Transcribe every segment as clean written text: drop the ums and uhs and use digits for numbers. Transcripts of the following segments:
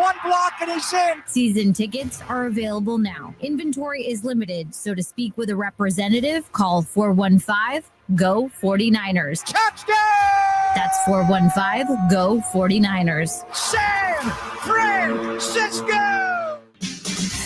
one block and he's in. Season tickets are available now. Inventory is limited, so to speak with a representative, call 415-GO-49ers. Touchdown! That's 415-GO-49ers. San Francisco!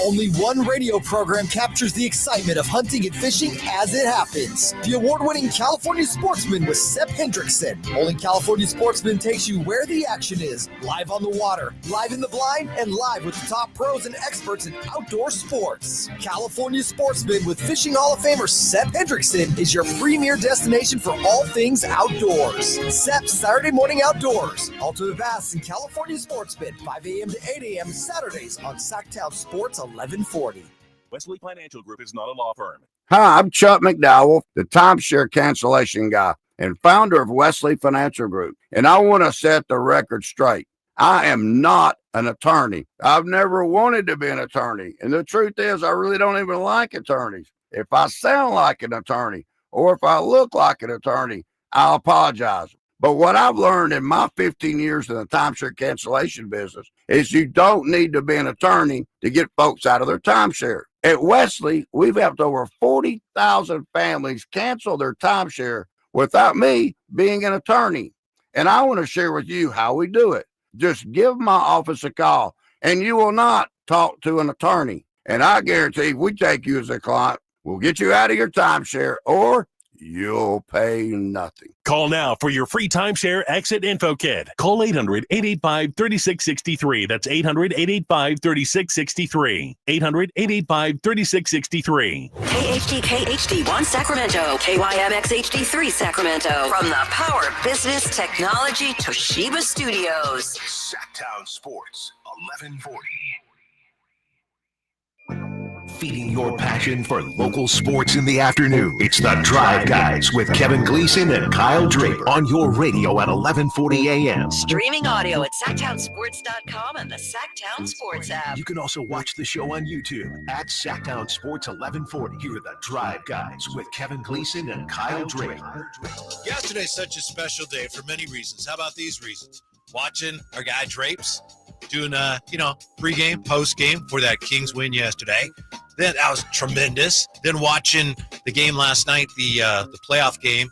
Only one radio program captures the excitement of hunting and fishing as it happens. The award-winning California Sportsman with Sep Hendrickson. Only California Sportsman takes you where the action is. Live on the water, live in the blind, and live with the top pros and experts in outdoor sports. California Sportsman with Fishing Hall of Famer Sep Hendrickson is your premier destination for all things outdoors. Sep's Saturday Morning Outdoors. Ultimate Bass and California Sportsman, 5 a.m. to 8 a.m. Saturdays on Sacktown Sports 1140. Wesley Financial Group is not a law firm. Hi, I'm Chuck McDowell, the timeshare cancellation guy and founder of Wesley Financial Group. And I want to set the record straight. I am not an attorney. I've never wanted to be an attorney. And the truth is, I really don't even like attorneys. If I sound like an attorney or if I look like an attorney, I'll apologize. But what I've learned in my 15 years in the timeshare cancellation business is you don't need to be an attorney to get folks out of their timeshare. At Wesley, we've helped over 40,000 families cancel their timeshare without me being an attorney. And I want to share with you how we do it. Just give my office a call and you will not talk to an attorney. And I guarantee if we take you as a client, we'll get you out of your timeshare or you'll pay nothing. Call now for your free timeshare exit info kit. Call 800-885-3663. That's 800-885-3663. 800-885-3663. KHD1 Sacramento. KYMX HD3 Sacramento. From the Power Business Technology Toshiba Studios. Sacktown Sports 1140. Feeding your passion for local sports in the afternoon. It's the Drive Guys with Kevin Gleason and Kyle Draper on your radio at 1140 a.m. Streaming audio at SacktownSports.com and the Sacktown Sports app. You can also watch the show on YouTube at Sacktown Sports 1140. Here are the Drive Guys with Kevin Gleason and Kyle Draper. Yesterday's such a special day for many reasons. How about these reasons? Watching our guy Drapes doing pregame, postgame for that Kings win yesterday. That was tremendous. Then watching the game last night, the playoff game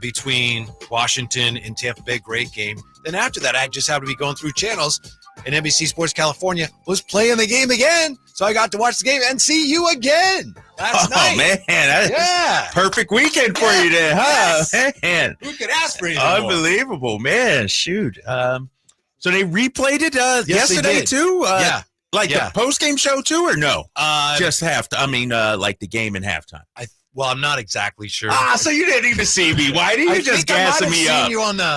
between Washington and Tampa Bay, great game. Then after that, I just happened to be going through channels, and NBC Sports California was playing the game again. So I got to watch the game and see you again. That's nice. Man, that's perfect weekend for you then, huh? Yes. Man. Who could ask for anything Unbelievable, man. Shoot. So they replayed it yesterday too? The post-game show too, or no? Just like the game in halftime. I'm not exactly sure. So you didn't even see me. Why did you just gassing me up?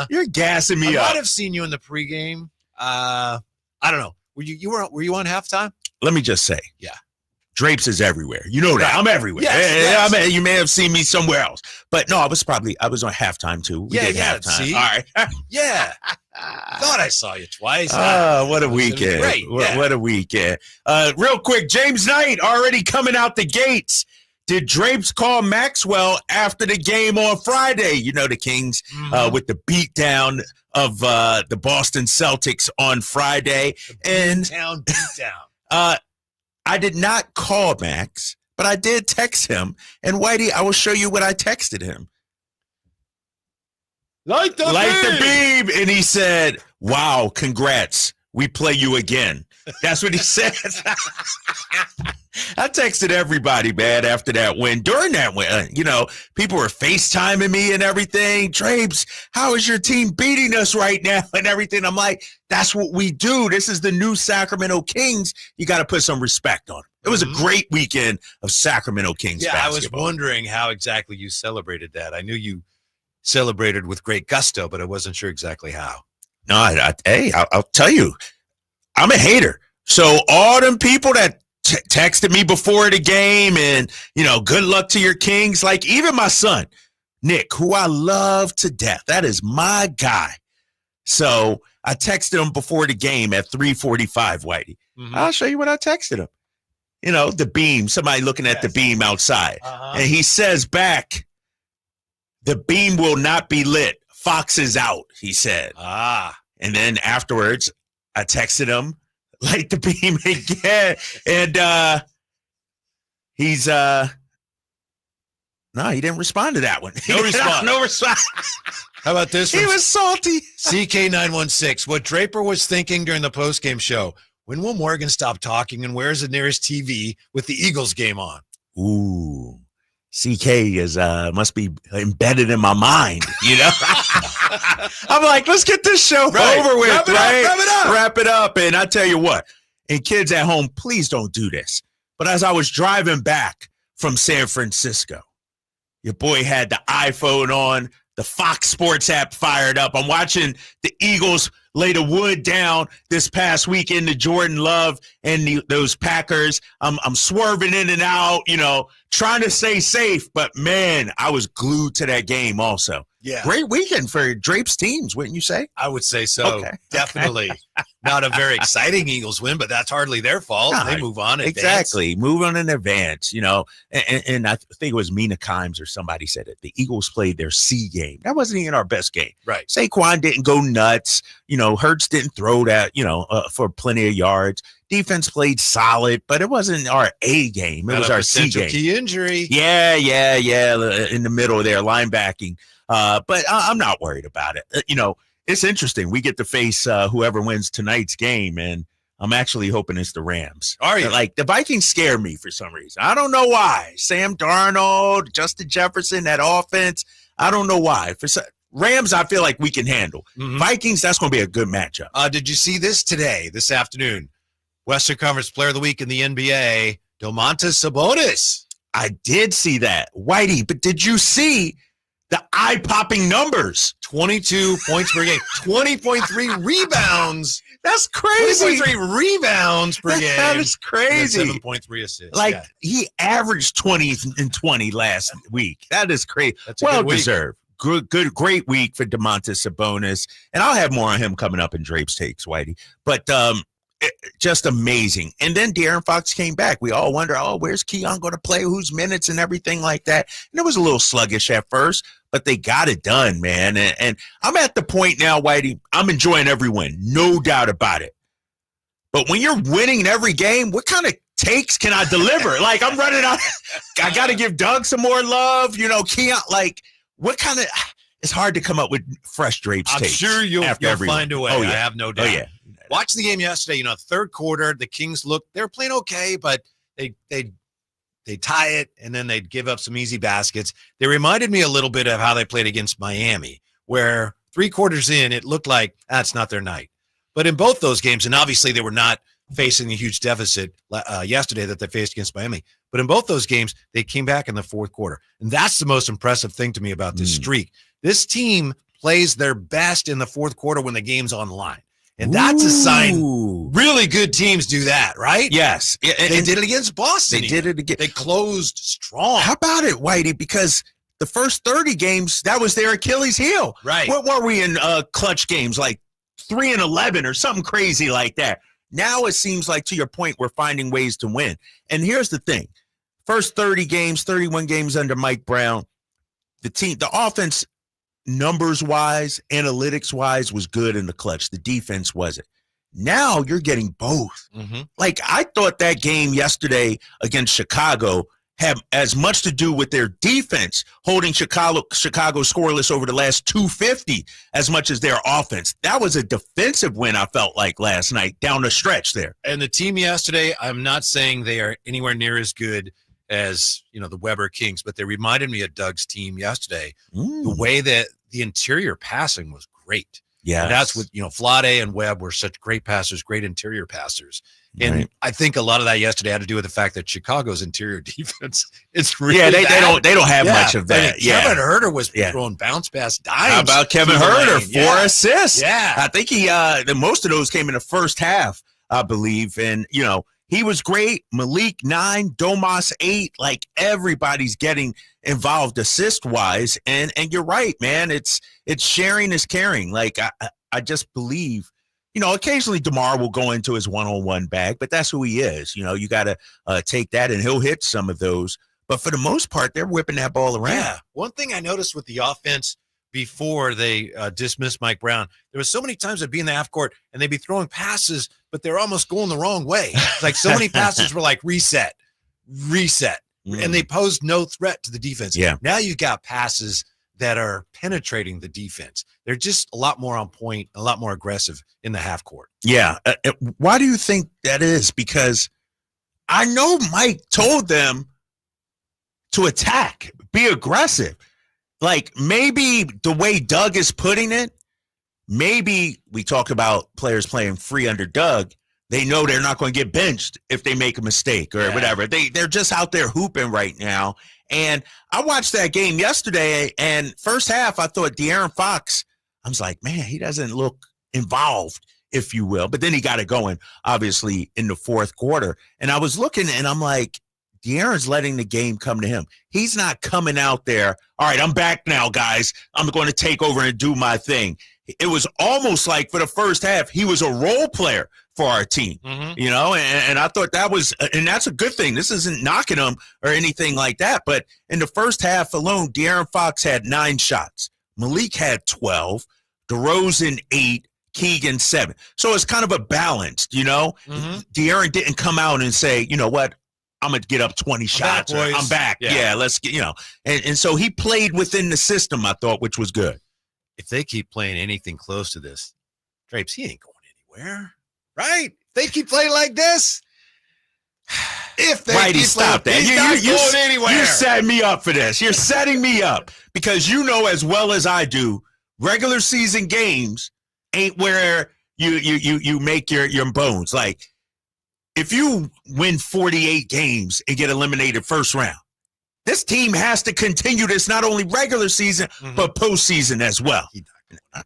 You're gassing me up. I might have seen you in the pregame. I don't know. Were you on halftime? Let me just say, Drapes is everywhere. You know that. I'm everywhere. Yes. I mean, you may have seen me somewhere else. But no, I was on halftime too. We did halftime. See? All right. Yeah. Thought I saw you twice. What a weekend. Great. What a weekend. Real quick, James Knight already coming out the gates. Did Drapes call Maxwell after the game on Friday? You know, the Kings with the beatdown of the Boston Celtics on Friday. Beatdown. I did not call Max, but I did text him. And Whitey, I will show you what I texted him. Light the beam. And he said, wow, congrats. We play you again. That's what he said. I texted everybody, man, after that win. During that win, people were FaceTiming me and everything. Drapes, how is your team beating us right now and everything? I'm like, that's what we do. This is the new Sacramento Kings. You got to put some respect on it. It was a great weekend of Sacramento Kings basketball. I was wondering how exactly you celebrated that. I knew you celebrated with great gusto, but I wasn't sure exactly how. No, I'll tell you, I'm a hater. So all them people that texted me before the game and, good luck to your Kings, like even my son, Nick, who I love to death. That is my guy. So I texted him before the game at 3:45, Whitey. I'll show you what I texted him. The beam, somebody looking at the beam outside. And he says back, the beam will not be lit. Fox is out, he said. And then afterwards, I texted him, light the beam again. And he's no, he didn't respond to that one. No response. No response. How about this? He was salty. CK916. What Draper was thinking during the postgame show. When will Morgan stop talking and where's the nearest TV with the Eagles game on? Ooh. CK is must be embedded in my mind, you know. I'm like, let's get this show over with, Wrap it up. And I tell you what, and kids at home, please don't do this. But as I was driving back from San Francisco, your boy had the iPhone on, the Fox Sports app fired up. I'm watching the Eagles lay the wood down this past weekend to Jordan Love and those Packers. I'm swerving in and out, you know, trying to stay safe. But, man, I was glued to that game also. Yeah. Great weekend for Drape's teams, wouldn't you say? I would say so. Okay. Definitely. Not a very exciting Eagles win, but that's hardly their fault. No, they move on. Exactly. Move on in advance, you know. And I think it was Mina Kimes or somebody said it. The Eagles played their C game. That wasn't even our best game. Right. Saquon didn't go nuts. You know, Hurts didn't throw that, you know, for plenty of yards. Defense played solid, but it wasn't our A game. It was our C game. Key injury. Yeah. In the middle there, linebacking. But I'm not worried about it. You know, it's interesting. We get to face whoever wins tonight's game, and I'm actually hoping it's the Rams. Are you? Like, the Vikings scare me for some reason. I don't know why. Sam Darnold, Justin Jefferson, that offense. I don't know why. Rams, I feel like we can handle. Mm-hmm. Vikings, that's going to be a good matchup. Did you see this afternoon? Western Conference Player of the Week in the NBA, Domantas Sabonis. I did see that, Whitey, but did you see the eye-popping numbers? 22 points per game, 20.3 rebounds. That's crazy. 20.3 rebounds per game. That is crazy. 7.3 assists. Like, he averaged 20 and 20 last week. That is crazy. That's a good week. Deserved. Great week for Domantas Sabonis. And I'll have more on him coming up in Drape's Takes, Whitey. But just amazing. And then De'Aaron Fox came back. We all wonder, where's Keon going to play? Whose minutes and everything like that? And it was a little sluggish at first, but they got it done, man. And I'm at the point now, Whitey, I'm enjoying every win. No doubt about it. But when you're winning every game, what kind of takes can I deliver? Like, I'm running out. I got to give Doug some more love. You know, Keon, like, what kind of – it's hard to come up with fresh Drape's takes. I'm sure you'll find a way. Oh, yeah. I have no doubt. Oh, yeah. Watching the game yesterday, third quarter, the Kings they were playing okay, but they tie it, and then they'd give up some easy baskets. They reminded me a little bit of how they played against Miami, where 3 quarters in, it looked like that's not their night. But in both those games, and obviously they were not facing a huge deficit yesterday that they faced against Miami, but in both those games, they came back in the fourth quarter. And that's the most impressive thing to me about this streak. This team plays their best in the fourth quarter when the game's on the line. And that's a sign really good teams do that, right? Yes. They did it against Boston. They did it again. They closed strong. How about it, Whitey? Because the first 30 games, that was their Achilles heel. Right. What were we in clutch games, like 3-11 or something crazy like that? Now it seems like, to your point, we're finding ways to win. And here's the thing. First 30 games, 31 games under Mike Brown, the offense, numbers-wise, analytics-wise, was good in the clutch. The defense wasn't. Now you're getting both. Mm-hmm. Like, I thought that game yesterday against Chicago had as much to do with their defense holding Chicago scoreless over the last 250 as much as their offense. That was a defensive win, I felt like, last night down the stretch there. And the team yesterday, I'm not saying they are anywhere near as good as, the Weber Kings, but they reminded me of Doug's team yesterday. The way that the interior passing was great. Yeah. And that's what, Vlade and Webb were such great passers, great interior passers. And right. I think a lot of that yesterday had to do with the fact that Chicago's interior defense is really they bad. don't have much of that. Kevin Huerter was throwing bounce pass dimes. How about Kevin Huerter? 4 assists. Yeah. I think most of those came in the first half, I believe. And, he was great. Malik 9, Domas 8. Like, everybody's getting involved assist-wise. And you're right, man. It's sharing is caring. Like, I just believe, occasionally DeMar will go into his one-on-one bag, but that's who he is. You got to take that, and he'll hit some of those. But for the most part, they're whipping that ball around. Yeah. One thing I noticed with the offense before they dismissed Mike Brown. There was so many times I'd be in the half court and they'd be throwing passes, but they're almost going the wrong way. It's like so many passes were like reset, and they posed no threat to the defense. Yeah. Now you've got passes that are penetrating the defense. They're just a lot more on point, a lot more aggressive in the half court. Yeah. Why do you think that is? Because I know Mike told them to attack, be aggressive. Like maybe the way Doug is putting it, maybe we talk about players playing free under Doug. They know they're not going to get benched if they make a mistake or whatever. They're just out there hooping right now. And I watched that game yesterday, and first half I thought De'Aaron Fox, I was like, man, he doesn't look involved, if you will. But then he got it going, obviously, in the fourth quarter. And I was looking, and I'm like, De'Aaron's letting the game come to him. He's not coming out there, all right, I'm back now, guys. I'm going to take over and do my thing. It was almost like for the first half, he was a role player for our team, you know, and I thought that was, and that's a good thing. This isn't knocking him or anything like that. But in the first half alone, De'Aaron Fox had 9 shots. Malik had 12, DeRozan 8, Keegan 7. So it's kind of a balance, you know. De'Aaron didn't come out and say, you know what, I'm going to get up 20 shots. I'm back. Yeah, let's get, you know. And so he played within the system, I thought, which was good. If they keep playing anything close to this, Drapes, he ain't going anywhere. Right? They keep playing like this. If they Righty, keep stop playing, that. he's not going anywhere. You're setting me up for this. You're setting me up because you know as well as I do, regular season games ain't where you make your bones. Like if you win 48 games and get eliminated first round, this team has to continue this not only regular season but postseason as well.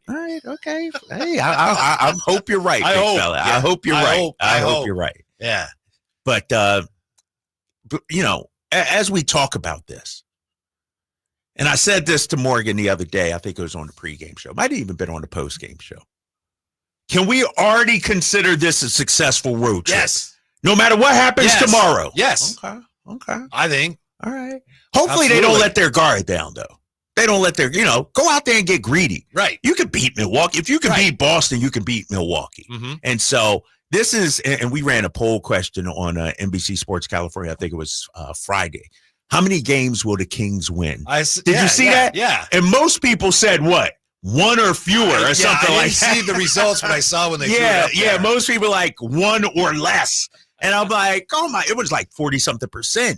All right, okay. Hey, I hope you're right, big fella. Yeah. I hope you're right. I hope you're right. Yeah. But you know, as we talk about this, and I said this to Morgan the other day, I think it was on the pregame show. Might have even been on the postgame show. Can we already consider this a successful road trip? Yes. No matter what happens tomorrow? Yes. Okay. I think. All right. Hopefully they don't let their guard down, though. They don't let their, you know, go out there and get greedy. Right. You can beat Milwaukee. If you can beat Boston, you can beat Milwaukee. And so this is, and we ran a poll question on NBC Sports California. I think it was Friday. How many games will the Kings win? Did you see that? Yeah. And most people said what? 1 or fewer or something like that. I didn't see the results when I saw when they threw it up there. Most people like 1 or less. And I'm like, oh my, it was like 40-something%.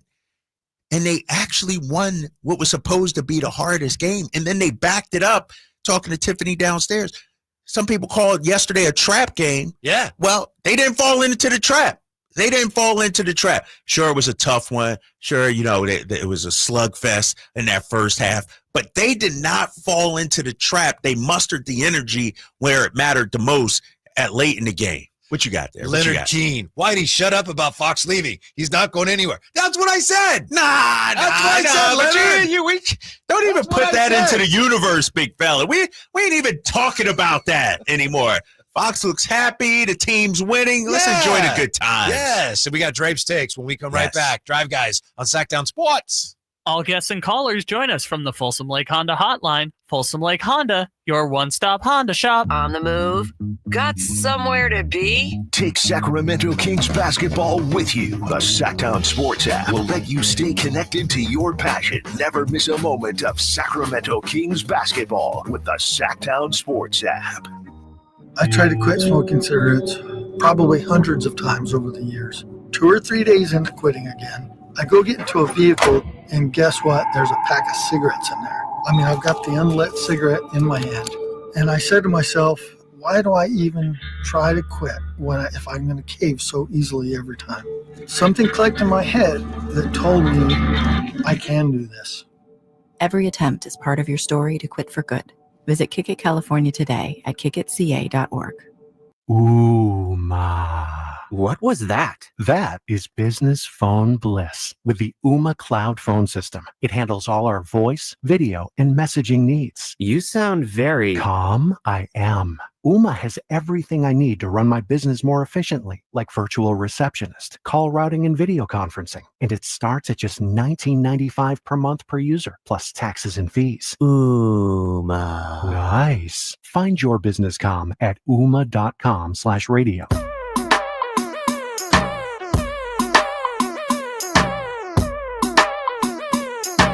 And they actually won what was supposed to be the hardest game. And then they backed it up, talking to Tiffany downstairs. Some people called yesterday a trap game. Yeah. Well, they didn't fall into the trap. Sure, it was a tough one. Sure, you know, it was a slugfest in that first half. But they did not fall into the trap. They mustered the energy where it mattered the most at late in the game. What you got there? Leonard Keane. Why'd he shut up about Fox leaving? He's not going anywhere. That's what I said. That's what I said, Leonard. We don't even put that into the universe, big fella. We ain't even talking about that anymore. Fox looks happy. The team's winning. Let's enjoy the good times. Yes. And we got Drapes Takes when we come right back. Drive Guys on Sacktown Sports. All guests and callers join us from the Folsom Lake Honda hotline. Folsom Lake Honda, your one-stop Honda shop. On the move? Got somewhere to be? Take Sacramento Kings basketball with you. The Sacktown Sports app will let you stay connected to your passion. Never miss a moment of Sacramento Kings basketball with the Sacktown Sports app. I tried to quit smoking cigarettes probably hundreds of times over the years. 2 or 3 days into quitting again, I go get into a vehicle, and guess what? There's a pack of cigarettes in there. I mean, I've got the unlit cigarette in my hand. And I said to myself, why do I even try to quit if I'm going to cave so easily every time? Something clicked in my head that told me I can do this. Every attempt is part of your story to quit for good. Visit Kick It California today at kickitca.org. Ooh, ma. What was that? That is business phone bliss with the Ooma Cloud phone system. It handles all our voice, video, and messaging needs. You sound very calm. I am. Ooma has everything I need to run my business more efficiently, like virtual receptionist, call routing, and video conferencing. And it starts at just $19.95 per month per user, plus taxes and fees. Ooma. Nice. Find your business comm at ooma.com/radio.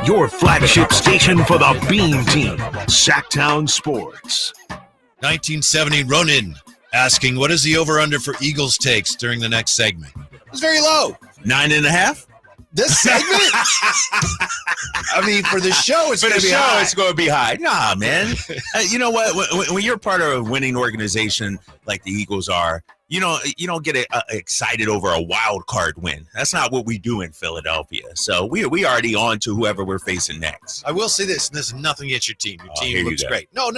Your flagship station for the Beam Team, Sacktown Sports. 1970 Ronin asking, what is the over-under for Eagles takes during the next segment? It's very low. 9.5? This segment? I mean, for the show, it's going to be high. It's going to be high. Nah, man. You know what? When you're part of a winning organization like the Eagles are, you don't get excited over a wild card win. That's not what we do in Philadelphia. So we already on to whoever we're facing next. I will say this, and this is nothing against your team. Your team looks great. No.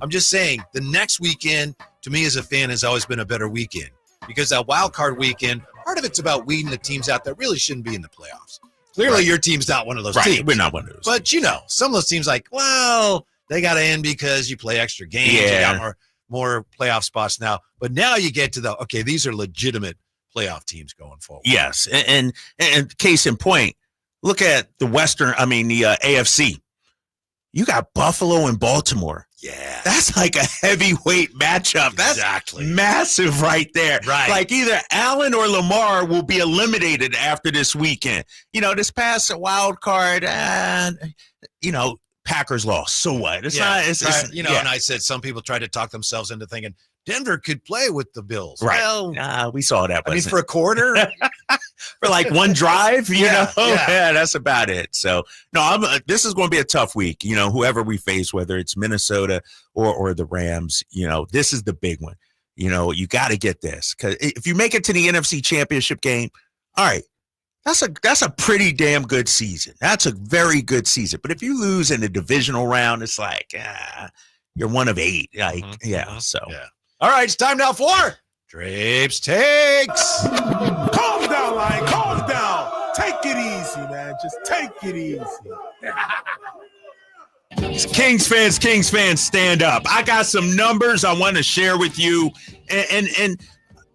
I'm just saying the next weekend, to me as a fan, has always been a better weekend because that wild card weekend, part of it's about weeding the teams out that really shouldn't be in the playoffs. Clearly, your team's not one of those teams. We're not one of those. But, some of those teams like, well, they got to end because you play extra games. Yeah. You got more playoff spots now. But now you get to these are legitimate playoff teams going forward. Yes. And case in point, look at the AFC. You got Buffalo and Baltimore. Yeah. That's like a heavyweight matchup. That's massive right there. Right. Like either Allen or Lamar will be eliminated after this weekend. This past wild card, Packers lost. So what? It's not. And I said some people tried to talk themselves into thinking Denver could play with the Bills. Right. Well, we saw that. I mean, for a quarter, for like one drive, Yeah. that's about it. So no, this is going to be a tough week. Whoever we face, whether it's Minnesota or the Rams, this is the big one. You got to get this because if you make it to the NFC Championship game, all right. That's a pretty damn good season. That's a very good season. But if you lose in the divisional round, it's like you're one of 8. Like, So all right, it's time now for Drapes Takes. Calm down, Lion. Calm down. Take it easy, man. Just take it easy. Kings fans, stand up. I got some numbers I want to share with you, and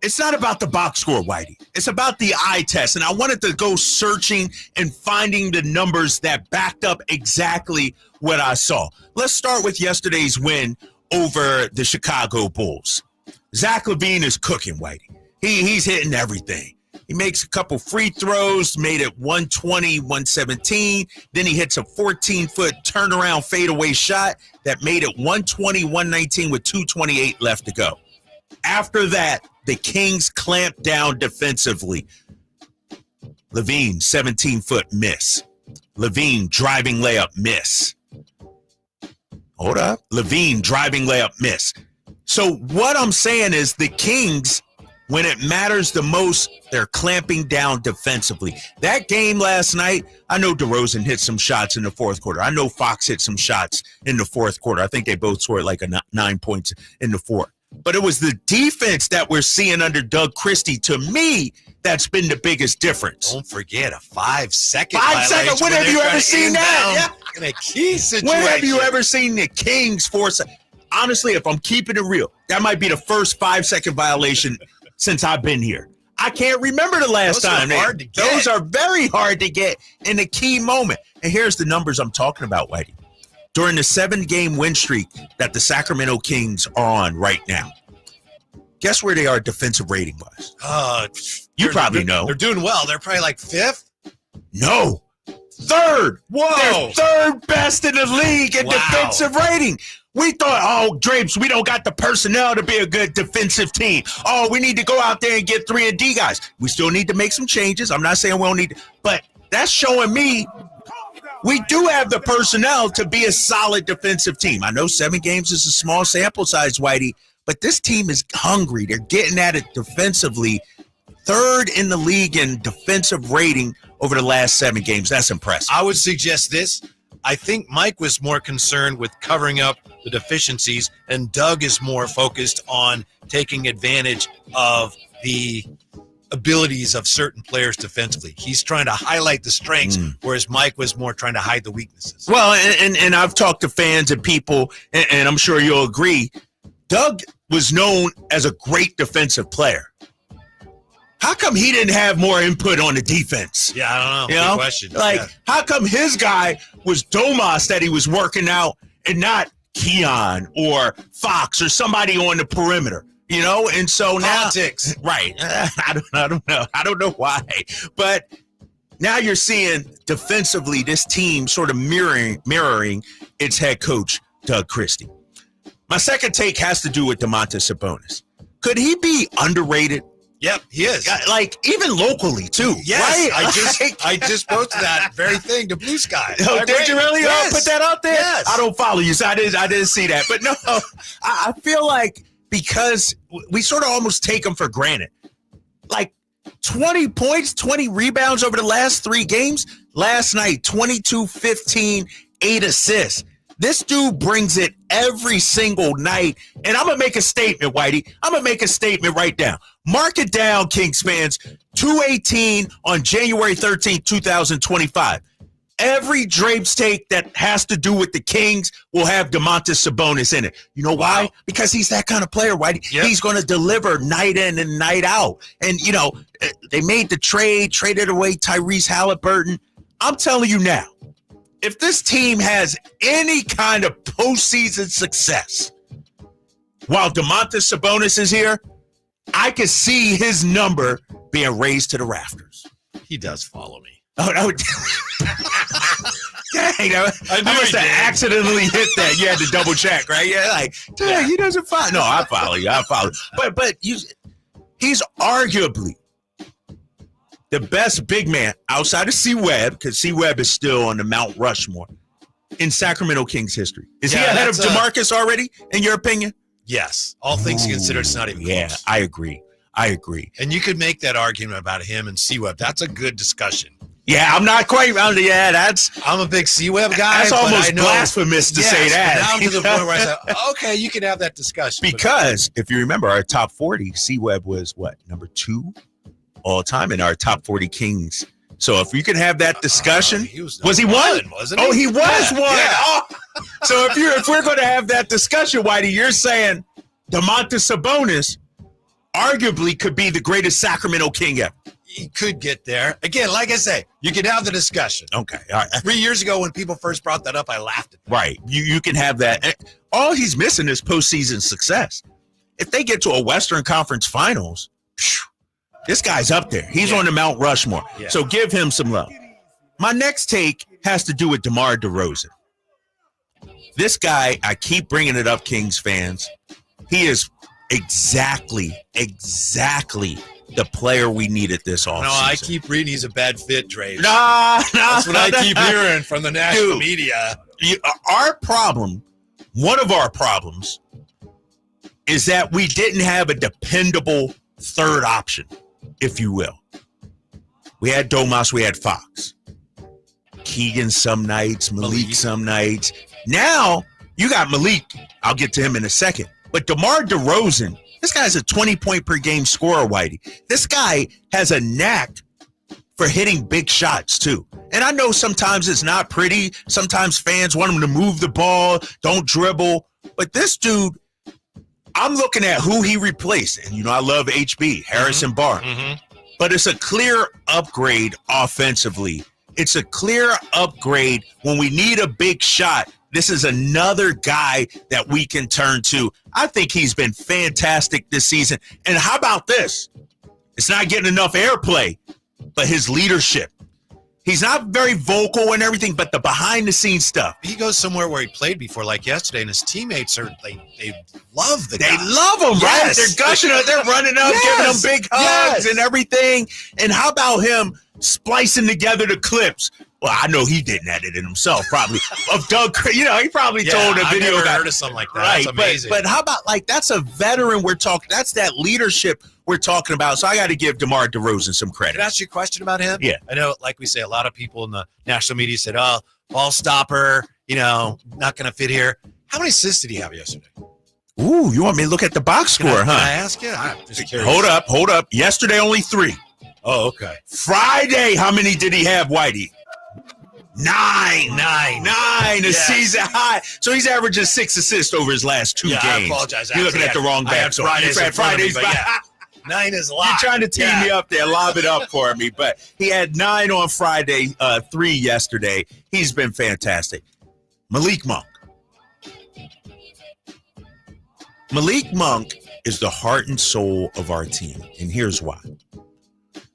it's not about the box score, Whitey. It's about the eye test, and I wanted to go searching and finding the numbers that backed up exactly what I saw. Let's start with yesterday's win over the Chicago Bulls. Zach LaVine is cooking, Whitey. He's hitting everything. He makes a couple free throws, made it 120, 117. Then he hits a 14-foot turnaround fadeaway shot that made it 120, 119 with 2:28 left to go. After that, the Kings clamped down defensively. LaVine, 17-foot miss. LaVine, driving layup, miss. Hold up. LaVine, driving layup, miss. So what I'm saying is the Kings, when it matters the most, they're clamping down defensively. That game last night, I know DeRozan hit some shots in the fourth quarter. I know Fox hit some shots in the fourth quarter. I think they both scored like 9 points in the fourth. But it was the defense that we're seeing under Doug Christie, to me, that's been the biggest difference. Don't forget a 5-second 5 second. When have you ever seen that? In a key situation. When have you ever seen the Kings force? Honestly, if I'm keeping it real, that might be the first 5-second violation since I've been here. I can't remember the last time. Those are very hard to get in a key moment. And here's the numbers I'm talking about, Whitey. During the 7-game win streak that the Sacramento Kings are on right now, guess where they are defensive rating-wise? You probably know. They're doing well. They're probably like 5th? No. 3rd. Whoa. They're 3rd best in the league in defensive rating. We thought, Drapes, we don't got the personnel to be a good defensive team. We need to go out there and get 3-and-D guys. We still need to make some changes. I'm not saying we don't need to, but that's showing me we do have the personnel to be a solid defensive team. I know 7 games is a small sample size, Whitey, but this team is hungry. They're getting at it defensively. 3rd in the league in defensive rating over the last 7 games. That's impressive. I would suggest this. I think Mike was more concerned with covering up the deficiencies, and Doug is more focused on taking advantage of the abilities of certain players defensively. He's trying to highlight the strengths, whereas Mike was more trying to hide the weaknesses. Well, and I've talked to fans and people, and I'm sure you'll agree, Doug was known as a great defensive player. How come he didn't have more input on the defense? Yeah, I don't know. You know? Good question. Like, how come his guy was Domas that he was working out and not Keon or Fox or somebody on the perimeter? You know, and so politics, now, right? I don't know. I don't know why, but now you're seeing defensively this team sort of mirroring its head coach Doug Christie. My second take has to do with Domantas Sabonis. Could he be underrated? Yep, he is. Like even locally too. Yes, right? I just posted that very thing to Blue Sky. Oh, did you really put that out there? Yes. I don't follow you, so I didn't see that. But no, I feel like because we sort of almost take him for granted. Like 20 points, 20 rebounds over the last 3 games. Last night, 22, 15, 8 assists. This dude brings it every single night. And I'm going to make a statement, Whitey. I'm going to make a statement right now. Mark it down, Kings fans. 2/18 on January 13th, 2025. Every Drapes take that has to do with the Kings will have Domantas Sabonis in it. You know why? Wow. Because he's that kind of player, Whitey. Yep. He's going to deliver night in and night out. And, you know, they made the traded away Tyrese Halliburton. I'm telling you now, if this team has any kind of postseason success while Domantas Sabonis is here, I could see his number being raised to the rafters. He does follow me. Oh, no. Dang, I must have accidentally hit that. You had to double check, right? Yeah, like, dang, he doesn't follow. No, I follow you. But he's arguably the best big man outside of C-Webb, because C-Webb is still on the Mount Rushmore in Sacramento Kings history. Is he ahead of DeMarcus already, in your opinion? Yes. All things considered, it's not even close. I agree. And you could make that argument about him and C-Webb. That's a good discussion. Yeah, I'm not quite around it. Yeah, I'm a big C-Webb guy. That's almost blasphemous to say that. Down to the point where I said, okay, you can have that discussion. Because if you remember our top 40, C-Webb was what, number 2 all time in our top 40 Kings. So if you could have that discussion, was he one? Wasn't he? Oh, he was one. Yeah. Oh. So if we're going to have that discussion, Whitey, you're saying Domantas Sabonis arguably could be the greatest Sacramento King ever. He could get there. Again, like I say, you can have the discussion. Okay. All right. 3 years ago when people first brought that up, I laughed at that. Right. You can have that. All he's missing is postseason success. If they get to a Western Conference Finals, this guy's up there. He's on the Mount Rushmore. Yeah. So give him some love. My next take has to do with DeMar DeRozan. This guy, I keep bringing it up, Kings fans. He is exactly the player we needed this offseason. No, I keep reading he's a bad fit, Dre. No, that's what I keep hearing from the national media. One of our problems, is that we didn't have a dependable third option, if you will. We had Domas, we had Fox. Keegan some nights, Malik some nights. Now, you got Malik. I'll get to him in a second. But DeMar DeRozan, this guy's a 20-point-per-game scorer, Whitey. This guy has a knack for hitting big shots, too. And I know sometimes it's not pretty. Sometimes fans want him to move the ball, don't dribble. But this dude, I'm looking at who he replaced. And, I love HB, Harrison Barnes. Mm-hmm. But it's a clear upgrade offensively. It's a clear upgrade when we need a big shot. This is another guy that we can turn to. I think he's been fantastic this season. And how about this? It's not getting enough airplay, but his leadership. He's not very vocal and everything, but the behind-the-scenes stuff. He goes somewhere where he played before, like yesterday, and his teammates they love the guy. They love him, right? They're gushing up, they're running up, giving him big hugs and everything. And how about him splicing together the clips? Well, I know he didn't edit it himself, probably. Of Doug, he probably told a video I've never guy. heard of something like that. Right, that's amazing. But how about, that's a veteran we're talking. That's that leadership we're talking about. So I got to give DeMar DeRozan some credit. Can I ask you a question about him? Yeah. I know, like we say, a lot of people in the national media said, oh, ball stopper, not going to fit here. How many assists did he have yesterday? Ooh, you want me to look at the box score, Can huh? I ask you? I'm just curious. Hold up. Yesterday, only 3. Oh, okay. Friday, how many did he have, Whitey? 9. 9, a season high. So he's averaging 6 assists over his last 2 games. I apologize. You're looking at the wrong back. So Fridays. Yeah. 9 is a lot. You're trying to tee me up there, lob it up for me. But he had 9 on Friday, 3 yesterday. He's been fantastic. Malik Monk. Malik Monk is the heart and soul of our team, and here's why.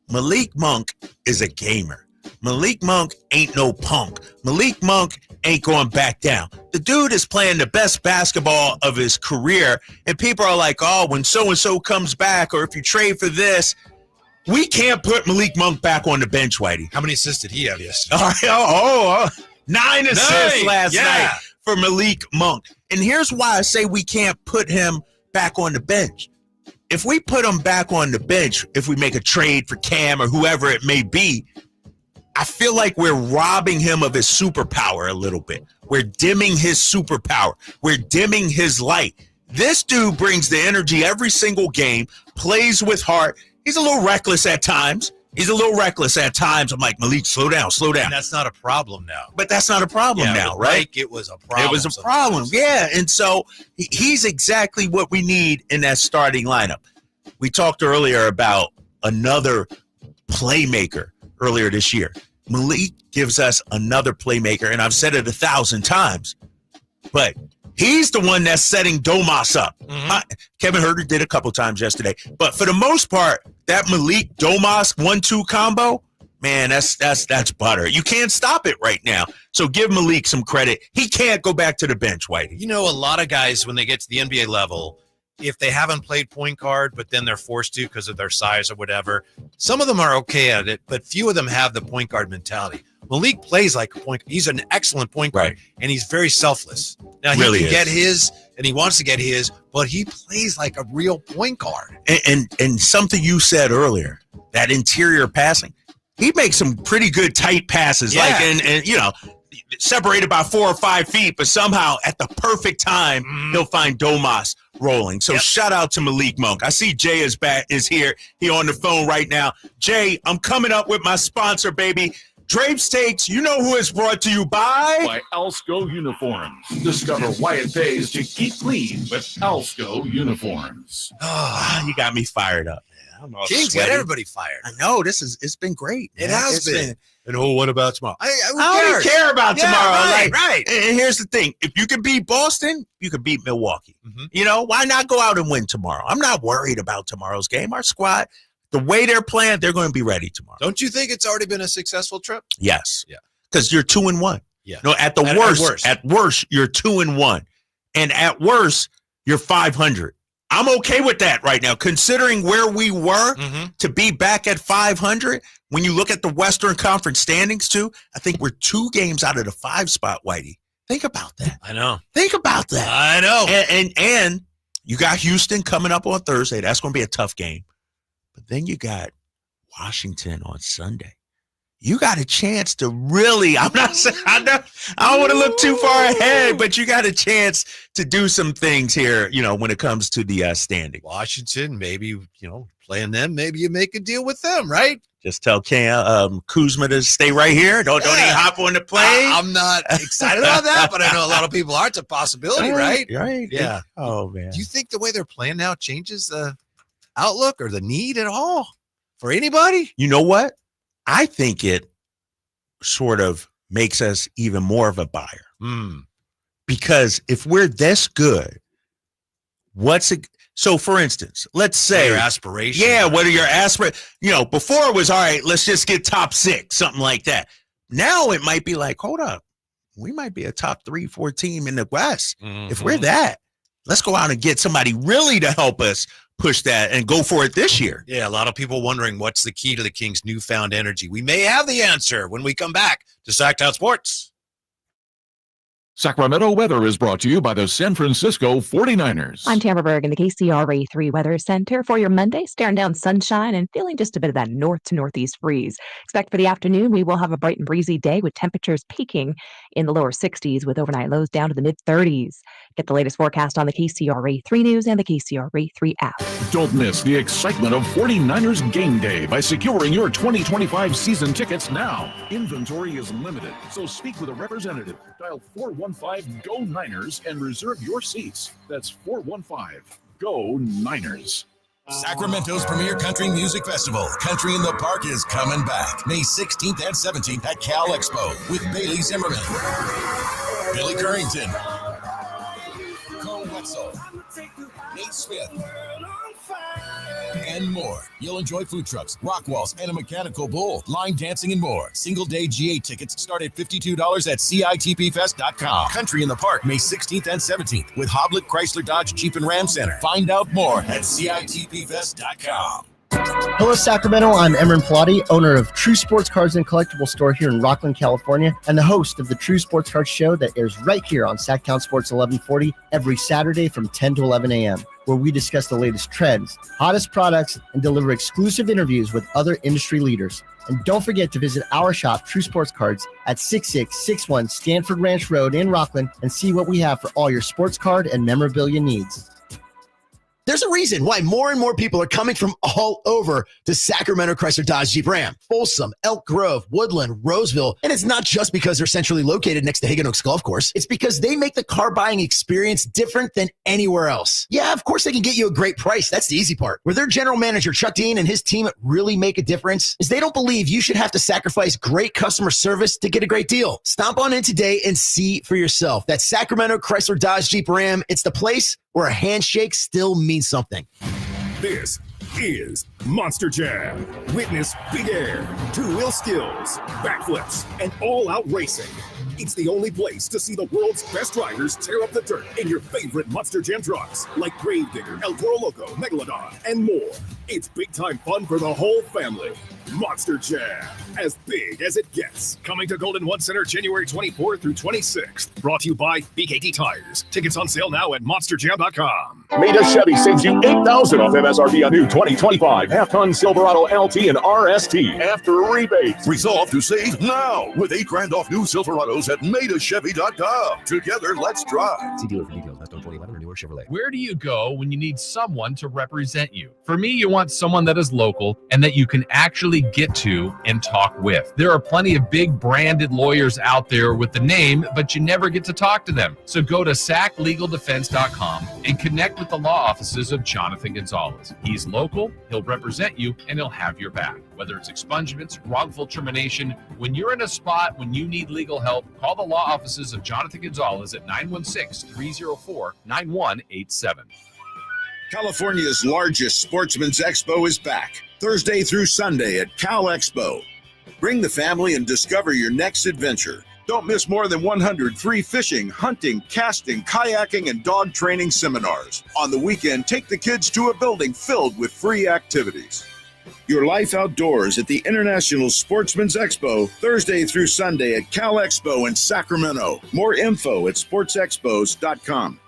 Malik Monk is a gamer. Malik Monk ain't no punk. Malik Monk ain't going back down. The dude is playing the best basketball of his career, and people are like, oh, when so-and-so comes back, or if you trade for this, we can't put Malik Monk back on the bench, Whitey. How many assists did he have yesterday? 9 assists last night for Malik Monk. And here's why I say we can't put him back on the bench. If we put him back on the bench, if we make a trade for Cam or whoever it may be, I feel like we're robbing him of his superpower a little bit. We're dimming his superpower. We're dimming his light. This dude brings the energy every single game, plays with heart. He's a little reckless at times. I'm like, Malik, slow down. And that's not a problem now. But that's not a problem now, right? Mike, it was a problem. It was a problem, yeah. And so he's exactly what we need in that starting lineup. We talked earlier about another playmaker earlier this year. Malik gives us another playmaker, and I've said it 1,000 times, but he's the one that's setting Domas up. Kevin Huerter did a couple times yesterday, but for the most part, that Malik Domas 1-2 combo, man, that's butter. You can't stop it right now. So give Malik some credit. He can't go back to the bench, Whitey. You know, a lot of guys, when they get to the NBA level, if they haven't played point guard, but then they're forced to because of their size or whatever, some of them are okay at it, but few of them have the point guard mentality. Malik plays like a point guard. He's an excellent point guard, and he's very selfless. Now, he can get his, and he wants to get his, but he plays like a real point guard. And something you said earlier, that interior passing, he makes some pretty good tight passes, like and you know, separated by 4 or 5 feet, but somehow at the perfect time he'll find Domas rolling. So shout out to Malik Monk. I see Jay is here. He on the phone right now. Jay, I'm coming up with my sponsor, baby. Drapes Takes, you know who is brought to you by Alsco Uniforms. Discover why it pays to keep clean with Alsco Uniforms. Oh, you got me fired up. Kings got everybody fired. I know. It's been great. It has been. And what about tomorrow? I don't care about tomorrow. Right. And here's the thing. If you can beat Boston, you can beat Milwaukee. You know, why not go out and win tomorrow? I'm not worried about tomorrow's game. Our squad, the way they're playing, they're going to be ready tomorrow. Don't you think it's already been a successful trip? Yes. Yeah. Because you're 2-1. Yeah. No, at worst, you're 2-1. And at worst, you're 500. I'm okay with that right now, considering where we were to be back at 500. When you look at the Western Conference standings, too, I think we're 2 games out of the 5 spot, Whitey. Think about that. I know. Think about that. I know. And you got Houston coming up on Thursday. That's going to be a tough game. But then you got Washington on Sunday. You got a chance to really, I'm not saying, I don't want to look too far ahead, but you got a chance to do some things here, you know, when it comes to the standing. Washington, maybe, you know, playing them, maybe you make a deal with them, right? Just tell Kuzma to stay right here. Don't even hop on the plane. I'm not excited about that, but I know a lot of people are. It's a possibility, right? Right. Yeah. Oh, man. Do you think the way they're playing now changes the outlook or the need at all for anybody? You know what? I think it sort of makes us even more of a buyer. Because if we're this good, so for instance, let's say your aspirations. Yeah, what are your aspirations? You know, before it was all right, let's just get top 6, something like that. Now it might be like, hold up, we might be a top 3-4 team in the West. If we're that, let's go out and get somebody really to help us push that and go for it this year. Yeah, a lot of people wondering what's the key to the Kings' newfound energy. We may have the answer when we come back to Sacktown Sports. Sacramento weather is brought to you by the San Francisco 49ers. I'm Tamara Berg in the KCRA 3 Weather Center for your Monday, staring down sunshine and feeling just a bit of that north to northeast breeze. Expect for the afternoon, we will have a bright and breezy day with temperatures peaking in the lower 60s with overnight lows down to the mid 30s. Get the latest forecast on the KCRA 3 News and the KCRA 3 app. Don't miss the excitement of 49ers Game Day by securing your 2025 season tickets now. Inventory is limited, so speak with a representative. Dial 415-GO-NINERS and reserve your seats. That's 415-GO-NINERS. Sacramento's premier country music festival, Country in the Park, is coming back May 16th and 17th at Cal Expo with Bailey Zimmerman, Billy Currington, Cole Wetzel, Nate Smith, and more. You'll enjoy food trucks, rock walls, and a mechanical bull, line dancing, and more. Single-day GA tickets start at $52 at CITPFest.com. Country in the Park, May 16th and 17th with Hoblit Chrysler Dodge Jeep and Ram Center. Find out more at CITPFest.com. Hello, Sacramento. I'm Emron Pilati, owner of True Sports Cards and Collectible Store here in Rockland, California, and the host of the True Sports Cards Show that airs right here on Sacktown Sports 1140 every Saturday from 10 to 11 a.m., where we discuss the latest trends, hottest products, and deliver exclusive interviews with other industry leaders. And don't forget to visit our shop, True Sports Cards, at 6661 Stanford Ranch Road in Rockland and see what we have for all your sports card and memorabilia needs. There's a reason why more and more people are coming from all over to Sacramento Chrysler Dodge Jeep Ram, Folsom, Elk Grove, Woodland, Roseville. And it's not just because they're centrally located next to Hagan Oaks Golf Course. It's because they make the car buying experience different than anywhere else. Yeah, of course they can get you a great price. That's the easy part. Where their general manager, Chuck Dean, and his team really make a difference is they don't believe you should have to sacrifice great customer service to get a great deal. Stomp on in today and see for yourself. That's Sacramento Chrysler Dodge Jeep Ram. It's the place where a handshake still means something. This is Monster Jam. Witness big air, two-wheel skills, backflips, and all-out racing. It's the only place to see the world's best drivers tear up the dirt in your favorite Monster Jam trucks like Gravedigger, El Toro Loco, Megalodon, and more. It's big-time fun for the whole family. Monster Jam, as big as it gets. Coming to Golden One Center January 24th through 26th. Brought to you by BKT Tires. Tickets on sale now at monsterjam.com. Maida Chevy saves you $8,000 off MSRP on new 2025 half-ton Silverado LT and RST after rebates. Resolve to save now with $8,000 off new Silverados at MaidaChevy.com. Together, let's drive. See dealer for details. That's on 2011 or newer Chevrolet. Where do you go when you need someone to represent you? For me, you want someone that is local and that you can actually get to and talk with. There are plenty of big branded lawyers out there with the name, but you never get to talk to them. So go to SACLegalDefense.com and connect with the law offices of Jonathan Gonzalez. He's local, he'll represent you, and he'll have your back. Whether it's expungements, wrongful termination, when you're in a spot when you need legal help, call the law offices of Jonathan Gonzalez at 916-304-9187. California's largest sportsman's expo is back Thursday through Sunday at Cal Expo. Bring the family and discover your next adventure. Don't miss more than 100 free fishing, hunting, casting, kayaking, and dog training seminars. On the weekend, take the kids to a building filled with free activities. Your life outdoors at the International Sportsman's Expo, Thursday through Sunday at Cal Expo in Sacramento. More info at sportsexpos.com.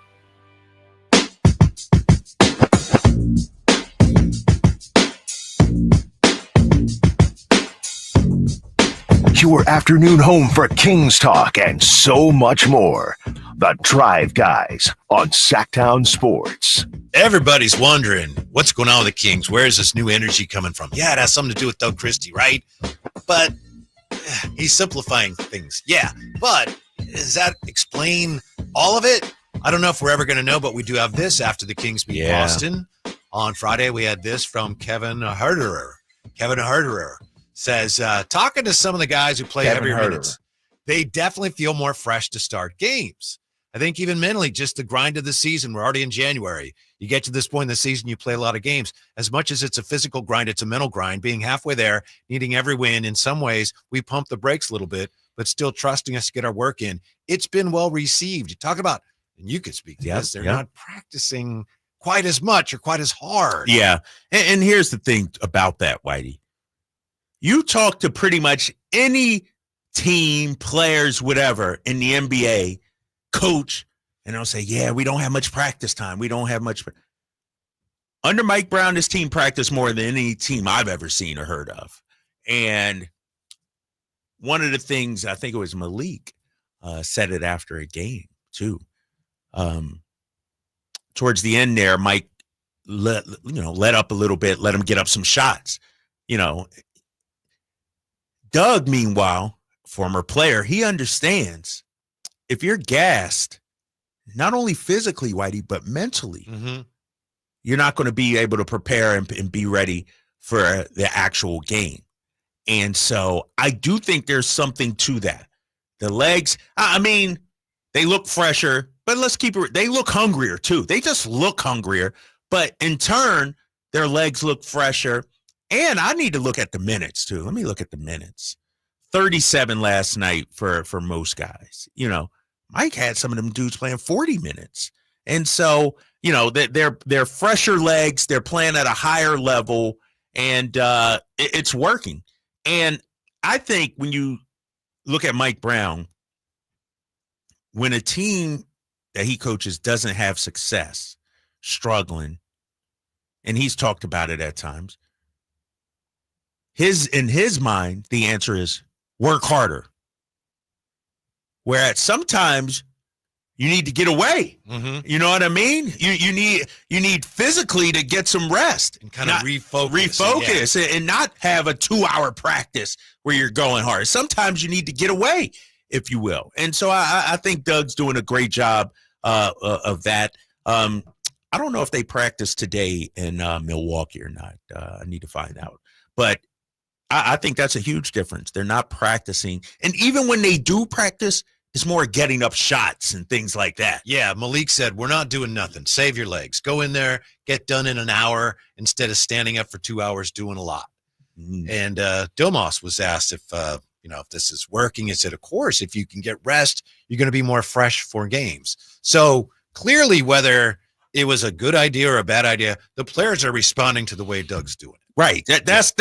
Your afternoon home for Kings Talk and so much more. The Drive Guys on Sacktown Sports. Everybody's wondering what's going on with the Kings. Where is this new energy coming from? Yeah, it has something to do with Doug Christie, right? But he's simplifying things. Yeah, but does that explain all of it? I don't know if we're ever going to know, but we do have this after the Kings beat Boston. On Friday, we had this from Kevin Herterer. Kevin Herterer says, talking to some of the guys who play heavier minutes, they definitely feel more fresh to start games. I think even mentally, just the grind of the season, we're already in January. You get to this point in the season, you play a lot of games. As much as it's a physical grind, it's a mental grind. Being halfway there, needing every win. In some ways, we pump the brakes a little bit, but still trusting us to get our work in. It's been well received. You talk about, and you could speak to this, they're not practicing quite as much or quite as hard. Yeah, and here's the thing about that, Whitey. You talk to pretty much any team, players, whatever, in the NBA, coach, and they'll say, yeah, we don't have much practice time. We don't have much. Under Mike Brown, this team practiced more than any team I've ever seen or heard of. And one of the things, I think it was Malik, said it after a game, too. towards the end there, Mike let up a little bit, let him get up some shots. Doug, meanwhile, former player, he understands if you're gassed, not only physically, Whitey, but mentally, you're not going to be able to prepare and be ready for the actual game. And so I do think there's something to that. The legs, I mean, they look fresher, but let's keep it. They look hungrier too. They just look hungrier, but in turn, their legs look fresher. And I need to look at the minutes too. Let me look at the minutes. 37 last night for most guys. Mike had some of them dudes playing 40 minutes. And so, they're fresher legs. They're playing at a higher level, and it's working. And I think when you look at Mike Brown, when a team that he coaches doesn't have success, struggling, and he's talked about it at times, in his mind, the answer is work harder. Whereas sometimes you need to get away. You know what I mean? You need physically to get some rest and kind of refocus and not have a 2-hour practice where you're going hard. Sometimes you need to get away, if you will. And so I think Doug's doing a great job of that. I don't know if they practice today in Milwaukee or not. I need to find out. But I think that's a huge difference. They're not practicing. And even when they do practice, it's more getting up shots and things like that. Yeah, Malik said, we're not doing nothing. Save your legs. Go in there, get done in an hour instead of standing up for 2 hours doing a lot. And Domas was asked if this is working. He said, of course, if you can get rest, you're going to be more fresh for games. So clearly, whether it was a good idea or a bad idea, the players are responding to the way Doug's doing it. Right. That's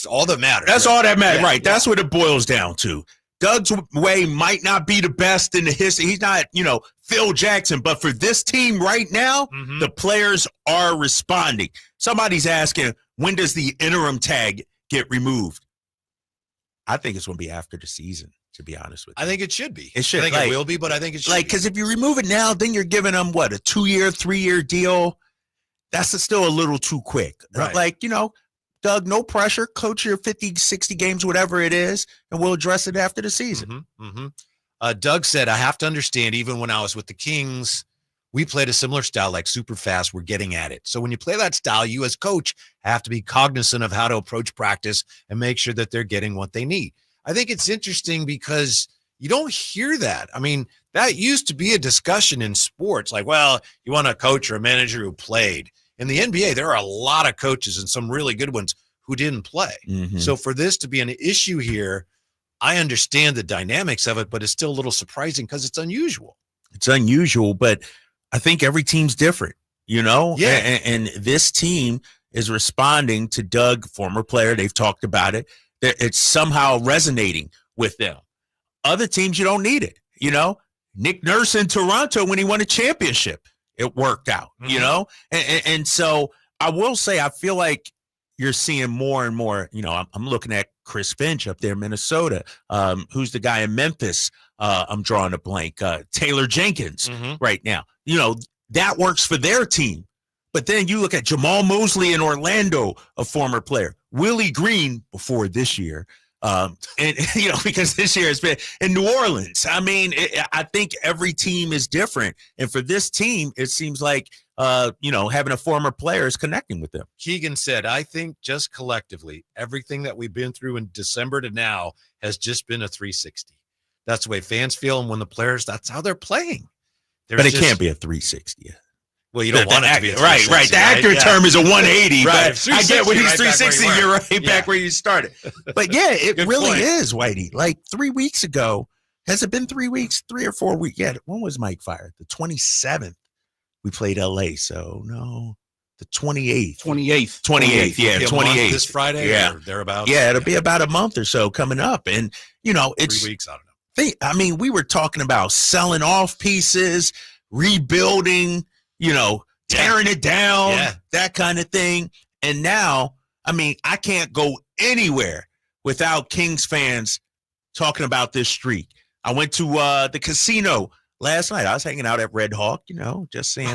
all that matters. That's right? all that matters. Yeah, right. That's what it boils down to. Doug's way might not be the best in the history. He's not, Phil Jackson. But for this team right now, the players are responding. Somebody's asking, when does the interim tag get removed? I think it's going to be after the season, to be honest with you. I think it should be. It should. I think it will be, but I think it should be. Because if you remove it now, then you're giving them, a 2-year, 3-year deal? That's still a little too quick. Right. Doug, no pressure. Coach your 50, 60 games, whatever it is, and we'll address it after the season. Doug said, I have to understand, even when I was with the Kings, we played a similar style, like super fast. We're getting at it. So when you play that style, you as coach have to be cognizant of how to approach practice and make sure that they're getting what they need. I think it's interesting because you don't hear that. I mean, that used to be a discussion in sports. Like, well, you want a coach or a manager who played. In the NBA, there are a lot of coaches and some really good ones who didn't play. So for this to be an issue here, I understand the dynamics of it, but it's still a little surprising because it's unusual. It's unusual, but I think every team's different, Yeah. And this team is responding to Doug, former player. They've talked about it. It's somehow resonating with them. Other teams, you don't need it. Nick Nurse in Toronto, when he won a championship, it worked out, and so I will say, I feel like you're seeing more and more, I'm looking at Chris Finch up there in Minnesota. Who's the guy in Memphis? I'm drawing a blank. Taylor Jenkins right now. That works for their team. But then you look at Jamal Mosley in Orlando, a former player. Willie Green before this year. Because this year has been in New Orleans. I mean, I think every team is different. And for this team, it seems like, having a former player is connecting with them. Keegan said, I think just collectively, everything that we've been through in December to now has just been a 360. That's the way fans feel. And when the players, that's how they're playing. But it can't be a 360. Well, you don't want it to be a 360. Right. The accurate term is a 180. Right. But I get when he's 360, you're right back where you started. But yeah, it Good really point. is, Whitey. Like 3 weeks ago, has it been 3 weeks? 3 or 4 weeks? Yeah. When was Mike fired? The 27th. We played LA. So no, the 28th. 28th. Yeah. 28th. This Friday. Yeah. Or thereabouts. Yeah. It'll be about a month or so coming up. And, it's 3 weeks. I don't know. we were talking about selling off pieces, rebuilding, tearing it down, that kind of thing. And now, I can't go anywhere without Kings fans talking about this streak. I went to the casino last night. I was hanging out at Red Hawk, just saying,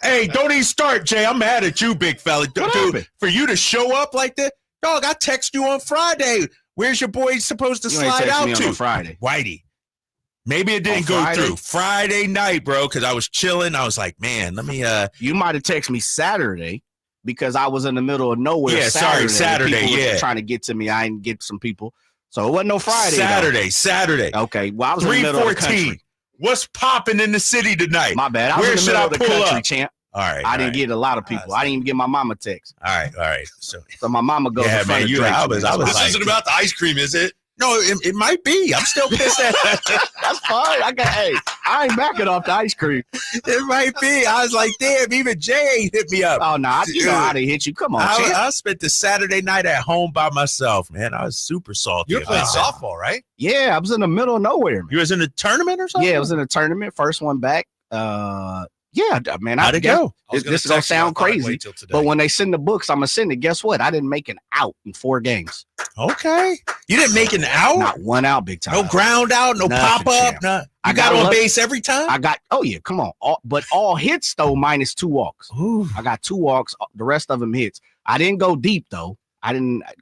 hey, don't even start, Jay. I'm mad at you, big fella. Dude, for you to show up like that. Dog, I text you on Friday. Where's your boy supposed to slide out to? On Friday. Whitey. Maybe it didn't go through. Friday night, bro, because I was chilling. I was like, man, let me. You might have texted me Saturday because I was in the middle of nowhere. Yeah, Saturday. People were trying to get to me. I didn't get some people. So it wasn't no Friday. Saturday. Okay. Well, I was in the middle of the country. What's popping in the city tonight? My bad. I was in the middle of the country, champ. All right. I didn't get a lot of people. I didn't even get my mama a text. All right. So my mama goes. Yeah, man. I was this like, isn't about the ice cream, is it? No, it might be. I'm still pissed at that. That's fine. I ain't backing off the ice cream. It might be. I was like, damn, even Jay ain't hit me up. Oh, no. I didn't hit you. Come on, I spent the Saturday night at home by myself, man. I was super salty. You were playing softball, right? Yeah, I was in the middle of nowhere, man. You was in a tournament or something? Yeah, I was in a tournament. First one back. Yeah, man. How'd it go? This is going to sound crazy, but when they send the books, I'm going to send it. Guess what? I didn't make an out in 4 games. Okay. You didn't make an out? Not one out, big time. No ground out, no pop-up? I got on base every time? Yeah, come on. All hits, though, minus 2 walks. Ooh. I got 2 walks. The rest of them hits. I didn't go deep, though.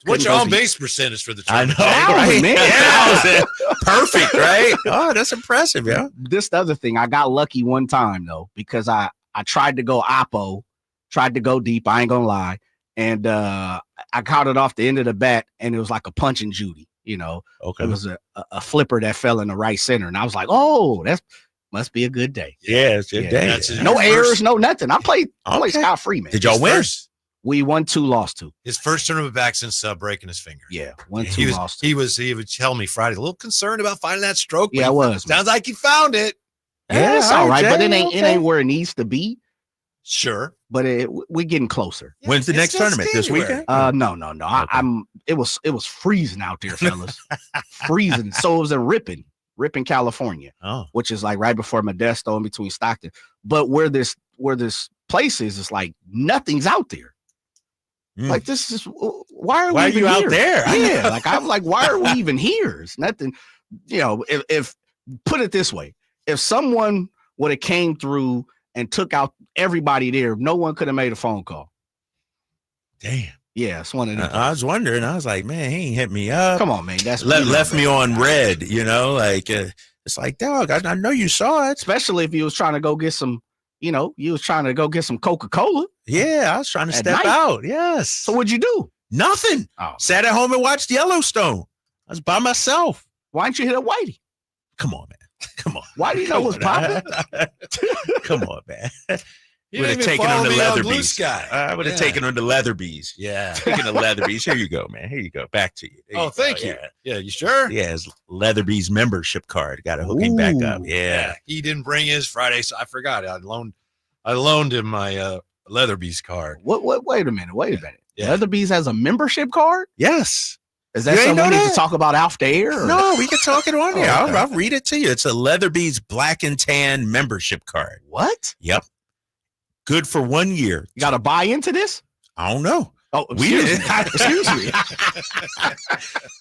What's your on-base percentage for the tournament? I know, man. Yeah, perfect, right? Oh, that's impressive, yeah. This the other thing, I got lucky one time, though, because I tried to go oppo, tried to go deep, I ain't gonna lie, and I caught it off the end of the bat, and it was like a punch and Judy, Okay. It was a flipper that fell in the right center, and I was like, oh, that must be a good day. Yeah, it's a good day. No errors, no nothing. I played scot-free, man. Did y'all win? We won 2, lost 2. His first tournament back since breaking his finger. Yeah, 1, 2, lost 2. He would tell me Friday, a little concerned about finding that stroke. Yeah, I was. Sounds like he found it. Yeah, it's all right, but it ain't where it needs to be. Sure, but we're getting closer. When's the next tournament? This weekend? No. Okay. It was freezing out there, fellas. Freezing. So it was in Ripon, California. Oh, which is like right before Modesto, in between Stockton. But where this place is, it's like nothing's out there. Like this is why are you out there? Yeah, like I'm like, why are we even here? It's nothing. If put it this way, if someone would have came through and took out everybody there, no one could have made a phone call. Damn. Yeah, it's one of them. I was wondering. I was like, man, he ain't hit me up. Come on, man. That's left me on red. It's like, dog. I know you saw it. Especially if he was trying to go get some. You was trying to go get some Coca-Cola. Yeah, I was trying to step out. Yes. So what'd you do? Nothing. Oh. Sat at home and watched Yellowstone. I was by myself. Why didn't you hit up Whitey? Come on, man. Come on. Why do you know what's popping? Come on, man. You would have taken on the Leatherbees. I would have taken on the Leatherbees. Yeah. Taking the Leatherbees. Here you go, man. Here you go. Back to you. Thank you. Yeah, you sure? Yeah, his Leatherbees membership card. Got to hook him back up. Yeah. He didn't bring his Friday, so I forgot. I loaned him my Leatherbees card. What? Wait a minute. Yeah. Leatherbees has a membership card? Yes. Is that something we need to talk about off the air? Or? No, we can talk it on here. I'll read it to you. It's a Leatherbees Black and Tan membership card. What? Yep. Good for 1 year. You got to buy into this? I don't know. Oh, excuse me.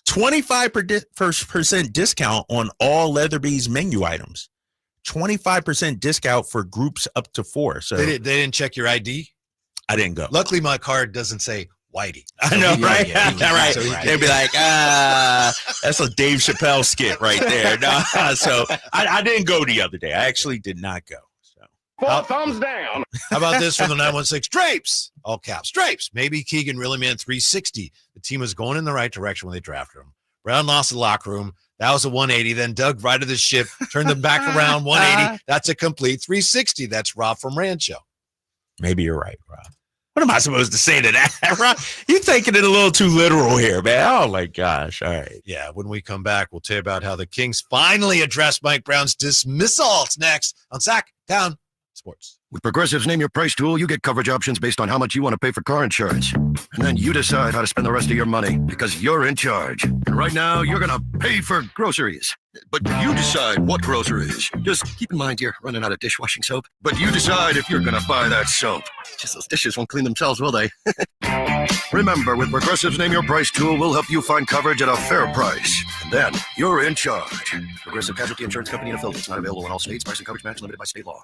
25% discount on all Leatherbees menu items. 25% discount for groups up to 4. So they didn't check your ID? I didn't go. Luckily, my card doesn't say Whitey. I know, right? Right. They'd be like, that's a Dave Chappelle skit right there. No, so I didn't go the other day. I actually did not go. So thumbs down. How about this from the 916? Drapes, all caps. Drapes. Maybe Keegan really meant 360. The team was going in the right direction when they drafted him. Brown lost the locker room. That was a 180. Then Doug righted the ship, turned them back around 180. That's a complete 360. That's Rob from Rancho. Maybe you're right, Rob. What am I supposed to say to that, Rob? You're taking it a little too literal here, man. Oh, my gosh. All right. Yeah, when we come back, we'll tell you about how the Kings finally addressed Mike Brown's dismissal. It's next on Sacktown Sports. With Progressive's Name Your Price tool, you get coverage options based on how much you want to pay for car insurance. And then you decide how to spend the rest of your money because you're in charge. And right now, you're going to pay for groceries. But you decide what groceries. Just keep in mind you're running out of dishwashing soap. But you decide if you're going to buy that soap. Just those dishes won't clean themselves, will they? Remember, with Progressive's Name Your Price tool, we'll help you find coverage at a fair price. And then you're in charge. Progressive Casualty Insurance Company and affiliates. Not available in all states. Price and coverage match limited by state law.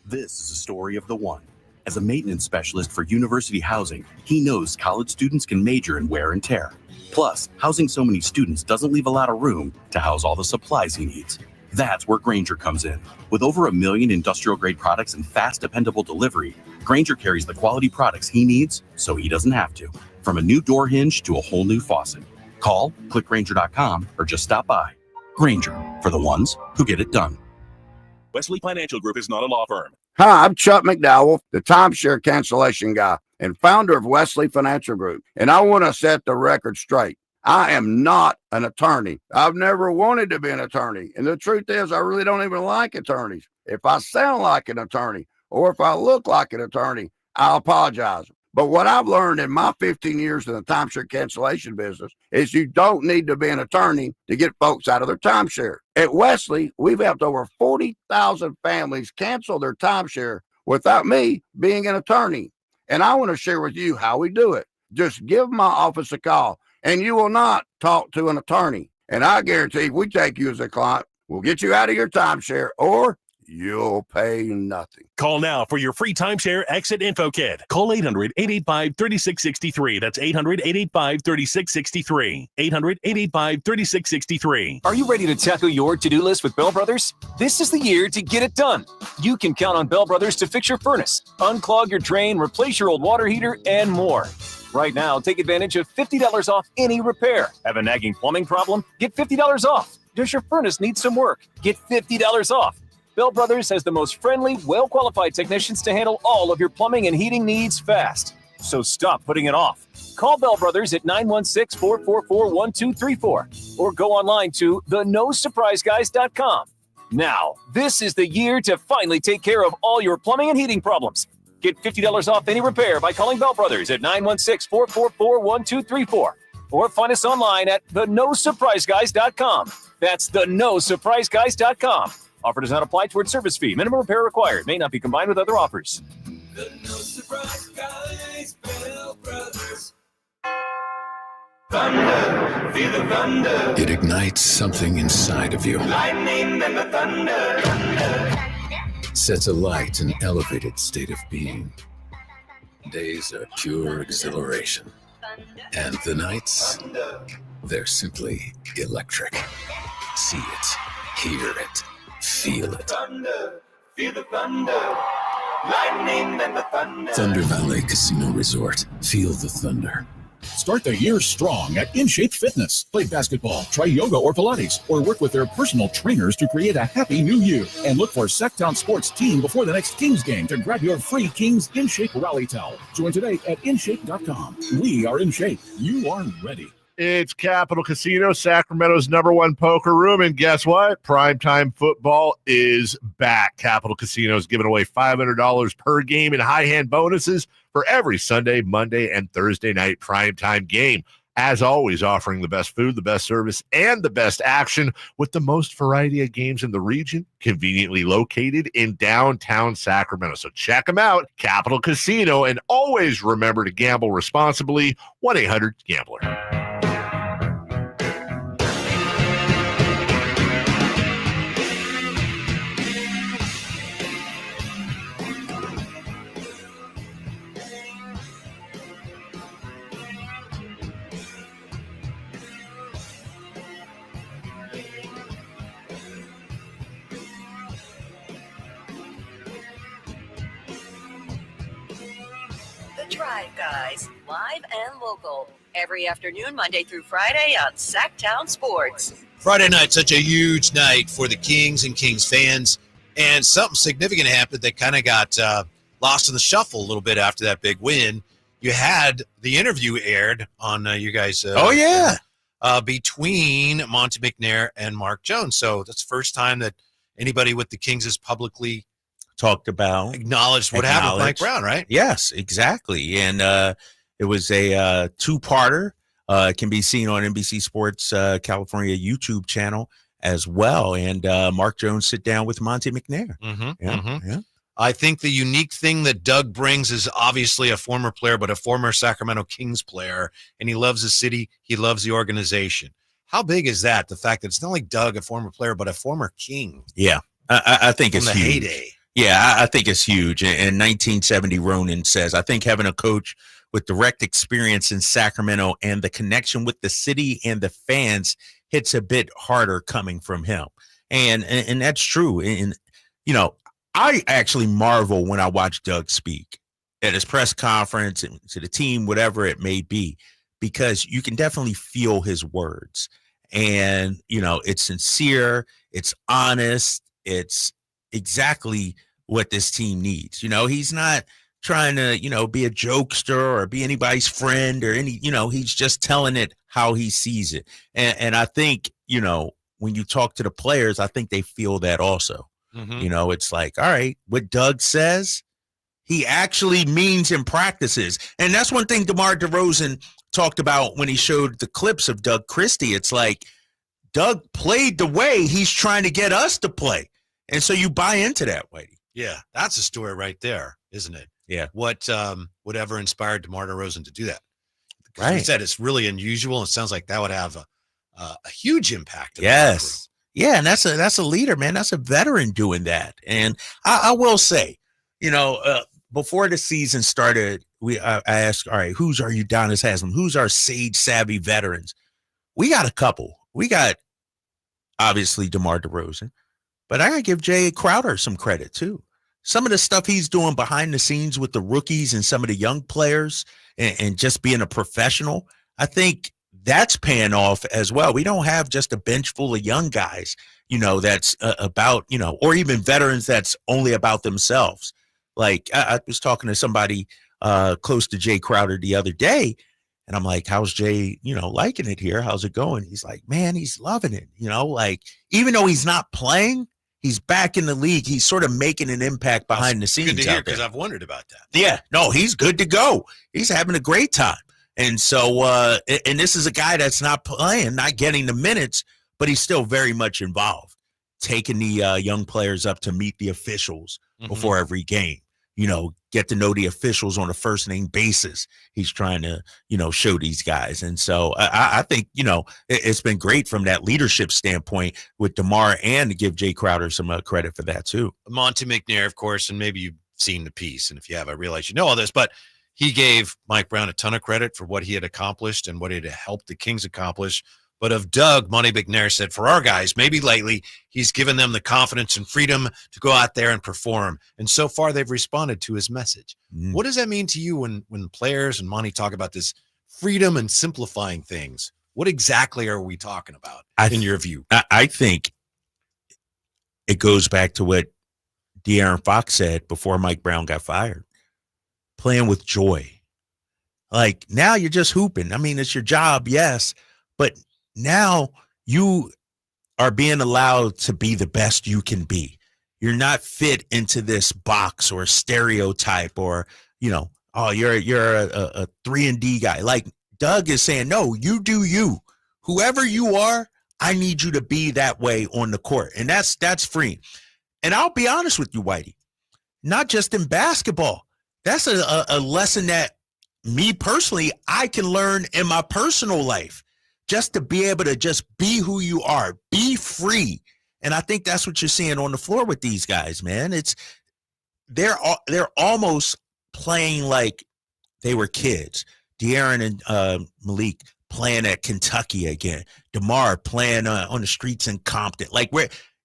This is a story of the one. As a maintenance specialist for university housing, he knows college students can major in wear and tear. Plus, housing so many students doesn't leave a lot of room to house all the supplies he needs. That's where Grainger comes in. With over 1 million industrial-grade products and fast, dependable delivery, Grainger carries the quality products he needs so he doesn't have to. From a new door hinge to a whole new faucet. Call, click Grainger.com, or just stop by. Grainger, for the ones who get it done. Wesley Financial Group is not a law firm. Hi, I'm Chuck McDowell, the timeshare cancellation guy and founder of Wesley Financial Group. And I want to set the record straight. I am not an attorney. I've never wanted to be an attorney. And the truth is, I really don't even like attorneys. If I sound like an attorney or if I look like an attorney, I apologize. But what I've learned in my 15 years in the timeshare cancellation business is you don't need to be an attorney to get folks out of their timeshare. At Wesley, we've helped over 40,000 families cancel their timeshare without me being an attorney. And I want to share with you how we do it. Just give my office a call and you will not talk to an attorney. And I guarantee if we take you as a client, we'll get you out of your timeshare or you'll pay nothing. Call now for your free timeshare exit info kit. Call 800-885-3663. That's 800-885-3663. 800-885-3663. Are you ready to tackle your to-do list with Bell Brothers? This is the year to get it done. You can count on Bell Brothers to fix your furnace, unclog your drain, replace your old water heater, and more. Right now, take advantage of $50 off any repair. Have a nagging plumbing problem? Get $50 off. Does your furnace need some work? Get $50 off. Bell Brothers has the most friendly, well-qualified technicians to handle all of your plumbing and heating needs fast. So stop putting it off. Call Bell Brothers at 916-444-1234 or go online to thenosurpriseguys.com. Now, this is the year to finally take care of all your plumbing and heating problems. Get $50 off any repair by calling Bell Brothers at 916-444-1234 or find us online at thenosurpriseguys.com. That's thenosurpriseguys.com. Offer does not apply toward service fee. Minimum repair required. May not be combined with other offers. The No Surprise Guys, Bell Brothers. Thunder, feel the thunder. It ignites something inside of you. Lightning and the thunder. Sets alight an elevated state of being. Days are pure exhilaration. And the nights, they're simply electric. See it, hear it, feel it. Thunder, feel the thunder. Lightning and the thunder. Thunder Valley Casino Resort. Feel the thunder. Start the year strong at InShape Fitness. Play basketball, try yoga or Pilates, or work with their personal trainers to create a happy new you. And look for Sacktown Sports Team before the next Kings game to grab your free Kings InShape Rally Towel. Join today at InShape.com. We are in shape. You are ready. It's Capital Casino, Sacramento's #1 poker room. And guess what? Primetime football is back. Capital Casino is giving away $500 per game in high hand bonuses for every Sunday, Monday, and Thursday night primetime game. As always, offering the best food, the best service, and the best action with the most variety of games in the region, conveniently located in downtown Sacramento. So check them out, Capital Casino, and always remember to gamble responsibly. 1-800-GAMBLER. Drive Guys, live and local, every afternoon, Monday through Friday on Sacktown Sports. Friday night, such a huge night for the Kings and Kings fans, and something significant happened that kind of got lost in the shuffle a little bit after that big win. You had the interview aired on you guys. Between Monte McNair and Mark Jones. So that's the first time that anybody with the Kings has publicly talked about, acknowledged what happened with Mike Brown, right? Yes, exactly. And it was a two-parter. It can be seen on NBC Sports California YouTube channel as well. And Mark Jones sit down with Monte McNair. Yeah. I think the unique thing that Doug brings is obviously a former player, but a former Sacramento Kings player, and he loves the city. He loves the organization. How big is that? The fact that it's not like Doug, a former player, but a former King. Yeah, I think From it's the huge. heyday. Yeah, I think it's huge. In 1970, Ronan says, I think having a coach with direct experience in Sacramento and the connection with the city and the fans hits a bit harder coming from him. And that's true. And, I actually marvel when I watch Doug speak at his press conference and to the team, whatever it may be, because you can definitely feel his words. And, it's sincere, it's honest, it's exactly what this team needs. He's not trying to, be a jokester or be anybody's friend or he's just telling it how he sees it. And I think, when you talk to the players, I think they feel that also. Mm-hmm. It's like, all right, what Doug says, he actually means in practices. And that's one thing DeMar DeRozan talked about when he showed the clips of Doug Christie. It's like Doug played the way he's trying to get us to play. And so you buy into that, Whitey. Yeah, that's a story right there, isn't it? Yeah. Whatever inspired DeMar DeRozan to do that? Right. You said it's really unusual. It sounds like that would have a huge impact. Yes. Yeah, and that's a leader, man. That's a veteran doing that. And I will say, before the season started, I asked, all right, who's our Udonis Haslam? Who's our sage savvy veterans? We got a couple. We got obviously DeMar DeRozan, but I gotta give Jay Crowder some credit too. Some of the stuff he's doing behind the scenes with the rookies and some of the young players and just being a professional, I think that's paying off as well. We don't have just a bench full of young guys, that's about, or even veterans that's only about themselves. Like I was talking to somebody close to Jay Crowder the other day, and I'm like, how's Jay, liking it here? How's it going? He's like, man, he's loving it. Like even though he's not playing, he's back in the league. He's sort of making an impact behind the scenes. Good to hear, out there. because I've wondered about that. Yeah, no, he's good to go. He's having a great time. And so, and this is a guy that's not playing, not getting the minutes, but he's still very much involved, taking the young players up to meet the officials before every game, get to know the officials on a first name basis. He's trying to, show these guys. And so I think, it's been great from that leadership standpoint with DeMar, and to give Jay Crowder some credit for that too. Monte McNair, of course, and maybe you've seen the piece. And if you have, I realize you know all this, but he gave Mike Brown a ton of credit for what he had accomplished and what he had helped the Kings accomplish. But of Doug, Monte McNair said, for our guys, maybe lately, he's given them the confidence and freedom to go out there and perform. And so far, they've responded to his message. What does that mean to you when players and Monte talk about this freedom and simplifying things? What exactly are we talking about in your view? I think it goes back to what De'Aaron Fox said before Mike Brown got fired. Playing with joy. Like now you're just hooping. I mean, it's your job, yes, but now you are being allowed to be the best you can be. You're not fit into this box or stereotype or, you're a 3-and-D guy. Like Doug is saying, no, you do you. Whoever you are, I need you to be that way on the court. And that's free. And I'll be honest with you, Whitey, not just in basketball. That's a lesson that me personally, I can learn in my personal life, just to be able to just be who you are, be free. And I think that's what you're seeing on the floor with these guys, man. They're almost playing like they were kids. De'Aaron and Malik playing at Kentucky again. DeMar playing on the streets in Compton. Like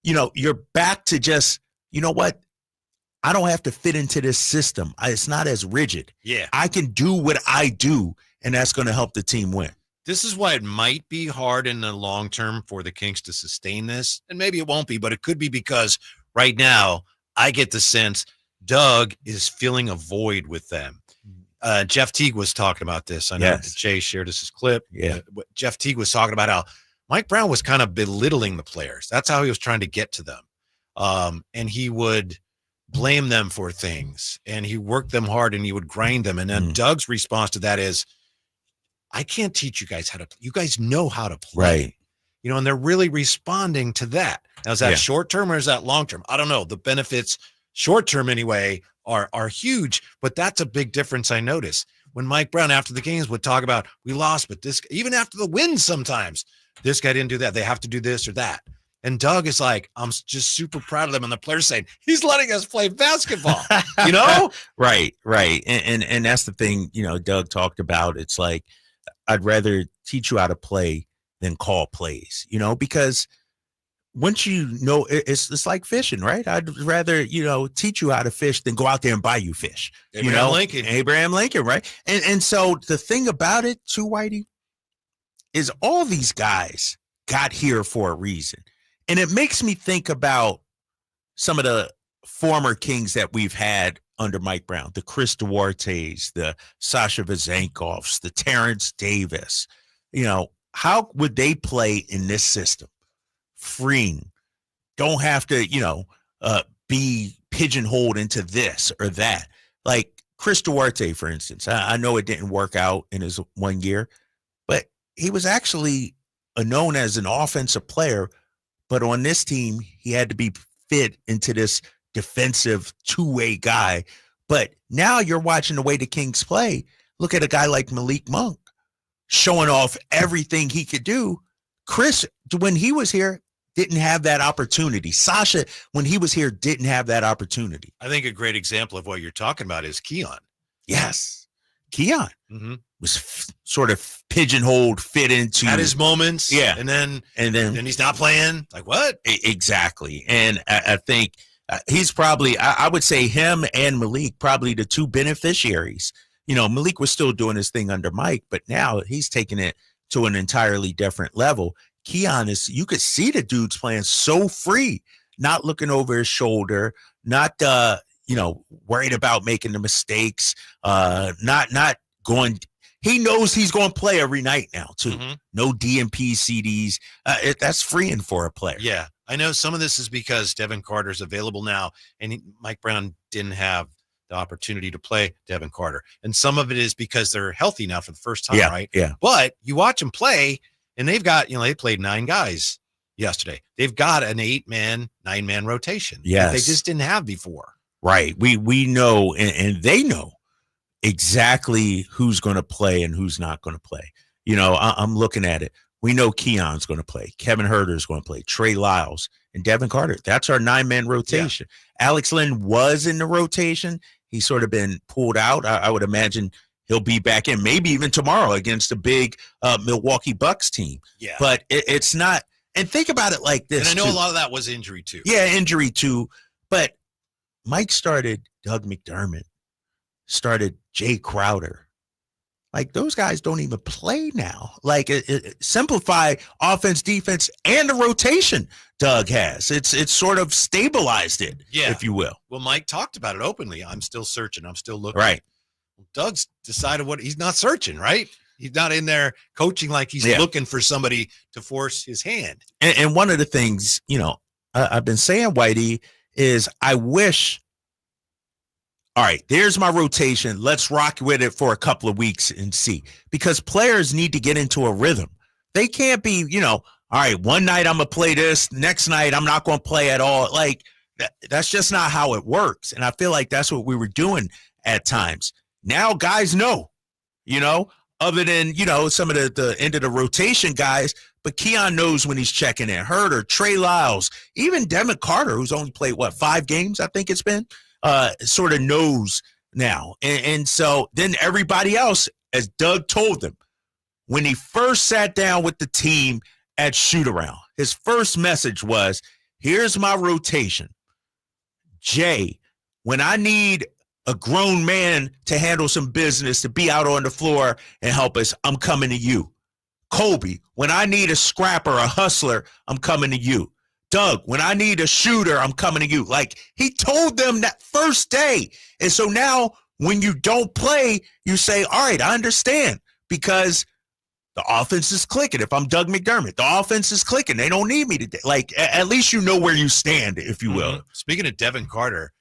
you're back to just, you know what? I don't have to fit into this system. It's not as rigid. Yeah. I can do what I do, and that's going to help the team win. This is why it might be hard in the long term for the Kings to sustain this. And maybe it won't be, but it could be because right now I get the sense Doug is filling a void with them. Jeff Teague was talking about this. I know that Jay shared us his clip. Yeah. Jeff Teague was talking about how Mike Brown was kind of belittling the players. That's how he was trying to get to them. And he would blame them for things, and he worked them hard, and he would grind them. And then Doug's response to that is, I can't teach you guys how to play. You guys know how to play. Right. And they're really responding to that. Now, is that short term or is that long term? I don't know. The benefits short term anyway are huge, but that's a big difference I notice. when Mike Brown after the games would talk about, we lost, but this, even after the wins sometimes, this guy didn't do that. They have to do this or that. And Doug is like, I'm just super proud of them. And the players saying, he's letting us play basketball, you know? Right. And that's the thing, Doug talked about. It's like, I'd rather teach you how to play than call plays, because once it's like fishing, right? I'd rather, teach you how to fish than go out there and buy you fish. Abraham Lincoln, right? And so the thing about it too, Whitey, is all these guys got here for a reason. And it makes me think about some of the former Kings that we've had under Mike Brown, the Chris Duartes, the Sasha Vezenkovs, the Terrence Davis. How would they play in this system? Freeing, don't have to, be pigeonholed into this or that. Like Chris Duarte, for instance. I know it didn't work out in his 1 year, but he was actually known as an offensive player. But on this team, he had to be fit into this defensive two-way guy. But now you're watching the way the Kings play. Look at a guy like Malik Monk showing off everything he could do. Chris, when he was here, didn't have that opportunity. Sasha, when he was here, didn't have that opportunity. I think a great example of what you're talking about is Keon. Yes. Keon was sort of pigeonholed, fit into. Had his moments. Yeah. And then he's not playing. Like what? Exactly. And I think he's probably, I would say him and Malik, probably the two beneficiaries. Malik was still doing his thing under Mike, but now he's taking it to an entirely different level. Keon is, you could see the dude's playing so free, not looking over his shoulder, not, worried about making the mistakes, not going. He knows he's going to play every night now, too. No DMP CDs. That's freeing for a player. Yeah. I know some of this is because Devin Carter's available now, and Mike Brown didn't have the opportunity to play Devin Carter. And some of it is because they're healthy now for the first time, right? Yeah. But you watch them play, and they've got, they played 9 guys yesterday. They've got an 8-man, 9-man rotation. Yes. They just didn't have before. Right. We know, and they know exactly who's going to play and who's not going to play. I'm looking at it. We know Keon's going to play. Kevin Huerter's going to play. Trey Lyles and Devin Carter. That's our 9-man rotation. Yeah. Alex Lynn was in the rotation. He's sort of been pulled out. I would imagine he'll be back in maybe even tomorrow against a big Milwaukee Bucks team. Yeah. But it's not. And think about it like this. And I know too. a lot of that was injury too. Yeah, injury too. But Mike started Doug McDermott, started Jay Crowder. Like those guys don't even play now. Like simplify offense, defense, and the rotation Doug has. It's sort of stabilized it, if you will. Well, Mike talked about it openly. I'm still searching. I'm still looking. Right. Doug's decided he's not searching, right? He's not in there coaching like he's looking for somebody to force his hand. And one of the things, I've been saying, Whitey, is I wish, all right, there's my rotation. Let's rock with it for a couple of weeks and see. Because players need to get into a rhythm. They can't be, all right, one night I'm going to play this, next night I'm not going to play at all. Like, that's just not how it works. And I feel like that's what we were doing at times. Now guys know, other than, some of the end of the rotation guys, but Keon knows when he's checking in. Huerter, Trey Lyles, even Devin Carter, who's only played, 5 games, I think it's been, sort of knows now. And so then everybody else, as Doug told them, when he first sat down with the team at shoot-around, his first message was, here's my rotation. Jay, when I need a grown man to handle some business, to be out on the floor and help us, I'm coming to you. Kobe, when I need a scrapper, a hustler, I'm coming to you. Doug, when I need a shooter, I'm coming to you. Like, he told them that first day. And so now when you don't play, you say, all right, I understand, because the offense is clicking. If I'm Doug McDermott, the offense is clicking. They don't need me to, like, at least you know where you stand, if you will. Speaking of Devin Carter,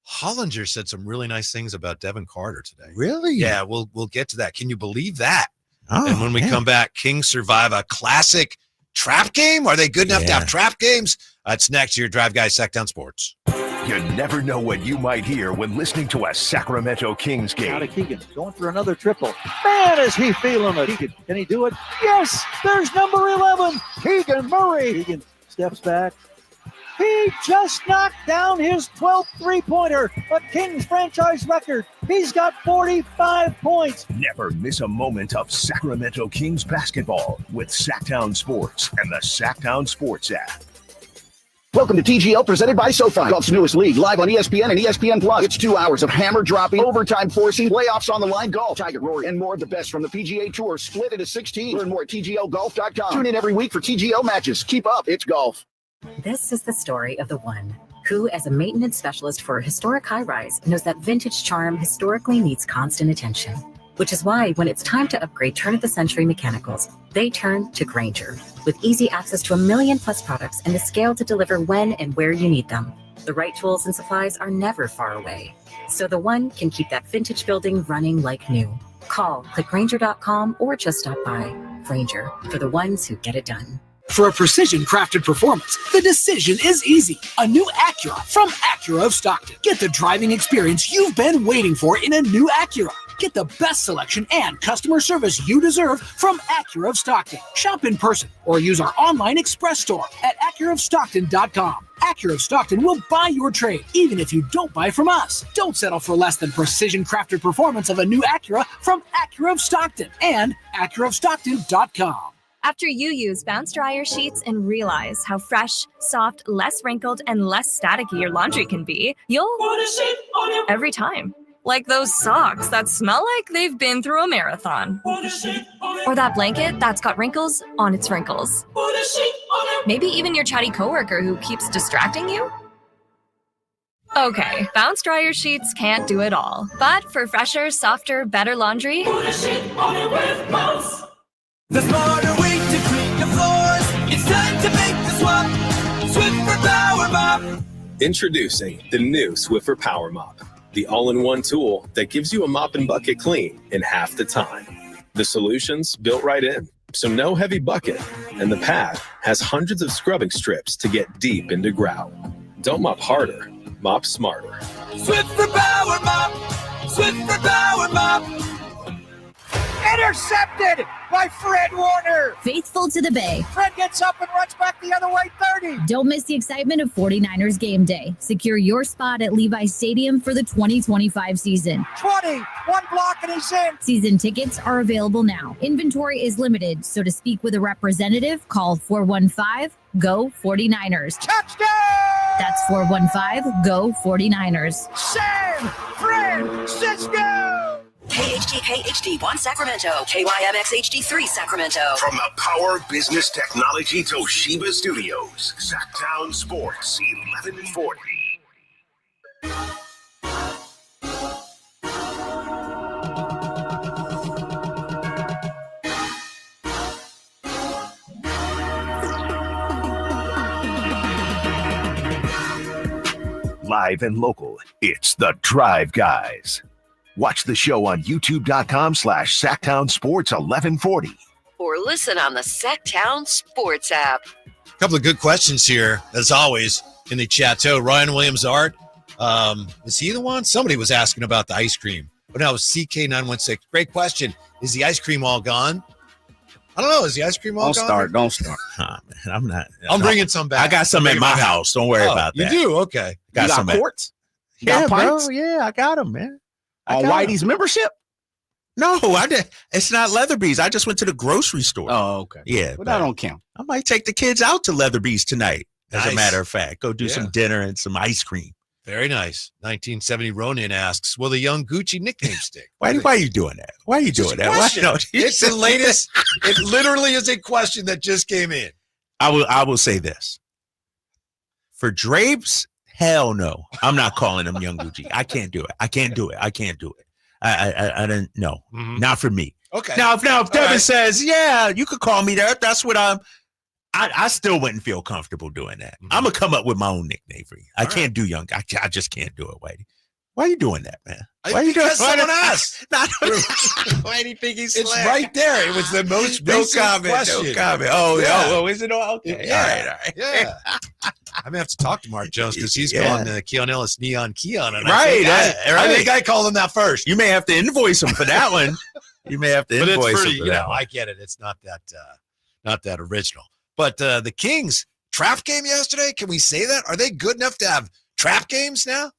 Hollinger said some really nice things about Devin Carter today. Really? Yeah, we'll get to that. Can you believe that? Oh, and when we come back, Kings survive a classic trap game. Are they good enough to have trap games? That's next. Your Drive Guys, Sacktown Sports. You never know what you might hear when listening to a Sacramento Kings game. Out of Keegan, going for another triple. Man, is he feeling it. Keegan, can he do it? Yes, there's number 11, Keegan Murray. Keegan steps back. He just knocked down his 12th three-pointer, a Kings franchise record. He's got 45 points. Never miss a moment of Sacramento Kings basketball with Sacktown Sports and the Sacktown Sports app. Welcome to TGL, presented by SoFi, golf's newest league, live on ESPN and ESPN Plus. It's 2 hours of hammer-dropping, overtime forcing, playoffs on the line, golf, Tiger, Rory, and more of the best from the PGA Tour, split into 16. Learn more at TGLGolf.com. Tune in every week for TGL matches. Keep up, it's golf. This is the story of the one who, as a maintenance specialist for a historic high-rise, knows that vintage charm historically needs constant attention. Which is why when it's time to upgrade turn-of-the-century mechanicals, they turn to Grainger. With easy access to 1 million+ products and the scale to deliver when and where you need them. The right tools and supplies are never far away. So the one can keep that vintage building running like new. Call, click Grainger.com, or just stop by. Grainger, for the ones who get it done. For a precision-crafted performance, the decision is easy. A new Acura from Acura of Stockton. Get the driving experience you've been waiting for in a new Acura. Get the best selection and customer service you deserve from Acura of Stockton. Shop in person or use our online express store at AcuraofStockton.com. Acura of Stockton will buy your trade, even if you don't buy from us. Don't settle for less than precision-crafted performance of a new Acura from Acura of Stockton and AcuraofStockton.com. After you use Bounce Dryer sheets and realize how fresh, soft, less wrinkled, and less staticky your laundry can be, you'll want a sheet on it every time. Like those socks that smell like they've been through a marathon. Or that blanket that's got wrinkles on its wrinkles. Maybe even your chatty coworker who keeps distracting you. Okay, Bounce Dryer sheets can't do it all. But for fresher, softer, better laundry, Put a sheet on it with Bounce. The smarter way to clean your floors. It's time to make the swap. Swiffer Power Mop. Introducing the new Swiffer Power Mop, the all-in-one tool that gives you a mop and bucket clean in half the time. The solution's built right in, so no heavy bucket, and the pad has hundreds of scrubbing strips to get deep into grout. Don't mop harder, mop smarter. Swiffer Power Mop. Swiffer Power Mop. Intercepted by Fred Warner. Faithful to the Bay. Fred gets up and runs back the other way, 30. Don't miss the excitement of 49ers game day. Secure your spot at Levi's Stadium for the 2025 season. 20, one block and he's in. Season tickets are available now. Inventory is limited, so to speak with a representative, call 415-GO-49ers. Touchdown! That's 415-GO-49ers. San Francisco! KHD 1 Sacramento, KYMX HD3 Sacramento. From the Power Business Technology Toshiba Studios, Sacktown Sports 1140. Live and local, it's the Drive Guys. Watch the show on youtube.com/Sacktown Sports 1140. Or listen on the Sacktown Sports app. A couple of good questions here, as always, in the chateau. Ryan Williams Art, is he the one? Somebody was asking about the ice cream. But no, it was CK916. Great question. Is the ice cream all gone? I don't know. Is the ice cream all gone? Don't start. Man, I'm not. I'm bringing some back. I got some at my house. Don't worry about that. You do? Okay. Got some quarts? Yeah, got bro. pints? Yeah, I got them, man. On Whitey's membership? No, I did. It's not Leatherby's. I just went to the grocery store. Oh, okay. Yeah. Well, that don't count. I might take the kids out to Leatherby's tonight, as a Nice. matter of fact. Go do some dinner and some ice cream. Very nice. 1970 Ronin asks, will the young Gucci nickname stick? Why are you doing that? Why are you doing that? Why Question. don't you It's the say- latest. It literally is a question that just came in. I will say this. For drapes, hell no. I'm not calling them young Gucci. I can't do it. I can't do it. I don't know. Not for me. Okay. Now if Devin says, yeah, you could call me that. That's what I still wouldn't feel comfortable doing that. I'm gonna come up with my own nickname for you. I can't do young. I just can't do it, Whitey. Why are you doing that, man? Why are you doing someone asked? Why do you think he's It's right there. It was the most no basic comment. question. No comment. Oh, Yeah. oh, is it all okay? Yeah. All right. Yeah. I may have to talk to Mark Jones because he's calling Keon Ellis Neon Keon. And Right. I think I called him that first. You may have to invoice him for that one. You may have to But invoice it's pretty, him for that one. I get it. It's not that original. But the Kings trap game yesterday, can we say that? Are they good enough to have trap games now?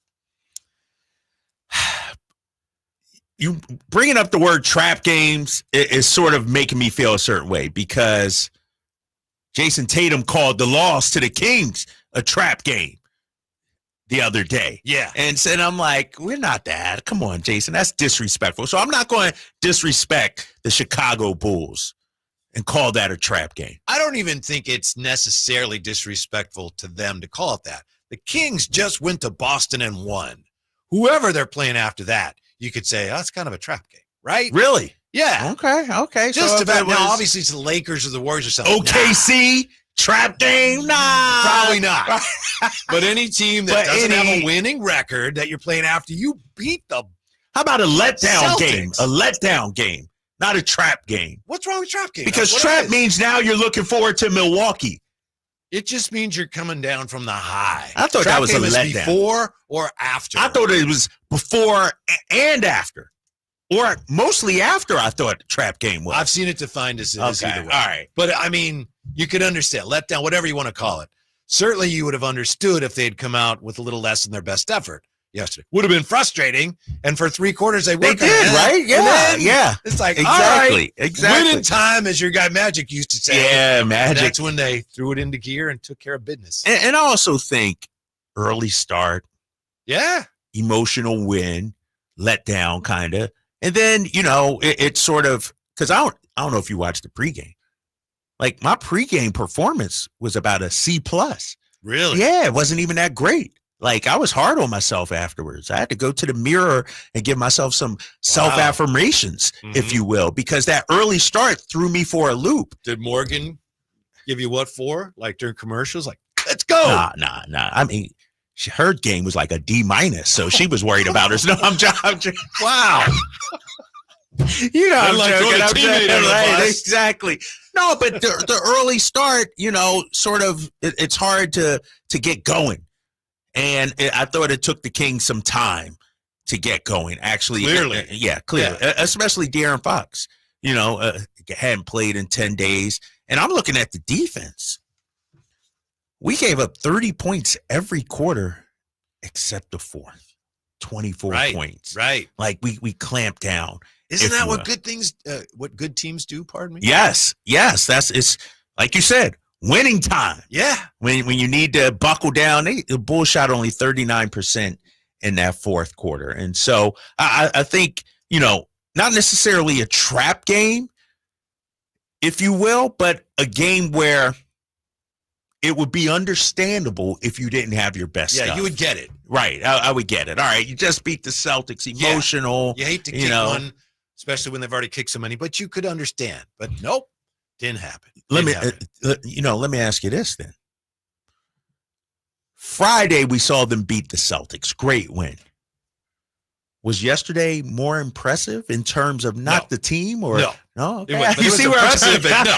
You bringing up the word trap games is sort of making me feel a certain way because Jason Tatum called the loss to the Kings a trap game the other day. Yeah. And said, I'm like, we're not that. Come on, Jason. That's disrespectful. So I'm not going to disrespect the Chicago Bulls and call that a trap game. I don't even think it's necessarily disrespectful to them to call it that. The Kings just went to Boston and won. Whoever they're playing after that, you could say, oh, it's kind of a trap game, right? Really? Yeah. Okay. Just so about. was Now, obviously, it's the Lakers or the Warriors or something. OKC trap game? Nah. Probably not. But any team that doesn't have a winning record that you're playing after, you beat the How about a letdown Celtics. game? A letdown game, not a trap game. What's wrong with trap game? Because That's what it trap is. means now you're looking forward to Milwaukee. It just means you're coming down from the high. I thought Trap that was a game is letdown. before or after. I thought it was before and after, or mostly after. I thought trap game was. I've seen it defined as Okay, either way. all right. But I mean, you could understand letdown, whatever you want to call it. Certainly, you would have understood if they'd come out with a little less than their best effort yesterday. Would have been frustrating, and for 3 quarters they They did, right? Yeah, yeah. It's like Exactly, all right, exactly. winning time, as your guy Magic used to say. Yeah, And Magic. that's when they threw it into gear and took care of business. And I also think early start, Yeah. emotional win, letdown kind of, and then it's sort of because I don't know if you watched the pregame. Like my pregame performance was about a C+. Really? Yeah, it wasn't even that great. Like I was hard on myself afterwards. I had to go to the mirror and give myself some self-affirmations, if you will, because that early start threw me for a loop. Did Morgan give you what for? Like during commercials? Like, let's go. Nah. I mean, her game was like a D-, so she was worried about her. No, I'm joking. Wow. I'm like joking. throwing a I'm teammate joking. under the Right, bus. exactly. No, but the early start, sort of, it's hard to get going. And I thought it took the Kings some time to get going, actually. Clearly. Yeah, clearly. Yeah. Especially De'Aaron Fox, hadn't played in 10 days. And I'm looking at the defense. We gave up 30 points every quarter except the fourth. 24 points. Right. Like we clamped down. Isn't if that you what will. what good teams do? Pardon me. Yes. It's like you said, winning time. Yeah. When you need to buckle down, the Bulls shot only 39% in that fourth quarter, and so I think not necessarily a trap game, if you will, but a game where it would be understandable if you didn't have your best stuff. You would get it. Right. I would get it. All right. You just beat the Celtics. Emotional. You hate to kick one, especially when they've already kicked so many, but you could understand. But nope, didn't happen. Let me ask you this then. Friday, we saw them beat the Celtics. Great win. Was yesterday more impressive in terms of not the team or no? Okay. It was impressive, but no.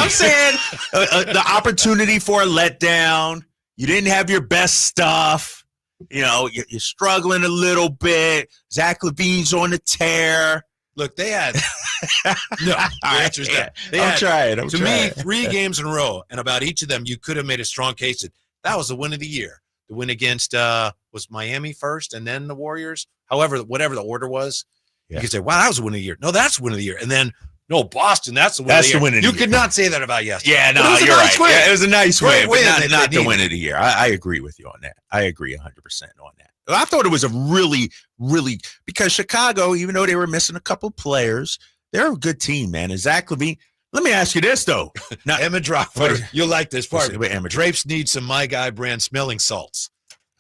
I'm saying the opportunity for a letdown. You didn't have your best stuff. You're struggling a little bit. Zach LaVine's on the tear. Look, they had the answer's that. I'm trying. To me, 3 games in a row, and about each of them, you could have made a strong case that was the win of the year. The win against was Miami first, and then the Warriors. However, whatever the order was, you could say, "Wow, that was the win of the year." No, that's the win of the year, and then. No, Boston, that's the win of the year. You could not say that about yesterday. Yeah, no, you're right. Yeah, it was a nice win, but not the needed. win of the year. I agree with you on that. I agree 100% on that. I thought it was a really, really – because Chicago, even though they were missing a couple players, they're a good team, man. And Zach LaVine – let me ask you this, though. Now, Emma Dropper, you'll like this part. Emma Drapes need some My Guy brand smelling salts.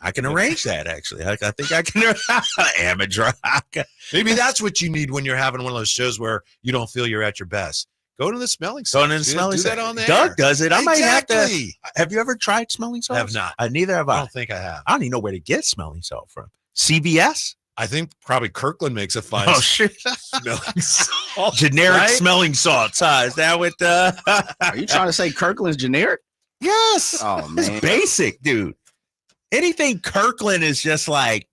I can arrange that, actually. I think I can. Amadrock. Maybe that's what you need when you're having one of those shows where you don't feel you're at your best. Go to the smelling salts. Do that on there. Doug does it. I might have to. Exactly. Have you ever tried smelling salts? Have not. Neither have I. I don't think I have. I don't even know where to get smelling salt from. CVS? I think probably Kirkland makes a fine smelling salt. Generic right? smelling salts. Is that what Are you trying to say Kirkland's generic? Yes. Oh, man. It's basic, dude. Anything Kirkland is just like,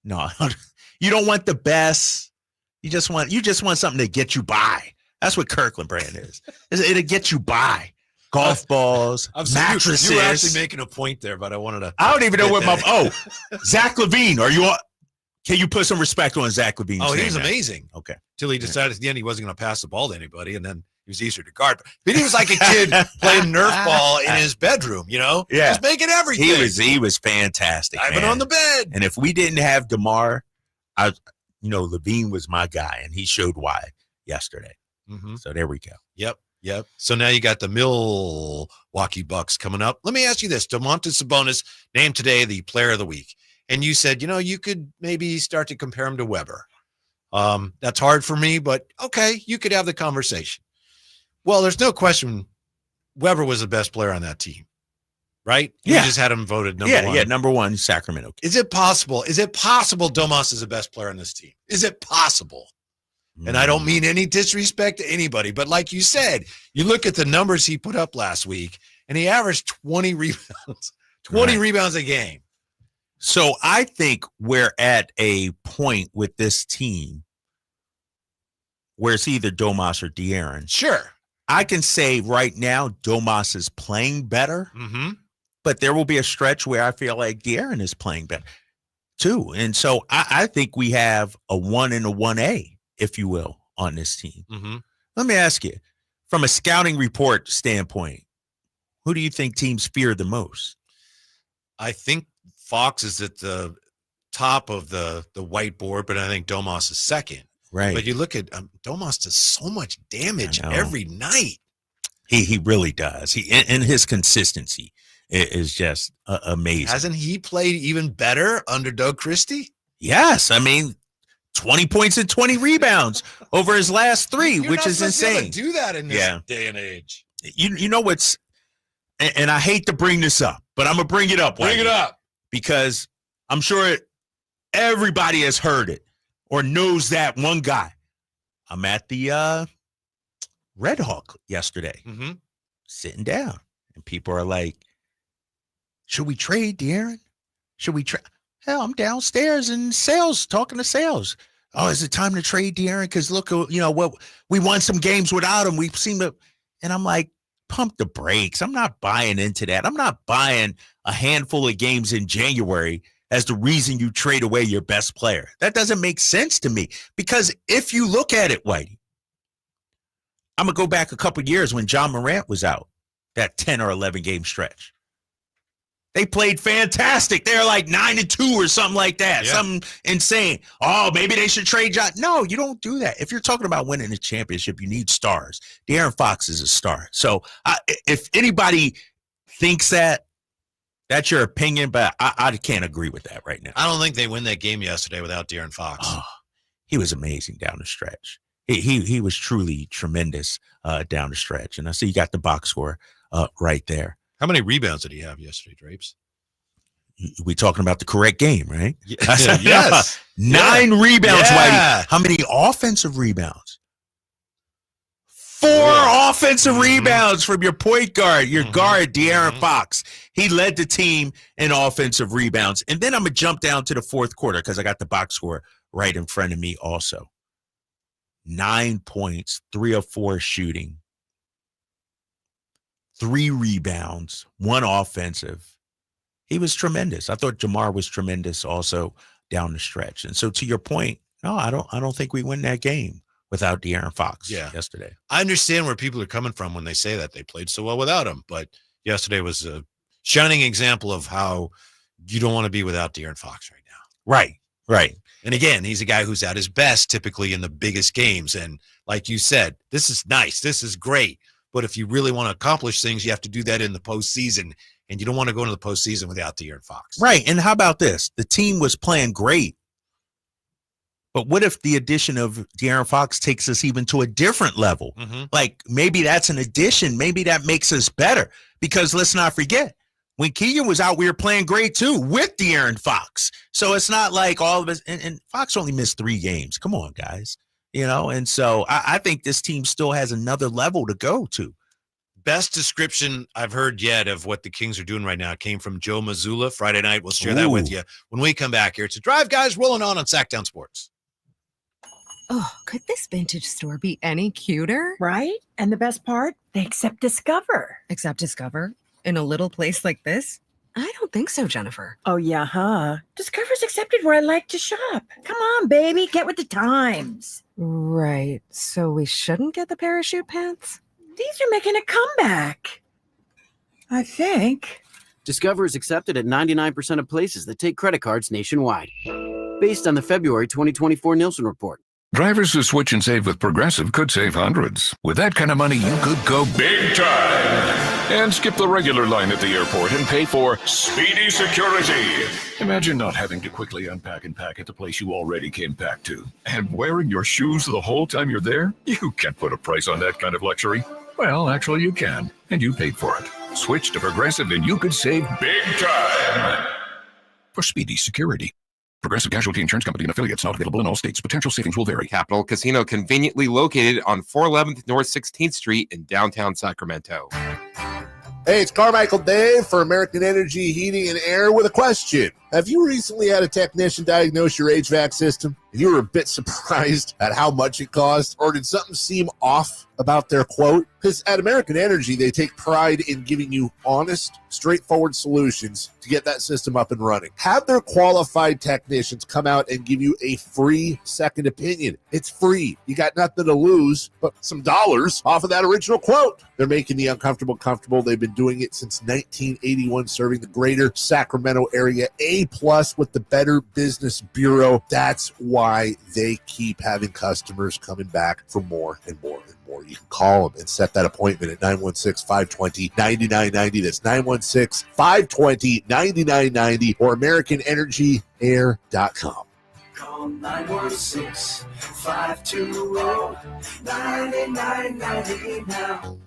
no, you don't want the best. You just want something to get you by. That's what Kirkland brand is. It'll get you by. Golf balls, mattresses. You were actually making a point there, but I wanted to. I don't even know what Zach Levine. Can you put some respect on Zach Levine? Oh, he was amazing. Okay. Till he decided at the end he wasn't going to pass the ball to anybody, and then he was easier to guard. But he was like a kid playing Nerf ball in his bedroom, Yeah. Just making everything. He was fantastic. I've been on the bed. And if we didn't have DeMar, Levine was my guy, and he showed why yesterday. Mm-hmm. So there we go. Yep. So now you got the Milwaukee Bucks coming up. Let me ask you this. Domantas Sabonis named today the player of the week. And you said, you could maybe start to compare him to Weber. That's hard for me, but okay, you could have the conversation. Well, there's no question Weber was the best player on that team, right? Yeah. You just had him voted number one. Yeah, number one, Sacramento. Is it possible Domas is the best player on this team? Is it possible? And I don't mean any disrespect to anybody, but like you said, you look at the numbers he put up last week, and he averaged 20 rebounds, rebounds a game. So I think we're at a point with this team where it's either Domas or De'Aaron. Sure. I can say right now Domas is playing better, but there will be a stretch where I feel like De'Aaron is playing better too. And so I think we have a 1 and a 1A, if you will, on this team. Let me ask you, from a scouting report standpoint, who do you think teams fear the most? I think Fox is at the top of the whiteboard, but I think Domas is second. Right. But you look at Domas does so much damage every night. He really does. And his consistency is just amazing. Hasn't he played even better under Doug Christie? Yes. I mean, 20 points and 20 rebounds over his last three, which is insane. Do that in this day and age. You know what's, and I hate to bring this up, but I'm gonna bring it up. Bring it up because I'm sure everybody has heard it or knows that one guy. I'm at the Red Hawk yesterday, sitting down, and people are like, "Should we trade De'Aaron? Should we trade?" Hell, I'm downstairs in sales, talking to sales. Oh, is it time to trade De'Aaron? Because look, what we won some games without him. We've seen the, and I'm like, pump the brakes. I'm not buying into that. I'm not buying a handful of games in January as the reason you trade away your best player. That doesn't make sense to me. Because if you look at it, Whitey, I'm gonna go back a couple years when John Morant was out, that 10 or 11 game stretch. They played fantastic. They're like 9-2 or something like that. Yeah. Something insane. Oh, maybe they should trade John. No, you don't do that. If you're talking about winning a championship, you need stars. De'Aaron Fox is a star. So if anybody thinks that, that's your opinion, but I can't agree with that right now. I don't think they win that game yesterday without De'Aaron Fox. Oh, he was amazing down the stretch. He was truly tremendous down the stretch. And I see you got the box score right there. How many rebounds did he have yesterday, Drapes? We talking about the correct game, right? Yes. 9 rebounds, Yeah. Whitey. How many offensive rebounds? 4 offensive rebounds from your point guard, your guard, De'Aaron Fox. He led the team in offensive rebounds. And then I'm going to jump down to the fourth quarter because I got the box score right in front of me also. 9 points, 3 of 4 shooting. 3 rebounds, 1 offensive. He was tremendous. I thought Jamar was tremendous also down the stretch. And so to your point, no, I don't think we win that game without De'Aaron Fox yesterday. I understand where people are coming from when they say that they played so well without him, but yesterday was a shining example of how you don't want to be without De'Aaron Fox right now. Right. And again, he's a guy who's at his best typically in the biggest games. And like you said, this is nice. This is great. But if you really want to accomplish things, you have to do that in the postseason. And you don't want to go into the postseason without De'Aaron Fox. Right. And how about this? The team was playing great. But what if the addition of De'Aaron Fox takes us even to a different level? Like maybe that's an addition. Maybe that makes us better. Because let's not forget, When Keegan was out, we were playing great too with De'Aaron Fox. So it's not like all of us, and Fox only missed 3 games. Come on, guys. And so I think this team still has another level to go to. Best description I've heard yet of what the Kings are doing right now came from Joe Mazzulla Friday night. We'll share that with you when we come back here. It's a Drive, guys, rolling on Sacktown Sports. Oh, could this vintage store be any cuter? Right? And the best part, they accept Discover. Accept Discover? In a little place like this? I don't think so, Jennifer. Oh, yeah, huh? Discover's accepted where I like to shop. Come on, baby, get with the times. Right. So we shouldn't get the parachute pants? These are making a comeback. I think. Discover is accepted at 99% of places that take credit cards nationwide. Based on the February 2024 Nielsen report. Drivers who switch and save with Progressive could save hundreds. With that kind of money, you could go big time and skip the regular line at the airport and pay for speedy security. Imagine not having to quickly unpack and pack at the place you already came back to. And wearing your shoes the whole time you're there? You can't put a price on that kind of luxury. Well, actually you can, and you paid for it. Switch to Progressive and you could save big time for speedy security. Progressive Casualty Insurance Company and affiliates, not available in all states. Potential savings will vary. Capital Casino, conveniently located on 411th North 16th Street in downtown Sacramento. Hey, it's Carmichael Dave for American Energy Heating and Air with a question. Have you recently had a technician diagnose your HVAC system and you were a bit surprised at how much it cost? Or did something seem off about their quote? Because at American Energy, they take pride in giving you honest, straightforward solutions to get that system up and running. Have their qualified technicians come out and give you a free second opinion. It's free. You got nothing to lose but some dollars off of that original quote. They're making the uncomfortable comfortable. They've been doing it since 1981, serving the greater Sacramento area. A+ with the Better Business Bureau. That's why they keep having customers coming back for more and more and more. You can call them and set that appointment at 916-520-9990. That's 916-520-9990 or AmericanEnergyAir.com. Call 916-520-9990 now.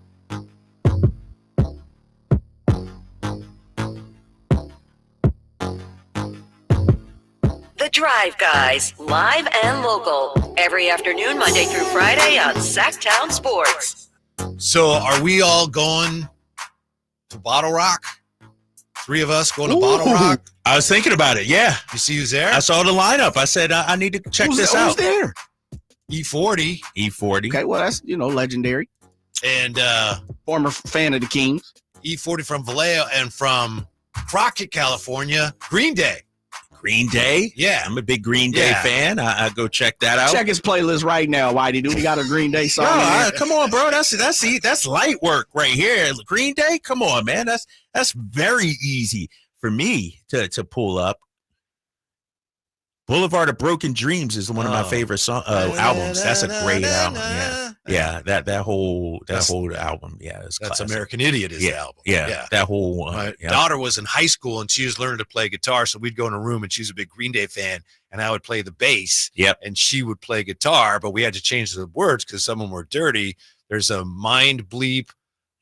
The Drive Guys, live and local, every afternoon, Monday through Friday on Sacktown Sports. So are we all going to Bottle Rock? 3 of us going to Bottle Rock? I was thinking about it, yeah. You see who's there? I saw the lineup. I said, I need to check this out. Who's there? E40. E40. Okay, well, that's, legendary. And former fan of the Kings. E40 from Vallejo and from Crockett, California, Green Day. Green Day? Yeah. I'm a big Green Day fan. I go check that out. Check his playlist right now, Whitey. Do we got a Green Day song? Come on, bro. That's light work right here. Green Day? Come on, man. That's very easy for me to pull up. Boulevard of Broken Dreams is one of my favorite albums. That's a great album. Yeah, that whole album. Yeah, that's classic. American Idiot is the album. Yeah, that whole one. My daughter was in high school and she was learning to play guitar, so we'd go in a room and she's a big Green Day fan, and I would play the bass. Yep. And she would play guitar, but we had to change the words because some of them were dirty. There's a mind bleep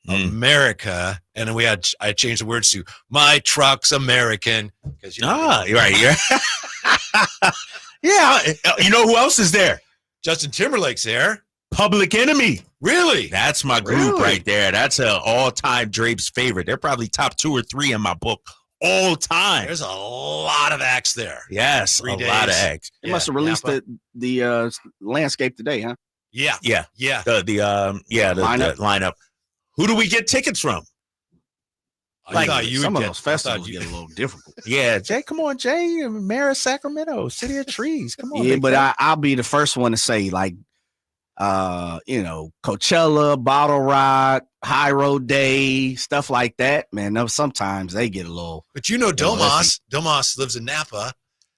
America, and then I changed the words to "My Truck's American" because right, yeah. Yeah, you know who else is there? Justin Timberlake's there. Public Enemy. Really? That's my group right there. That's an all-time Drape's favorite. They're probably top 2 or 3 in my book all time. There's a lot of acts there. Yes, 3 a days. lot of acts. They must have released the landscape today, huh? Yeah. The lineup. Who do we get tickets from? I thought you some would of those festivals get a little difficult. Yeah, Jay, come on, Jay. Mayor of Sacramento, City of Trees. Come on. Yeah, but I'll be the first one to say, like, Coachella, Bottle Rock, High Road Day, stuff like that. Man, sometimes they get a little. But Domas lives in Napa,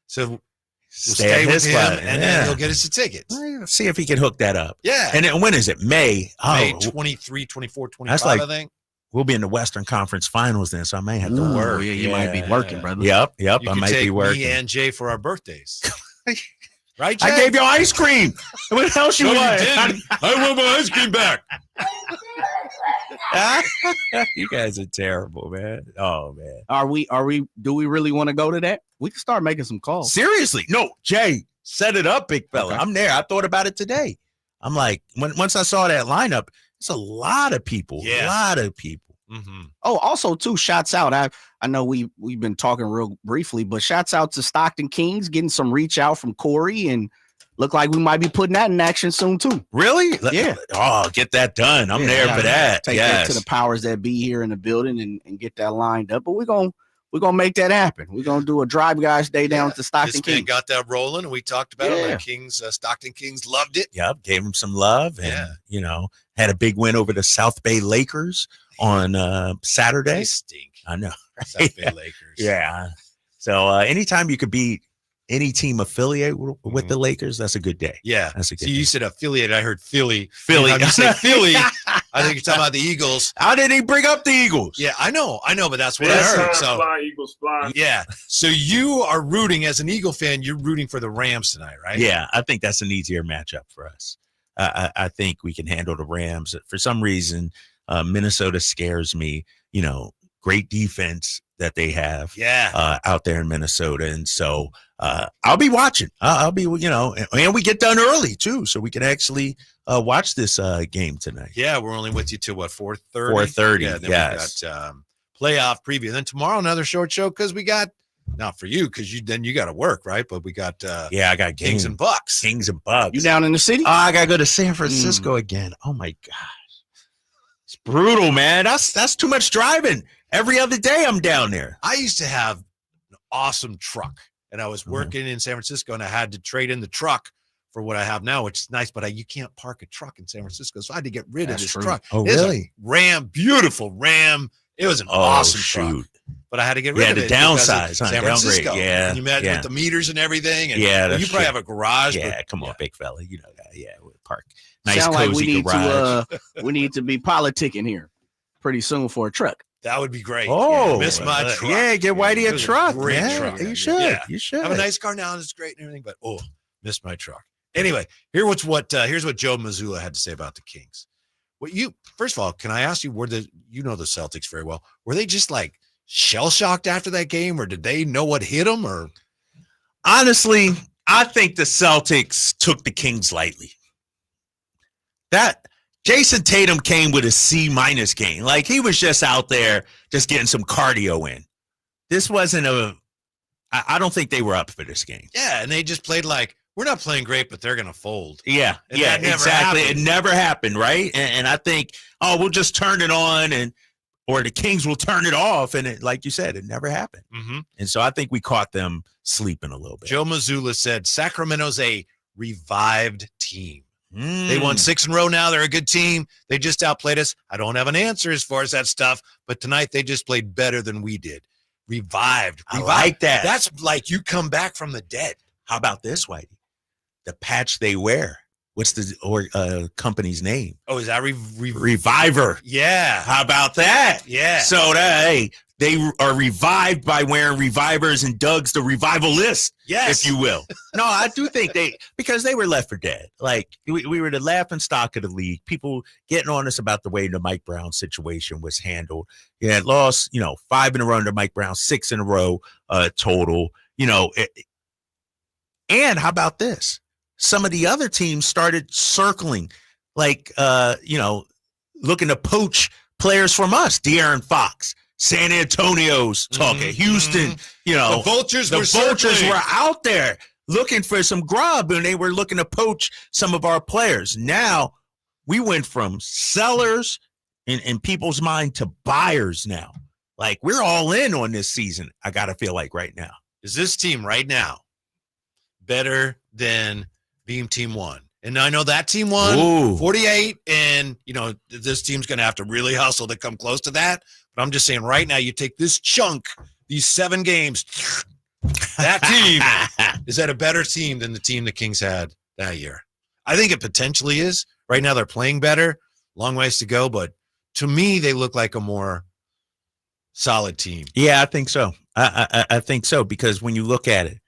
so we'll Stay with him, spot. and then he'll get us the tickets. Let's see if he can hook that up. Yeah. And then when is it? May. May 23, 24, 25, That's like, I think. We'll be in the Western Conference Finals then, so I may have to work. Yeah, you might be working, brother. Yep. You I can might take be working. me and Jay for our birthdays. Right, Jay? I gave you ice cream. What else you No, want? you didn't. I want my ice cream back. You guys are terrible, man. Oh man. Do we really want to go to that? We can start making some calls. Seriously. No, Jay, set it up, big fella. Okay. I'm there. I thought about it today. I'm like, once I saw that lineup, it's a lot of people. Yeah. A lot of people. Mm-hmm. Oh, also too, shouts out. I know we've been talking real briefly, but shouts out to Stockton Kings getting some reach out from Corey, and look like we might be putting that in action soon too. Really? Yeah. Oh, get that done. I'm there for that. Take that to the powers that be here in the building and get that lined up. But we're gonna make that happen. We're gonna do a Drive Guys Day down to Stockton This man Kings. got that rolling, and we talked about it. Yeah. The Kings, Stockton Kings loved it. Yep, gave him some love, and had a big win over the South Bay Lakers on Saturday. They stink. I know. South Bay Lakers. Yeah. So anytime you could beat any team affiliated with the Lakers, that's a good day. Yeah. That's a good So you day. said affiliated. I heard Philly. Philly. You say Philly. I think you're talking about the Eagles. How did he bring up the Eagles? Yeah, I know, but that's what I heard. So Fly, Eagles fly. yeah. So you are rooting as an Eagle fan. You're rooting for the Rams tonight, right? Yeah, I think that's an easier matchup for us. I think we can handle the Rams. For some reason, Minnesota scares me. Great defense that they have out there in Minnesota. And so I'll be watching. I'll be, and we get done early too, so we can actually watch this game tonight. Yeah, we're only with you till what, 4:30? 4:30, Yeah, then yes. we got playoff preview. Then tomorrow another short show because we got, not for you because you got to work, right? But we got I got Kings and Bucks. Kings and Bucks. You down in the city? Oh, I gotta go to San Francisco again. Oh my gosh, it's brutal, man. That's too much driving. Every other day I'm down there. I used to have an awesome truck, and I was working in San Francisco, and I had to trade in the truck for what I have now, which is nice. But you can't park a truck in San Francisco, so I had to get rid of this truck. Oh, It's a really? Ram, beautiful Ram. It was an awesome truck. But I had to get rid of it. Downsize, huh? San Francisco. Yeah. And you met with the meters and everything. And that's you probably true. have a garage. Yeah, but come on, big fella. You know that. Yeah, we'll park. Nice Sound cozy like we need garage. we need to be politicking here pretty soon for a truck. That would be great. Oh, miss my truck. Yeah, get Whitey It a was truck. great man. truck. You should. Yeah. You should. Have a nice car now, and it's great and everything, but miss my truck. Anyway, here's what Joe Mazzulla had to say about the Kings. First of all, can I ask you, you know the Celtics very well, were they just like shell shocked after that game, or did they know what hit them? Or honestly, I think the Celtics took the Kings lightly. That Jason Tatum came with a C- game. Like he was just out there just getting some cardio in. This wasn't I don't think they were up for this game. yeah, and they just played like, we're not playing great, but they're gonna fold. Yeah, And that never exactly. happened. It never happened, right? And I think, we'll just turn it on or the Kings will turn it off. And it, like you said, it never happened. Mm-hmm. And so I think we caught them sleeping a little bit. Joe Mazzulla said Sacramento's a revived team. They won 6 in a row now. They're a good team. They just outplayed us. I don't have an answer as far as that stuff, but tonight they just played better than we did. Revived. I like that. That's like you come back from the dead. How about this, Whitey? The patch they wear. What's the company's name? Oh, is that Reviver? Yeah. How about that? Yeah. So they are revived by wearing Revivers, and Doug's the revivalist, yes, if you will. No, I do think because they were left for dead. Like we were the laughing stock of the league. People getting on us about the way the Mike Brown situation was handled. Yeah, lost 5 in a row under Mike Brown, 6 in a row total. And how about this? Some of the other teams started circling, like, looking to poach players from us. De'Aaron Fox, San Antonio's talking, Houston, the Vultures were out there looking for some grub, and they were looking to poach some of our players. Now we went from sellers in people's mind to buyers now. Like, we're all in on this season, I got to feel like right now. Is this team right now better than Beam Team 1? And I know that team won 48, and, this team's going to have to really hustle to come close to that. But I'm just saying right now, you take this chunk, these 7 games, that team is that a better team than the team the Kings had that year? I think it potentially is. Right now, they're playing better. Long ways to go, but to me, they look like a more solid team. Yeah, I think so. I think so, because when you look at it,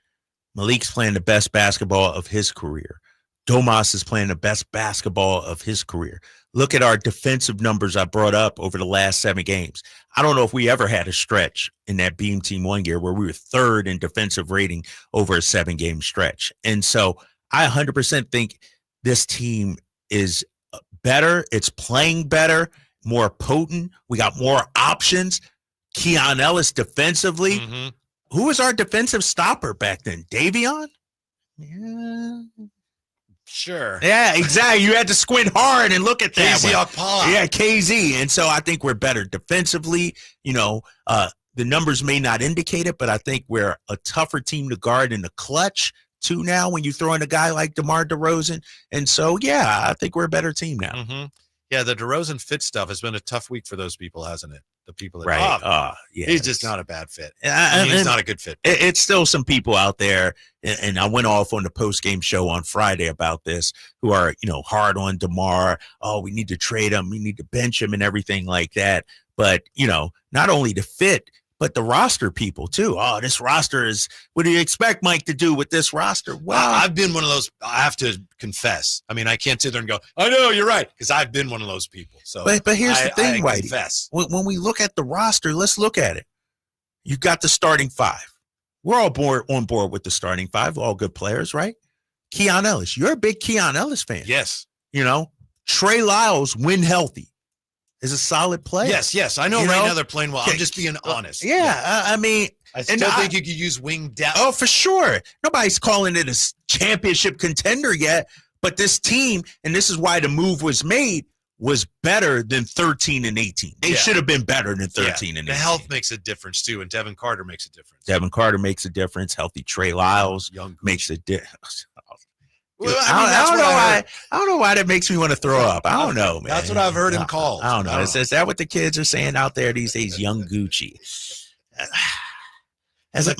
Malik's playing the best basketball of his career. Domas is playing the best basketball of his career. look at our defensive numbers I brought up over the last 7 games. I don't know if we ever had a stretch in that Beam Team 1 year where we were 3rd in defensive rating over a 7-game stretch. And so I 100% think this team is better. It's playing better, more potent. We got more options. Keon Ellis defensively. Mm-hmm. Who was our defensive stopper back then? Davion? Yeah. Sure. Yeah, exactly. You had to squint hard and look at that. KZ Okpala. Yeah, KZ. And so I think we're better defensively. The numbers may not indicate it, but I think we're a tougher team to guard in the clutch too now when you throw in a guy like DeMar DeRozan. And so, yeah, I think we're a better team now. Mm-hmm. Yeah, the DeRozan fit stuff has been a tough week for those people, hasn't it? The people that right. Yeah, he's just not a bad fit. He's not a good fit. It's still some people out there, and I went off on the post-game show on Friday about this, who are, hard on DeMar. Oh, we need to trade him. We need to bench him and everything like that. But, not only the fit, but the roster people too. Oh, this roster is, what do you expect Mike to do with this roster? Well, I've been one of those. I have to confess. I mean, I can't sit there and go, I know you're right, because I've been one of those people. So, but here's the thing, I confess. When we look at the roster, let's look at it. You've got the starting 5. We're all on board with the starting 5. All good players, right? Keon Ellis. You're a big Keon Ellis fan. Yes. Trey Lyles, when healthy, is a solid player. Yes. I know right now they're playing well. I'm just being honest. Yeah. I mean, I still think you could use wing depth. Oh, for sure. Nobody's calling it a championship contender yet, but this team, and this is why the move was made, was better than 13 and 18. They should have been better than 13 and 18. The health makes a difference too, and Devin Carter makes a difference. Devin Carter makes a difference. Healthy Trey Lyles makes a difference. Well, I don't know why that makes me want to throw up. I don't know, man. That's what I've heard him called. I don't know. Is that what the kids are saying out there these days? Young Gucci.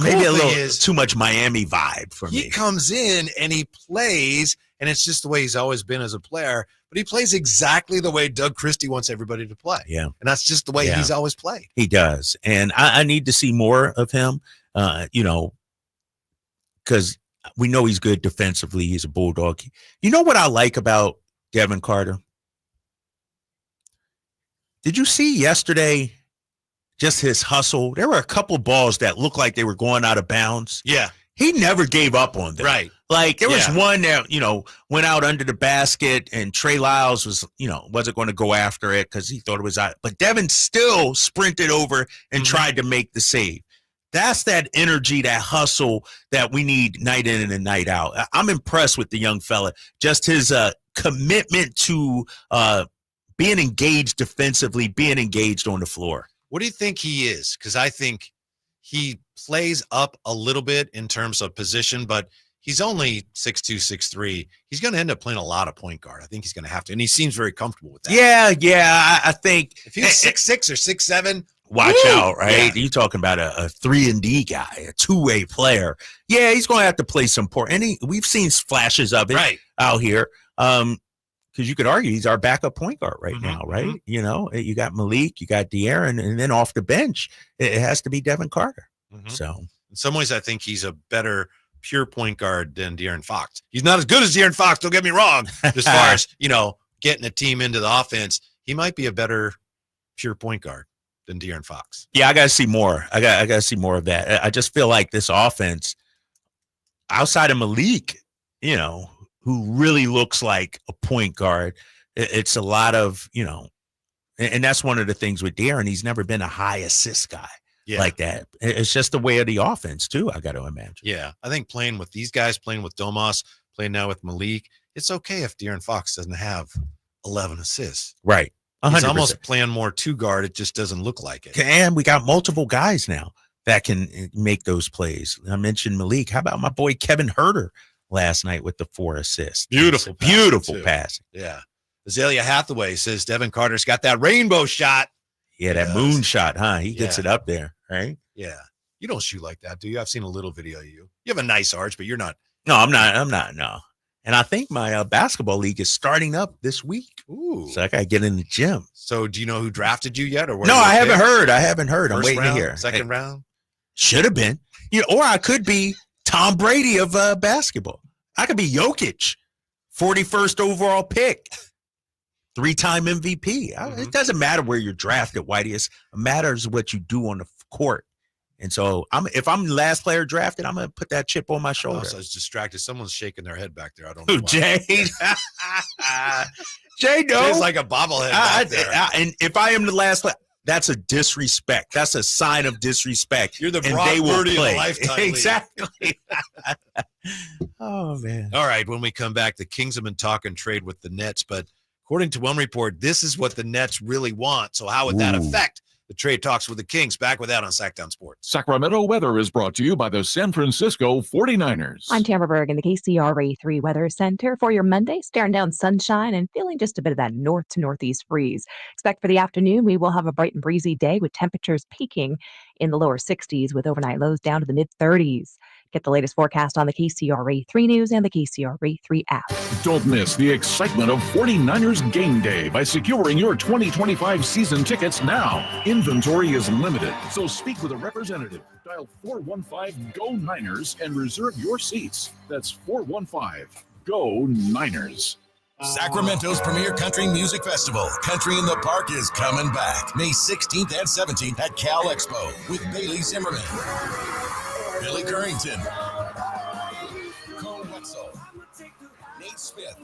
Maybe a little too much Miami vibe for me. He comes in and he plays, and it's just the way he's always been as a player. But he plays exactly the way Doug Christie wants everybody to play. Yeah. And that's just the way he's always played. He does. And I need to see more of him, because we know he's good defensively. He's a bulldog. You know what I like about Devin Carter? Did you see yesterday just his hustle? There were a couple balls that looked like they were going out of bounds. Yeah. He never gave up on them. Right. Like there was one that, went out under the basket, and Trey Lyles was, wasn't going to go after it because he thought it was out. But Devin still sprinted over and tried to make the save. That's that energy, that hustle that we need night in and night out. I'm impressed with the young fella. Just his commitment to being engaged defensively, being engaged on the floor. What do you think he is? Because I think he plays up a little bit in terms of position, but he's only 6'2", 6'3". He's going to end up playing a lot of point guard. I think he's going to have to, and he seems very comfortable with that. Yeah. I think if he's 6'6" or 6'7", watch out, right? Yeah. You're talking about a 3-and-D guy, a two-way player. Yeah, he's going to have to play some point. And we've seen flashes of it out here. Because you could argue he's our backup point guard right now, right? You got Malik, you got De'Aaron, and then off the bench, it has to be Devin Carter. So in some ways, I think he's a better pure point guard than De'Aaron Fox. He's not as good as De'Aaron Fox, don't get me wrong, as far as, getting a team into the offense. He might be a better pure point guard than De'Aaron Fox. Yeah, I got to see more. I got to see more of that. I just feel like this offense, outside of Malik, who really looks like a point guard, it's a lot of, and that's one of the things with De'Aaron. He's never been a high assist guy like that. It's just the way of the offense, too, I got to imagine. Yeah, I think playing with these guys, playing with Domas, playing now with Malik, it's okay if De'Aaron Fox doesn't have 11 assists. Right. 100%. He's almost playing more two-guard. It just doesn't look like it. And we got multiple guys now that can make those plays. I mentioned Malik. How about my boy Kevin Huerter last night with the 4 assists? Beautiful pass. Yeah. Azalea Hathaway says Devin Carter's got that rainbow shot. Yeah, that moon shot, huh? He gets it up there, right? Yeah. You don't shoot like that, do you? I've seen a little video of you. You have a nice arch, but you're not. No, I'm not. No. And I think my basketball league is starting up this week. Ooh. So I got to get in the gym. So do you know who drafted you yet? Or no, I haven't heard. I'm waiting to hear. Second round? Should have been. Or I could be Tom Brady of basketball. I could be Jokic, 41st overall pick. 3-time MVP. It doesn't matter where you're drafted, Whitey. It matters what you do on the court. And so if I'm the last player drafted, I'm going to put that chip on my shoulder. I was distracted. Someone's shaking their head back there. I don't know. Jay. Jay, no. Jay's like a bobblehead back there. And if I am the last player, that's a disrespect. That's a sign of disrespect. You're the and Brock they will Purdy of play. the lifetime league. Exactly. Oh, man. All right, when we come back, the Kings have been talking trade with the Nets, but according to one report, this is what the Nets really want. So how would that affect the trade talks with the Kings? Back with that on Sacktown Sports. Sacramento weather is brought to you by the San Francisco 49ers. I'm Tamara Berg in the KCRA3 Weather Center for your Monday, staring down sunshine and feeling just a bit of that north to northeast breeze. Expect for the afternoon, we will have a bright and breezy day with temperatures peaking in the lower 60s with overnight lows down to the mid 30s. Get the latest forecast on the KCRA3 News and the KCRA3 app. Don't miss the excitement of 49ers Game Day by securing your 2025 season tickets now. Inventory is limited, so speak with a representative. Dial 415-GO-NINERS and reserve your seats. That's 415-GO-NINERS. Sacramento's premier country music festival, Country in the Park, is coming back May 16th and 17th at Cal Expo with Bailey Zimmerman, Billy Currington, Cole Wetzel, Nate Smith,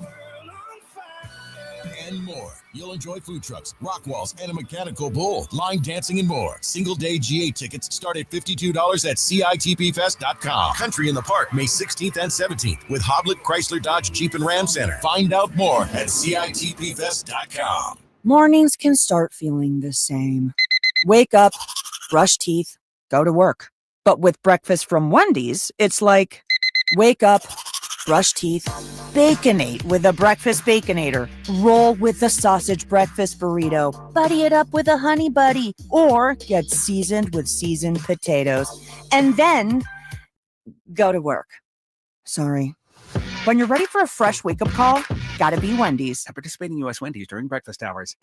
and more. You'll enjoy food trucks, rock walls, and a mechanical bull, line dancing, and more. Single-day GA tickets start at $52 at CITPFest.com. Country in the Park, May 16th and 17th with Hoblit Chrysler Dodge Jeep and Ram Center. Find out more at CITPFest.com. Mornings can start feeling the same. Wake up, brush teeth, go to work. But with breakfast from Wendy's, it's like, wake up, brush teeth, Baconate with a breakfast Baconator. Roll with a sausage breakfast burrito. Buddy it up with a honey buddy. Or get seasoned with seasoned potatoes. And then go to work. Sorry. When you're ready for a fresh wake-up call, gotta be Wendy's. At participating U.S. Wendy's during breakfast hours.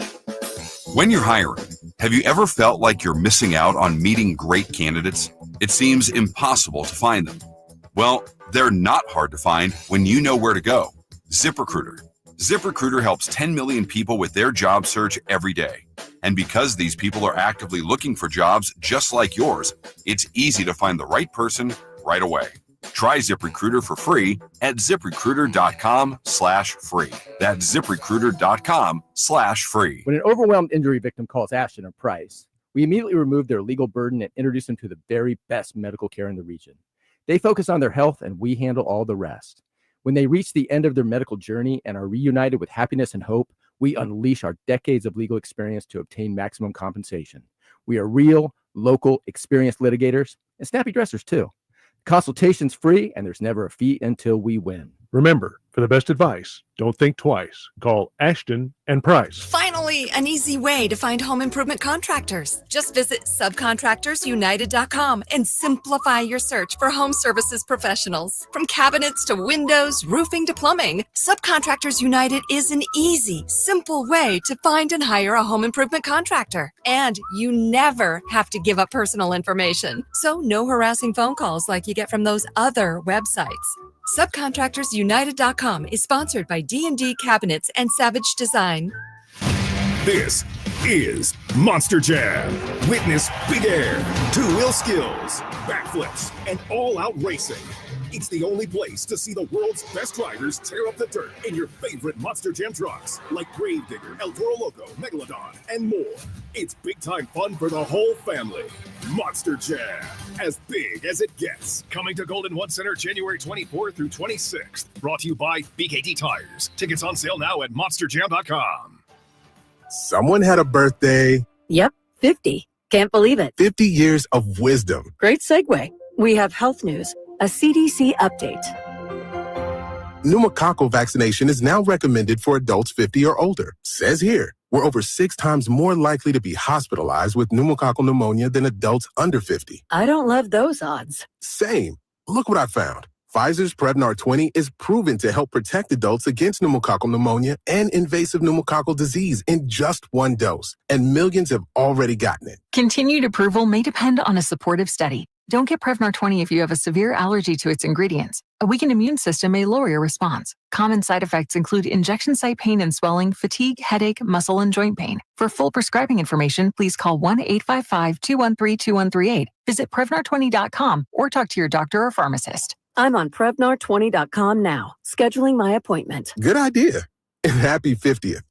When you're hiring, have you ever felt like you're missing out on meeting great candidates? It seems impossible to find them. Well, they're not hard to find when you know where to go. ZipRecruiter. ZipRecruiter helps 10 million people with their job search every day. And because these people are actively looking for jobs just like yours, it's easy to find the right person right away. Try ZipRecruiter for free at ZipRecruiter.com/free. That's ZipRecruiter.com/free. When an overwhelmed injury victim calls Ashton or Price, we immediately remove their legal burden and introduce them to the very best medical care in the region. They focus on their health and we handle all the rest. When they reach the end of their medical journey and are reunited with happiness and hope, we unleash our decades of legal experience to obtain maximum compensation. We are real, local, experienced litigators and snappy dressers too. Consultation's free and there's never a fee until we win. Remember, for the best advice, don't think twice. Call Ashton and Price. Finally, an easy way to find home improvement contractors. Just visit subcontractorsunited.com and simplify your search for home services professionals. From cabinets to windows, roofing to plumbing, Subcontractors United is an easy, simple way to find and hire a home improvement contractor. And you never have to give up personal information. So no harassing phone calls like you get from those other websites. SubcontractorsUnited.com is sponsored by D&D Cabinets and Savage Design. This is Monster Jam. Witness big air, two-wheel skills, backflips, and all-out racing. It's the only place to see the world's best drivers tear up the dirt in your favorite Monster Jam trucks like Gravedigger, El Toro Loco, Megalodon, and more. It's big-time fun for the whole family. Monster Jam, as big as it gets. Coming to Golden One Center January 24th through 26th. Brought to you by BKT Tires. Tickets on sale now at monsterjam.com. Someone had a birthday. Yep, 50. Can't believe it. 50 years of wisdom. Great segue. We have health news, a CDC update. Pneumococcal vaccination is now recommended for adults 50 or older. Says here, we're over 6 times more likely to be hospitalized with pneumococcal pneumonia than adults under 50. I don't love those odds. Same. Look what I found. Pfizer's Prevnar 20 is proven to help protect adults against pneumococcal pneumonia and invasive pneumococcal disease in just 1 dose, and millions have already gotten it. Continued approval may depend on a supportive study. Don't get Prevnar 20 if you have a severe allergy to its ingredients. A weakened immune system may lower your response. Common side effects include injection site pain and swelling, fatigue, headache, muscle, and joint pain. For full prescribing information, please call 1-855-213-2138. Visit Prevnar20.com or talk to your doctor or pharmacist. I'm on Prevnar20.com now, scheduling my appointment. Good idea. And happy 50th.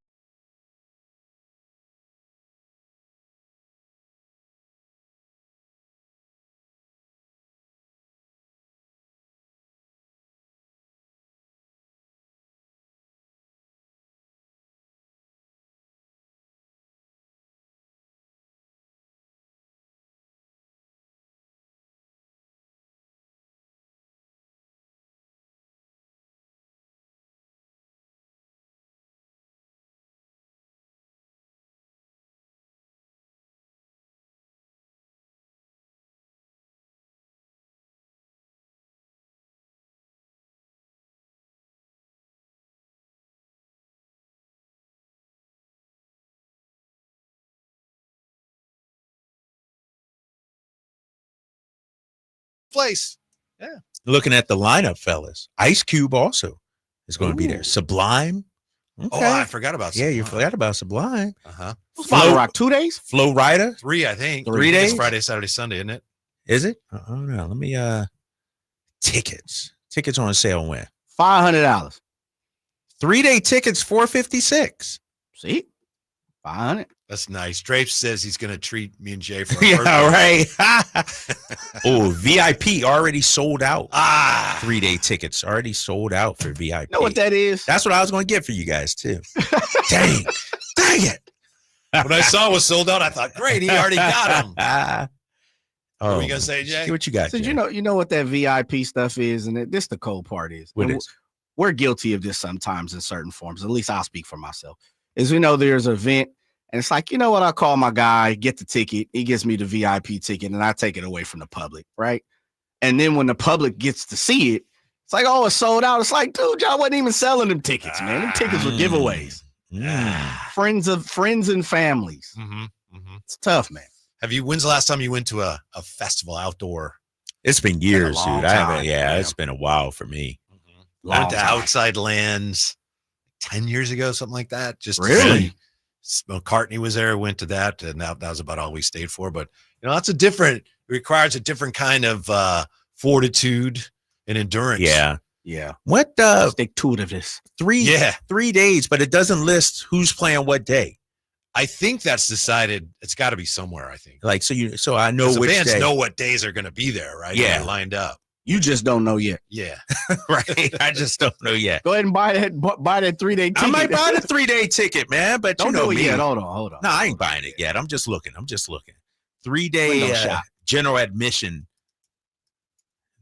Place. Yeah. Looking at the lineup, fellas. Ice Cube also is going to be there. Sublime. Okay. Oh, I forgot about Sublime. Yeah, you forgot about Sublime. Uh-huh. Flo Rock 2 days? Flow Rider. 3, I think. 3 days? It's Friday, Saturday, Sunday, isn't it? Is it? Oh, no. Let me, tickets. Tickets on sale when? $500. 3-day tickets, $456. See? 500. That's nice. Drapes says he's going to treat me and Jay for our Yeah, birthday. right. Oh, VIP already sold out. 3-day tickets already sold out for VIP. You know what that is? That's what I was going to get for you guys, too. Dang it. When I saw it was sold out, I thought, great, he already got him. What were you going to say, Jay? See what you got, So Jay. you know what that VIP stuff is, and this the cold part is. What And is? We're guilty of this sometimes in certain forms. At least I'll speak for myself. Is we know there's an event, and it's like, you know what? I call my guy, get the ticket. He gives me the VIP ticket, and I take it away from the public, right? And then when the public gets to see it, it's like, oh, it's sold out. It's like, dude, y'all wasn't even selling them tickets, man. Them tickets were giveaways. Friends and families. It's tough, man. When's the last time you went to a festival outdoor? It's been years, Been a long dude. I haven't. time. Yeah, it's been a while for me. I went to Outside Lands 10 years ago, something like that. Just Really? McCartney was there. Went to that, and that was about all we stayed for. But that's it requires a different kind of fortitude and endurance. Yeah. What stick to this? 3 days, but it doesn't list who's playing what day. I think that's decided. It's got to be somewhere. I think. Like so I know The which bands day. know what days are going to be there, right? Yeah. They're lined up. You just don't know yet. Yeah. Right. I just don't know yet. Go ahead and buy that 3-day ticket. I might buy the 3-day ticket, man. But Don't you know do it me. yet. Hold on. No, I ain't buying it yet. I'm just looking. 3-day Window shop. general admission.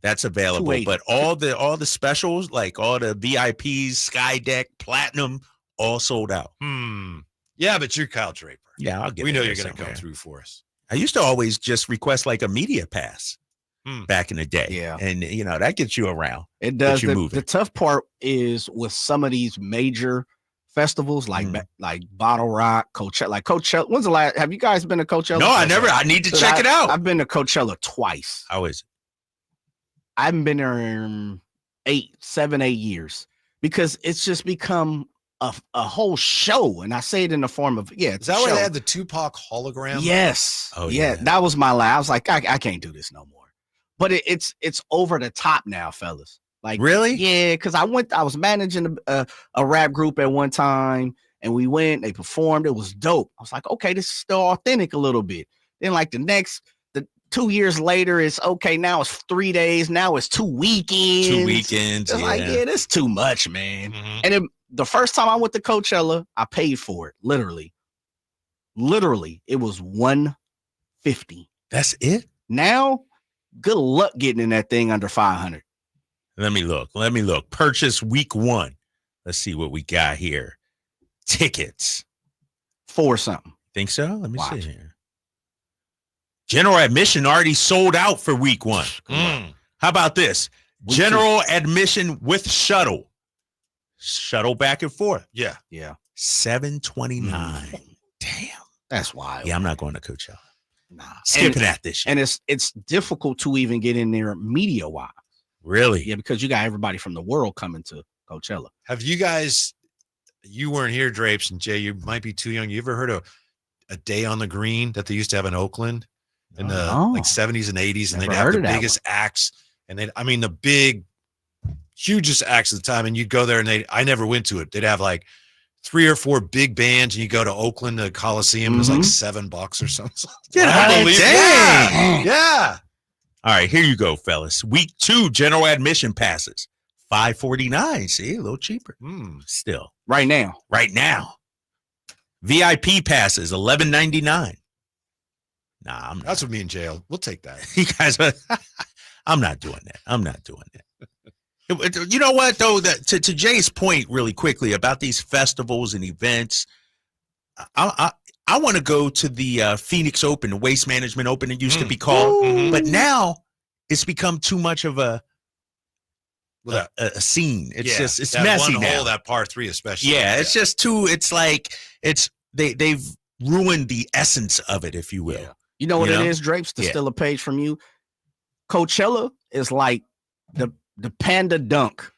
That's available. $280. But all the specials, like all the VIPs, Sky Deck, Platinum, all sold out. Yeah, but you're Kyle Draper. Yeah, I'll get We in know there you're going to come somewhere. through for us. I used to always just request like a media pass back in the day. Yeah. And, that gets you around. It does. Gets you moving. The tough part is with some of these major festivals like Bottle Rock, Coachella. Like Coachella. When's the last? Have you guys been to Coachella? No, I never. I need to check it out. I've been to Coachella twice. How is it? I haven't been there in 8 years because it's just become a whole show. And I say it in the form of, Is that why they had the Tupac hologram? Yes. Oh, yeah. That was my last. I was like, I can't do this no more. But it's over the top now, fellas. Like, really? Yeah, because I was managing a rap group at one time, and we went, they performed, it was dope. I was like, okay, this is still authentic a little bit. Then like the 2 years later, it's okay, now it's 3 days, now it's 2 weekends. 2 weekends. It's like, yeah, that's too much, man. And the first time I went to Coachella, I paid for it, literally. It was $150. That's it? Now, good luck getting in that thing under $500. Let me look. Purchase week 1. Let's see what we got here. Tickets. For something. Think so? Let me see here. General admission already sold out for week 1. How about this? General admission with shuttle. Shuttle back and forth. Yeah. Yeah. $729. Damn. That's wild. Yeah, I'm not going to Coachella. skipping that this year. And it's difficult to even get in there media wise. Really? Yeah, because you got everybody from the world coming to Coachella. Have you guys? You weren't here, Drapes, and Jay. You might be too young. You ever heard of a day on the green that they used to have in Oakland in the like 70s and 80s, and they'd have the biggest acts, and the big, hugest acts at the time. And you'd go there, and I never went to it. They'd have like 3 or 4 big bands, and you go to Oakland, the Coliseum. It was like $7 or something. Dang. Yeah. All right, here you go, fellas. Week 2 general admission passes, $5.49. See, a little cheaper. Still, right now. VIP passes, $11.99. Nah, that's what me and Jay. We'll take that. You guys, I'm not doing that. You know what, though? To Jay's point, really quickly about these festivals and events, I want to go to the Phoenix Open, the Waste Management Open. It used to be called, but now it's become too much of a scene. It's it's messy one now. hole, that par 3 especially. Yeah, it's just too. It's like they've ruined the essence of it, if you will. Yeah. You know what it is, Drapes? To steal a page from you, Coachella is like the Panda Dunk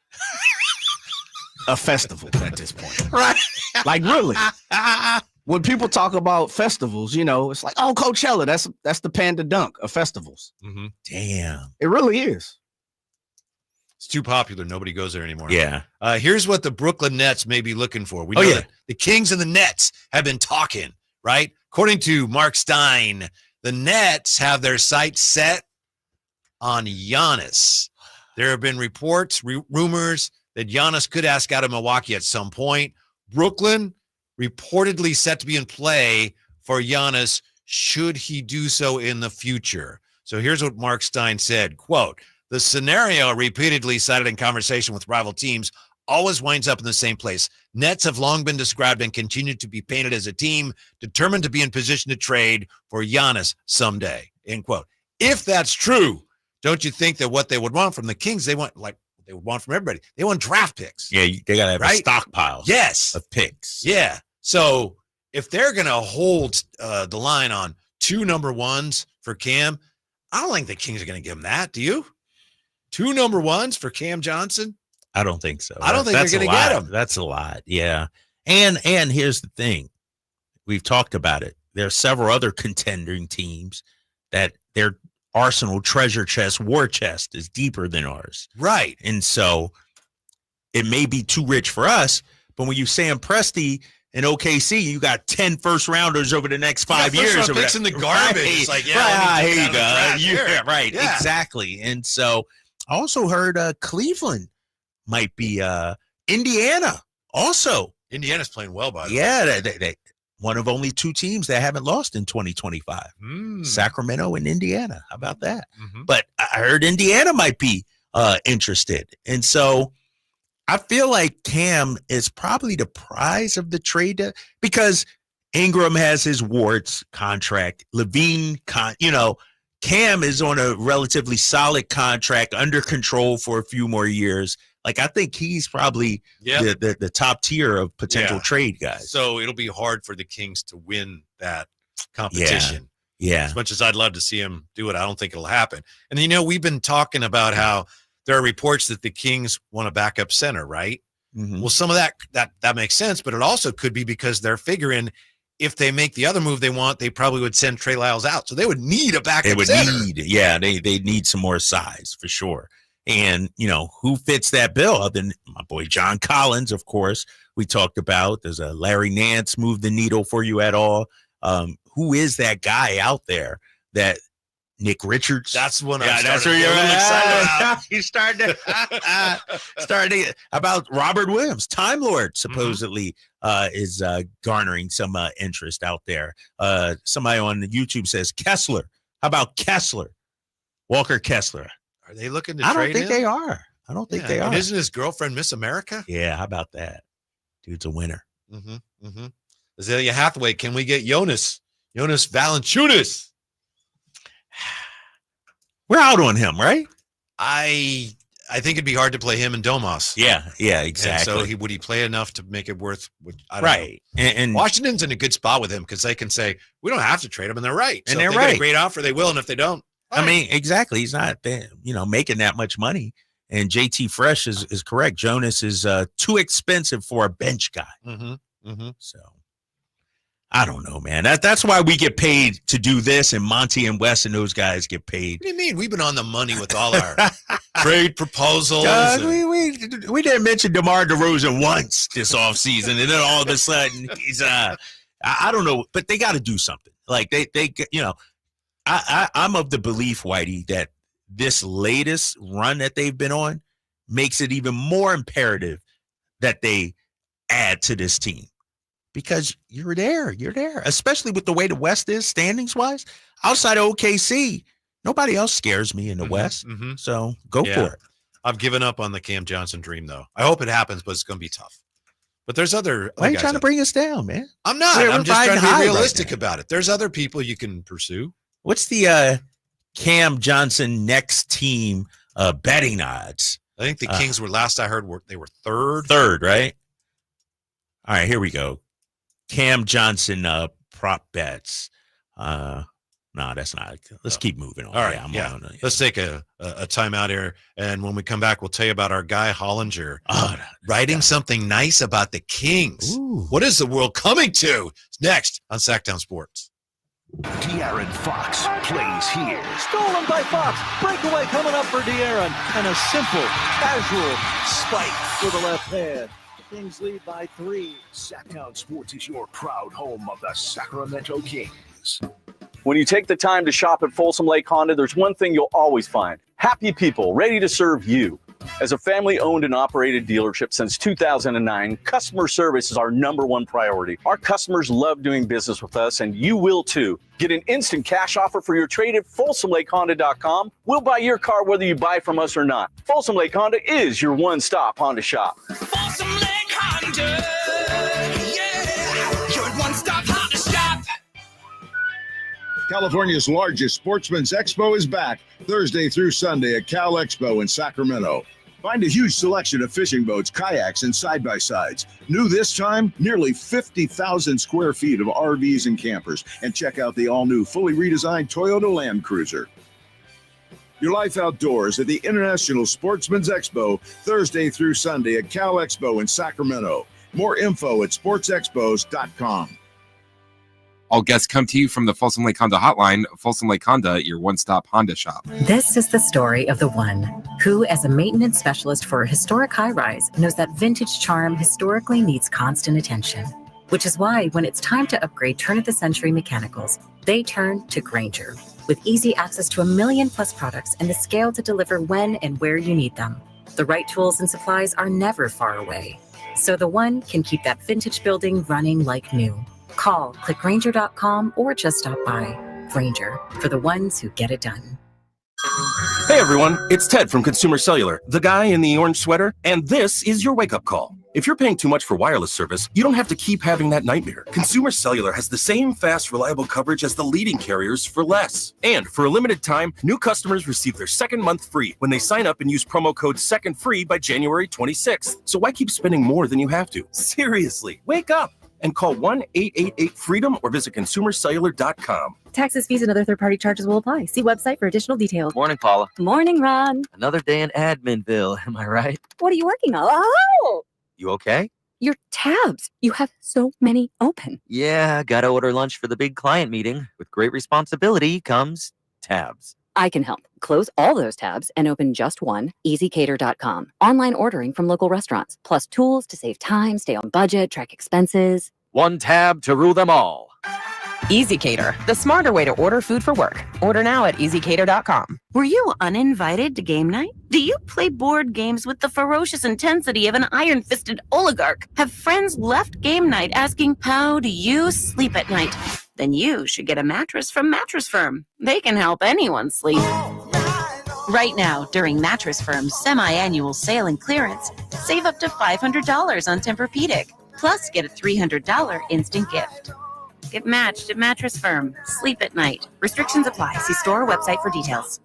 a festival at this point, right? Like really, when people talk about festivals, it's like, oh, Coachella, that's the Panda Dunk of festivals. Mm-hmm. Damn, it really is. It's too popular. Nobody goes there anymore. Yeah. Here's what the Brooklyn Nets may be looking for. We know that the Kings and the Nets have been talking, right? According to Mark Stein, the Nets have their sights set on Giannis. There have been reports, rumors that Giannis could ask out of Milwaukee at some point. Brooklyn reportedly set to be in play for Giannis should he do so in the future. So here's what Mark Stein said, quote, "The scenario repeatedly cited in conversation with rival teams always winds up in the same place. Nets have long been described and continue to be painted as a team determined to be in position to trade for Giannis someday," end quote. If that's true, don't you think that what they would want from the Kings, they would want from everybody? They want draft picks. Yeah, they got to have a stockpile of picks. Yeah. So if they're going to hold the line on 2 number 1s for Cam, I don't think the Kings are going to give him that. Do you? 2 number 1s for Cam Johnson? I don't think so. I don't think they're going to get him. That's a lot. Yeah. And here's the thing. We've talked about it. There are several other contending teams that their arsenal, treasure chest, war chest is deeper than ours. Right. And so it may be too rich for us, but when you Sam Presti in OKC, you got 10 first rounders over the next 5 years. Over picks in the garbage. Right. It's like, here you go. Yeah, right. Yeah. Exactly. And so I also heard Cleveland might be Indiana also. Indiana's playing well, by the way. Yeah, they one of only 2 teams that haven't lost in 2025. Sacramento and Indiana. How about that? But I heard Indiana might be interested. And so I feel like Cam is probably the prize of the trade because Ingram has his Wards contract. Levine, Cam is on a relatively solid contract under control for a few more years. Like, I think he's probably the top tier of potential trade guys. So it'll be hard for the Kings to win that competition. Yeah. As much as I'd love to see him do it, I don't think it'll happen. And, we've been talking about how there are reports that the Kings want a backup center, right? Mm-hmm. Well, some of that makes sense, but it also could be because they're figuring if they make the other move they want, they probably would send Trey Lyles out. So they would need a backup center. They need some more size for sure. And, who fits that bill other than my boy John Collins, of course, we talked about. Does a Larry Nance move the needle for you at all? Who is that guy out there that Nick Richards? That's one that's where you're excited about. You started about Robert Williams. Time Lord supposedly is garnering some interest out there. Somebody on the YouTube says Kessler. How about Kessler? Walker Kessler. Are they looking to I trade don't think him? they are. I don't think they are. And isn't his girlfriend Miss America? Yeah, how about that? Dude's a winner. Azalea Hathaway, can we get Jonas Valanciunas? We're out on him, right? I I think it'd be hard to play him and Domas. Yeah, exactly. And so would he play enough to make it worth? I don't Right. know. And Washington's in a good spot with him because they can say we don't have to trade him, and they're right. And So they're if they get right. a great offer, they will, and if they don't, I mean, exactly. He's not, making that much money. And JT Fresh is correct. Jonas is too expensive for a bench guy. So I don't know, man. That's why we get paid to do this, and Monty and Wes and those guys get paid. What do you mean? We've been on the money with all our trade proposals. We didn't mention DeMar DeRozan once this offseason, and then all of a sudden he's I don't know, but they got to do something. Like they I'm of the belief, Whitey, that this latest run that they've been on makes it even more imperative that they add to this team. Because you're there, especially with the way the West is standings wise. Outside of OKC, nobody else scares me in the West. So go for it. I've given up on the Cam Johnson dream, though. I hope it happens, but it's going to be tough. But there's other. Why are you trying to bring us down, man? I'm not. We're I'm just trying to be realistic right about it. There's other people you can pursue. What's the Cam Johnson next team betting odds? I think the Kings were last I heard they were third. Third, right? All right, here we go. Cam Johnson prop bets. No, that's not. Let's keep moving on. All right, let's take a timeout here, and when we come back, we'll tell you about our guy Hollinger writing something nice about the Kings. Ooh. What is the world coming to? It's next on Sacktown Sports. De'Aaron Fox plays here. Stolen by Fox. Breakaway coming up for De'Aaron. And a simple, casual spike with the left hand. Kings lead by 3. Sacktown Sports is your proud home of the Sacramento Kings. When you take the time to shop at Folsom Lake Honda, there's one thing you'll always find. Happy people ready to serve you. As a family-owned and operated dealership since 2009, customer service is our #1 priority. Our customers love doing business with us, and you will too. Get an instant cash offer for your trade at FolsomLakeHonda.com. We'll buy your car whether you buy from us or not. Folsom Lake Honda is your one-stop Honda shop. Folsom Lake Honda, yeah, your one-stop Honda shop. California's largest sportsman's expo is back Thursday through Sunday at Cal Expo in Sacramento. Find a huge selection of fishing boats, kayaks, and side-by-sides. New this time, nearly 50,000 square feet of RVs and campers. And check out the all-new, fully redesigned Toyota Land Cruiser. Your life outdoors at the International Sportsman's Expo, Thursday through Sunday at Cal Expo in Sacramento. More info at sportsexpos.com. All guests come to you from the Folsom Lake Honda hotline. Folsom Lake Honda, your one-stop Honda shop. This is the story of the one who, as a maintenance specialist for a historic high-rise, knows that vintage charm historically needs constant attention. Which is why when it's time to upgrade turn-of-the-century mechanicals, they turn to Grainger. With easy access to 1 million+ products and the scale to deliver when and where you need them. The right tools and supplies are never far away. So the one can keep that vintage building running like new. Call, click Grainger.com, or just stop by. Grainger, for the ones who get it done. Hey everyone, it's Ted from Consumer Cellular, the guy in the orange sweater, and this is your wake-up call. If you're paying too much for wireless service, you don't have to keep having that nightmare. Consumer Cellular has the same fast, reliable coverage as the leading carriers for less. And for a limited time, new customers receive their second month free when they sign up and use promo code SECONDFREE by January 26th. So why keep spending more than you have to? Seriously, wake up! And call 1-888-FREEDOM or visit consumercellular.com. Taxes, fees, and other third-party charges will apply. See website for additional details. Morning, Paula. Morning, Ron. Another day in Adminville, am I right? What are you working on? Oh! You okay? Your tabs. You have so many open. Yeah, gotta order lunch for the big client meeting. With great responsibility comes tabs. I can help. Close all those tabs and open just one, EasyCater.com. Online ordering from local restaurants, plus tools to save time, stay on budget, track expenses. One tab to rule them all. EasyCater, the smarter way to order food for work. Order now at EasyCater.com. Were you uninvited to game night? Do you play board games with the ferocious intensity of an iron-fisted oligarch? Have friends left game night asking, how do you sleep at night? Then you should get a mattress from Mattress Firm. They can help anyone sleep. Right now, during Mattress Firm's semi-annual sale and clearance, save up to $500 on Tempur-Pedic, plus get a $300 instant gift. Get matched at Mattress Firm. Sleep at night. Restrictions apply. See store or website for details.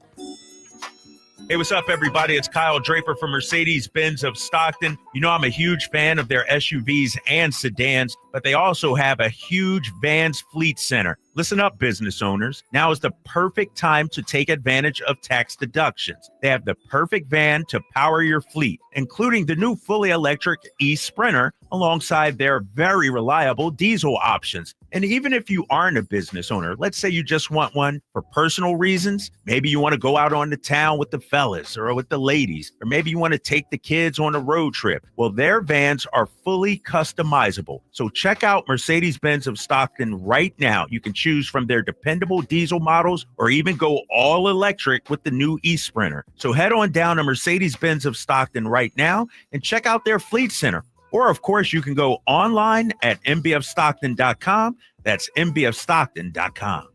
Hey, what's up, everybody? It's Kyle Draper from Mercedes-Benz of Stockton. You know, I'm a huge fan of their SUVs and sedans, but they also have a huge Vans fleet center. Listen up, business owners. Now is the perfect time to take advantage of tax deductions. They have the perfect van to power your fleet, including the new fully electric e-Sprinter alongside their very reliable diesel options. And even if you aren't a business owner, let's say you just want one for personal reasons. Maybe you want to go out on the town with the fellas or with the ladies, or maybe you want to take the kids on a road trip. Well, their vans are fully customizable. So check out Mercedes-Benz of Stockton right now. You can choose from their dependable diesel models or even go all electric with the new e-Sprinter. So head on down to Mercedes-Benz of Stockton right now and check out their fleet center. Or, of course, you can go online at mbfstockton.com. That's mbfstockton.com.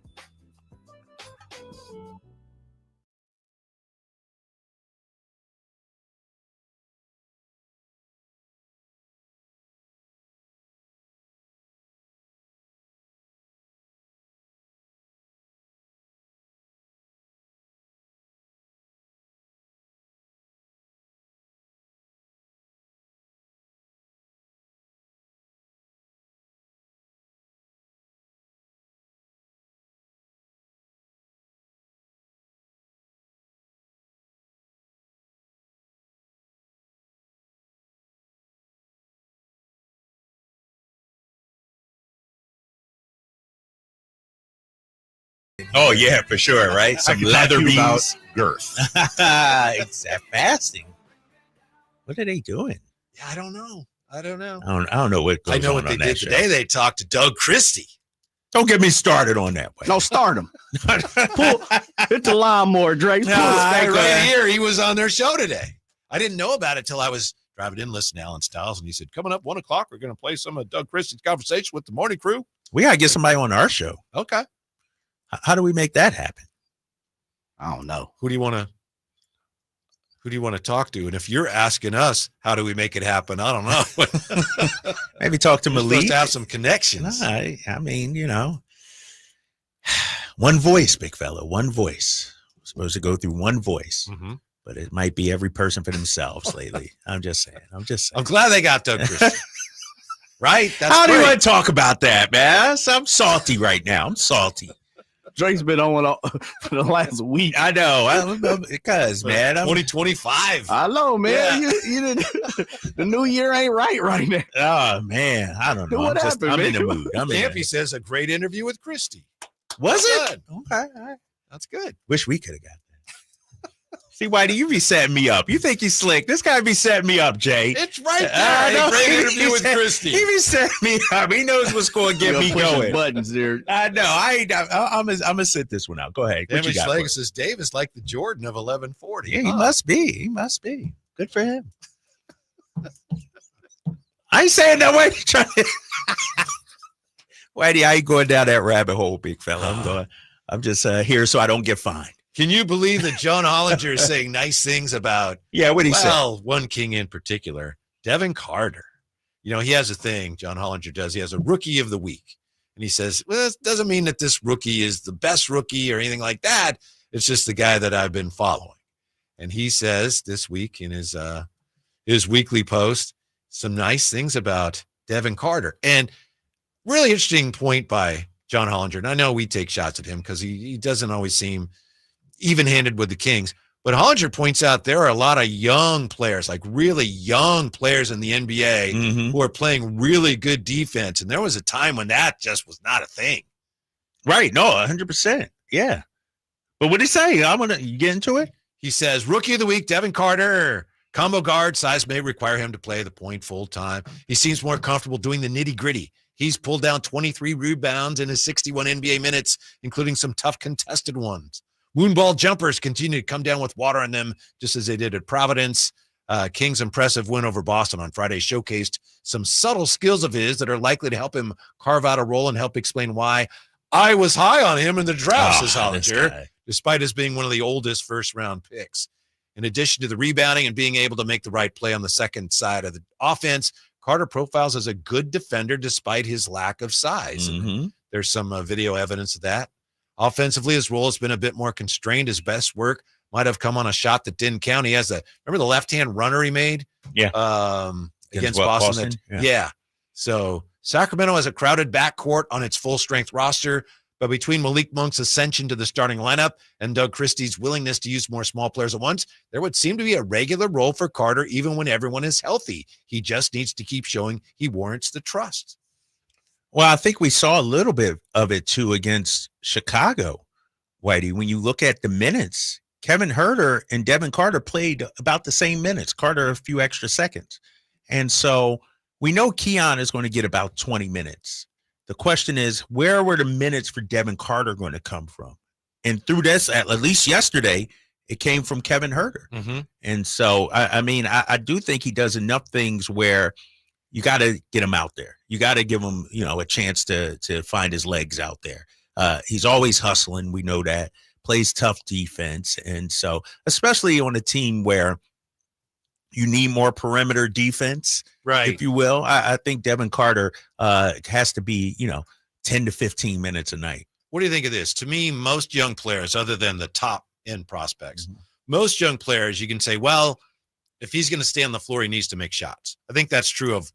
Oh, yeah, for sure, right? Some leather bees. Girth. It's that fasting. What are they doing? Yeah, I don't know. I don't know. I don't know what goes on. I know what they did today. They talked to Doug Christie. Don't get me started on that way. No, start him. Hit the lawnmower, Drake. Right here. He was on their show today. I didn't know about it till I was driving in, listening to Alan Stiles, and he said, coming up 1 o'clock, we're going to play some of Doug Christie's conversation with the morning crew. We got to get somebody on our show. Okay. How do we make that happen? I don't know. Who do you want to talk to? And if you're asking us, how do we make it happen? I don't know. Maybe talk to We're Malik. supposed to have some connections. I mean, you know, one voice, big fella, one voice. We're supposed to go through one voice, but it might be every person for themselves lately. I'm just saying. I'm glad they got Doug Christie. Right? That's How do you great. want to talk about that, man? I'm salty right now. I'm salty. Drake's been on for the last week. I know. Because, man. 2025. I know, man. Yeah. You didn't, the new year ain't right now. Oh, man. I don't know. What I'm happened, in the man? mood. Campy says a great interview with Christie. Was That's it? good. Okay. All right. That's good. Wish we could have got that. See, Whitey, you be setting me up. You think he's slick. This guy be setting me up, Jay. It's right there. A great interview with Christie. He be setting me up. He knows what's going to get me going. Buttons there. I know. I'm gonna sit this one out. Go ahead. What you Damage got for Slager us? says Dave is like the Jordan of 1140. Yeah, he must be. He must be. Good for him. I ain't saying that way. Whitey, I ain't going down that rabbit hole, big fella. I'm just here so I don't get fined. Can you believe that John Hollinger is saying nice things about, what'd he say? Well, one king in particular, Devin Carter. You know, he has a thing, John Hollinger does. He has a rookie of the week. And he says, well, it doesn't mean that this rookie is the best rookie or anything like that. It's just the guy that I've been following. And he says this week in his weekly post some nice things about Devin Carter. And really interesting point by John Hollinger. And I know we take shots at him because he doesn't always seem even-handed with the Kings. But Hollinger points out there are a lot of young players, like really young players in the NBA who are playing really good defense. And there was a time when that just was not a thing. Right. No, 100%. Yeah. But what did he say? I'm going to get into it. He says, rookie of the week, Devin Carter. Combo guard, size may require him to play the point full time. He seems more comfortable doing the nitty-gritty. He's pulled down 23 rebounds in his 61 NBA minutes, including some tough contested ones. Moonball jumpers continue to come down with water on them, just as they did at Providence. King's impressive win over Boston on Friday showcased some subtle skills of his that are likely to help him carve out a role and help explain why I was high on him in the draft, says Hollinger, despite his being one of the oldest first-round picks. In addition to the rebounding and being able to make the right play on the second side of the offense, Carter profiles as a good defender despite his lack of size. And there's some video evidence of that. Offensively, his role has been a bit more constrained. His best work might have come on a shot that didn't count. He has remember the left-hand runner he made? Yeah. Against Boston. Yeah. So Sacramento has a crowded backcourt on its full-strength roster, but between Malik Monk's ascension to the starting lineup and Doug Christie's willingness to use more small players at once, there would seem to be a regular role for Carter even when everyone is healthy. He just needs to keep showing he warrants the trust. Well, I think we saw a little bit of it, too, against Chicago, Whitey. When you look at the minutes, Kevin Huerter and Devin Carter played about the same minutes. Carter a few extra seconds. And so we know Keon is going to get about 20 minutes. The question is, where were the minutes for Devin Carter going to come from? And through this, at least yesterday, it came from Kevin Huerter. Mm-hmm. And so, I do think he does enough things where you got to get him out there. You got to give him, a chance to find his legs out there. He's always hustling. We know that. Plays tough defense. And so, especially on a team where you need more perimeter defense, right? If you will. I think Devin Carter has to be, 10 to 15 minutes a night. What do you think of this? To me, most young players, other than the top end prospects, most young players, you can say, well, if he's going to stay on the floor, he needs to make shots. I think that's true of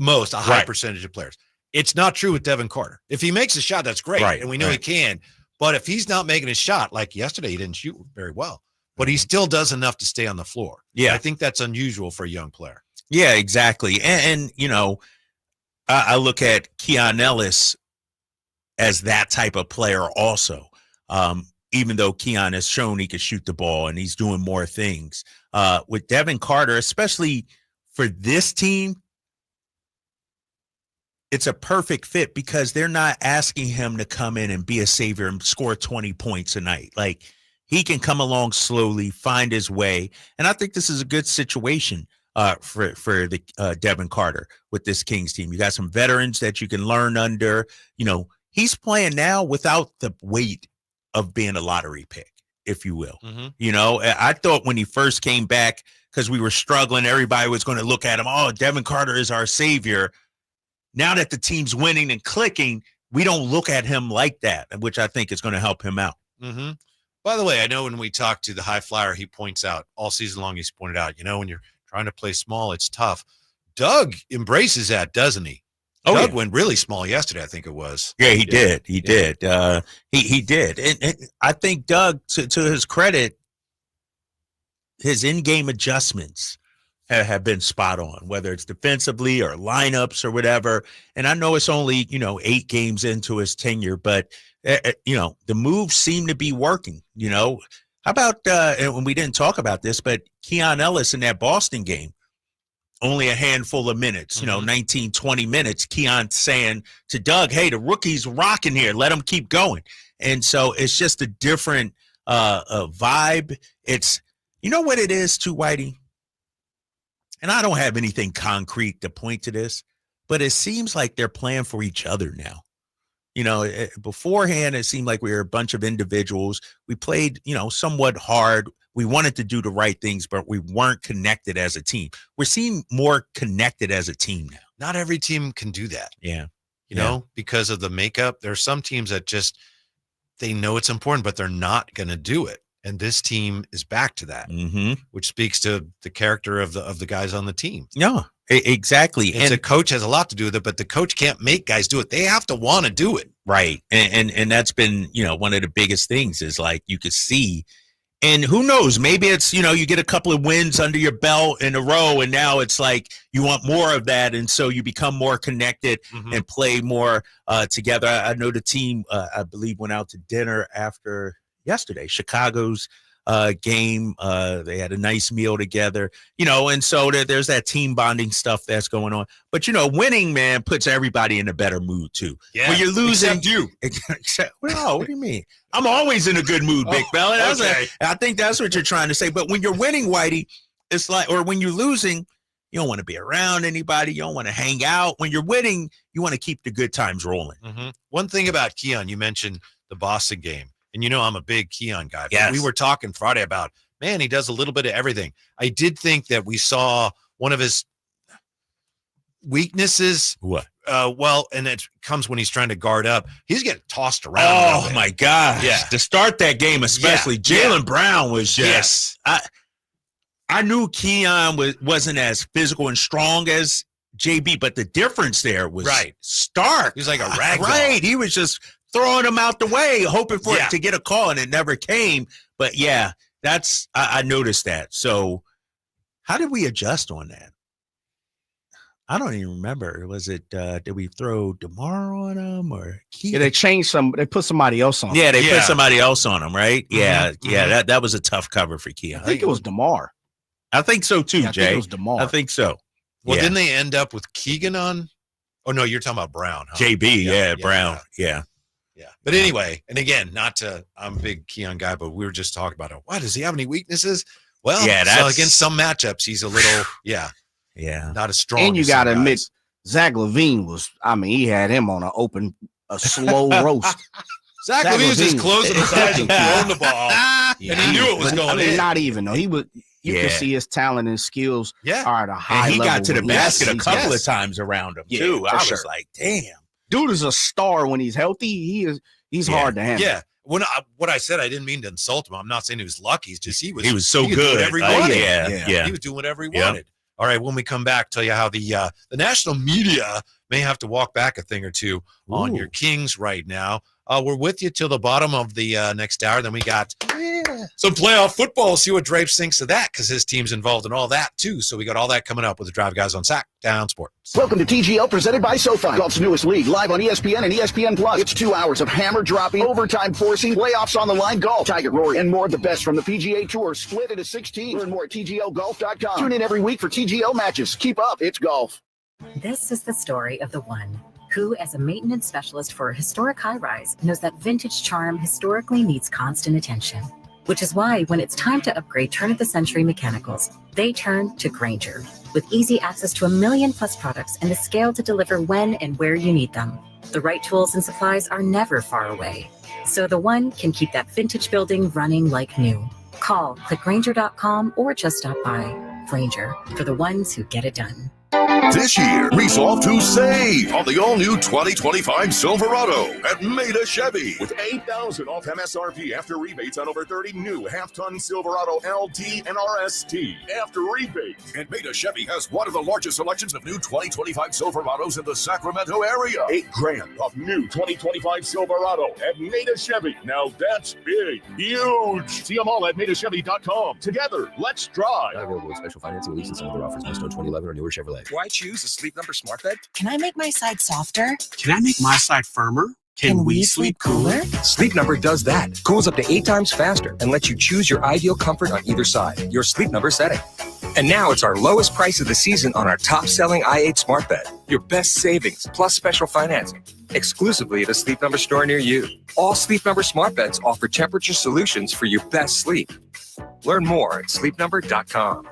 a high percentage of players. It's not true with Devin Carter. If he makes a shot, that's great. And we know he can. But if he's not making a shot, like yesterday, he didn't shoot very well, but he still does enough to stay on the floor. Yeah. I think that's unusual for a young player. Yeah, exactly. And I look at Keon Ellis as that type of player also, even though Keon has shown he can shoot the ball and he's doing more things. With Devin Carter, especially for this team, it's a perfect fit because they're not asking him to come in and be a savior and score 20 points a night. Like, he can come along slowly, find his way. And I think this is a good situation for the Devin Carter with this Kings team. You got some veterans that you can learn under. He's playing now without the weight of being a lottery pick, if you will. I thought when he first came back, because we were struggling, everybody was going to look at him, oh, Devin Carter is our savior. Now that the team's winning and clicking, we don't look at him like that, which I think is going to help him out. Mm-hmm. By the way, I know when we talk to the high flyer, he points out all season long, he's pointed out, when you're trying to play small, it's tough. Doug embraces that, doesn't he? Doug went really small yesterday, I think it was. Yeah, he did. He did. He did. And I think Doug, to his credit, his in-game adjustments have been spot on, whether it's defensively or lineups or whatever. And I know it's only, 8 games into his tenure, but, the moves seem to be working. How about, and we didn't talk about this, but Keon Ellis in that Boston game, only a handful of minutes, 19, 20 minutes, Keon saying to Doug, hey, the rookie's rocking here. Let him keep going. And so it's just a different vibe. It's, what it is too, Whitey? And I don't have anything concrete to point to this, but it seems like they're playing for each other now. Beforehand, it seemed like we were a bunch of individuals. We played, somewhat hard. We wanted to do the right things, but we weren't connected as a team. We're seeing more connected as a team now. Not every team can do that. Yeah. Because of the makeup. There are some teams that they know it's important, but they're not going to do it. And this team is back to that, which speaks to the character of the guys on the team. Yeah, exactly. And the coach has a lot to do with it, but the coach can't make guys do it. They have to want to do it. Right. And that's been, one of the biggest things is like you could see. And who knows, maybe it's, you get a couple of wins under your belt in a row, and now it's like you want more of that. And so you become more connected and play more together. I know the team, I believe, went out to dinner after yesterday, Chicago's game. They had a nice meal together, and so there's that team bonding stuff that's going on. But, winning, man, puts everybody in a better mood, too. Yeah, when you're losing, except you. Well, what do you mean? I'm always in a good mood, Big Fella. I think that's what you're trying to say. But when you're winning, Whitey, it's like, or when you're losing, you don't want to be around anybody. You don't want to hang out. When you're winning, you want to keep the good times rolling. One thing about Keon, you mentioned the Boston game. And I'm a big Keon guy. But yes. We were talking Friday about, man, he does a little bit of everything. I did think that we saw one of his weaknesses. What? And it comes when he's trying to guard up. He's getting tossed around. Oh my gosh. Yeah. To start that game, especially Jaylen Brown was just I knew Keon wasn't as physical and strong as JB, but the difference there was stark. He was like a rag doll. Right. He was just throwing him out the way, hoping for it to get a call, and it never came. But yeah, I noticed that. So how did we adjust on that? I don't even remember. Was it did we throw DeMar on him or Keon? Yeah, they changed they put somebody else on him. Yeah, they put somebody else on him, right? Mm-hmm. Yeah. That was a tough cover for Keon. I think it was DeMar. I think so too, Yeah, I Jay. think it was DeMar. I think so. Well, didn't they end up with Keegan on? Oh no, you're talking about Brown. Huh? JB, Brown. Yeah. But anyway, and again, I'm a big Keon guy, but we were just talking about it. Why does he have any weaknesses? Well, so against some matchups, he's a little, not as strong. And you as got to some admit, guys. Zach LaVine he had him on a slow roast. Zach LaVine was just closing his eyes and throwing the ball, and he knew it was going in. Not even though he was. You could see his talent and skills are at a high And he level. got to the basket a couple of times around him too. I was like, damn. Dude is a star when he's healthy. He's hard to handle. Yeah. What I said, I didn't mean to insult him. I'm not saying he was lucky. It's just he was so could good. do whatever he wanted. Yeah. He was doing whatever he wanted. All right, when we come back, tell you how the national media may have to walk back a thing or two on your Kings right now. We're with you till the bottom of the next hour. Then we got some playoff football. See what Drapes thinks of that, because his team's involved in all that too. So we got all that coming up with the Drive Guys on Sacktown Sports. Welcome to TGL, presented by SoFi, golf's newest league, live on ESPN and ESPN Plus. It's 2 hours of hammer dropping, overtime forcing, playoffs on the line, golf, Tiger, Rory, and more of the best from the PGA Tour, split into 16. Learn more at TGLGolf.com. Tune in every week for TGL matches. Keep up, it's golf. This is the story of the one who, as a maintenance specialist for a historic high-rise, knows that vintage charm historically needs constant attention. Which is why, when it's time to upgrade turn-of-the-century mechanicals, they turn to Grainger. With easy access to 1 million-plus products and the scale to deliver when and where you need them. The right tools and supplies are never far away. So the one can keep that vintage building running like new. Call, click Grainger.com, or just stop by. Grainger, for the ones who get it done. This year, resolve to save on the all-new 2025 Silverado at Maida Chevy. With $8,000 off MSRP after rebates on over 30 new half-ton Silverado LT and RST. After rebates. And Maida Chevy has one of the largest selections of new 2025 Silverados in the Sacramento area. $8,000 off new 2025 Silverado at Maida Chevy. Now that's big. Huge. See them all at MaidaChevy.com. Together, let's drive. Not available with special financing, leases, and other offers. Must own 2011 or newer Chevrolet. Why choose a Sleep Number smart bed? Can I make my side softer? Can I make my side firmer? Can we sleep cooler? Sleep Number does that. Cools up to 8 times faster and lets you choose your ideal comfort on either side. Your Sleep Number setting. And now it's our lowest price of the season on our top-selling i8 smart bed. Your best savings plus special financing. Exclusively at a Sleep Number store near you. All Sleep Number smart beds offer temperature solutions for your best sleep. Learn more at sleepnumber.com.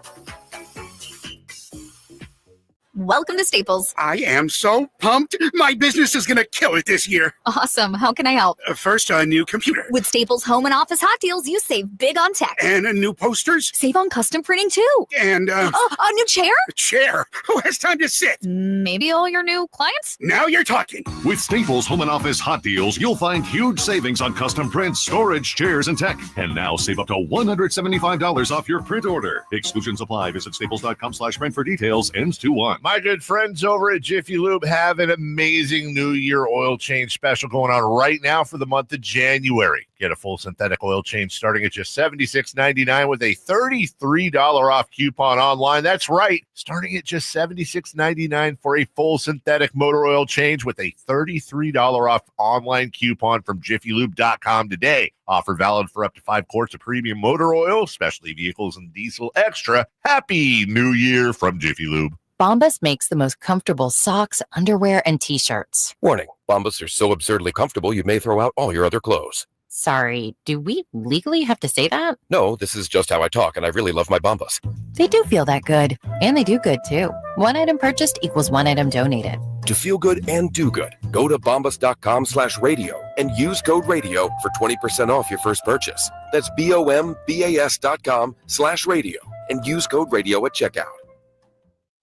Welcome to Staples. I am so pumped. My business is going to kill it this year. Awesome. How can I help? First, a new computer. With Staples Home and Office Hot Deals, you save big on tech. And new posters. Save on custom printing, too. And, a new chair? A chair. Who has time to sit? Maybe all your new clients? Now you're talking. With Staples Home and Office Hot Deals, you'll find huge savings on custom prints, storage, chairs, and tech. And now save up to $175 off your print order. Exclusions apply. Visit staples.com/print for details. Ends 2/1. My good friends over at Jiffy Lube have an amazing New Year oil change special going on right now for the month of January. Get a full synthetic oil change starting at just $76.99 with a $33 off coupon online. That's right, starting at just $76.99 for a full synthetic motor oil change with a $33 off online coupon from JiffyLube.com today. Offer valid for up to 5 quarts of premium motor oil, specialty vehicles, and diesel extra. Happy New Year from Jiffy Lube. Bombas makes the most comfortable socks, underwear, and T-shirts. Warning, Bombas are so absurdly comfortable you may throw out all your other clothes. Sorry, do we legally have to say that? No, this is just how I talk, and I really love my Bombas. They do feel that good. And they do good, too. One item purchased equals one item donated. To feel good and do good, go to bombas.com/radio and use code radio for 20% off your first purchase. That's BOMBAS.com/radio and use code radio at checkout.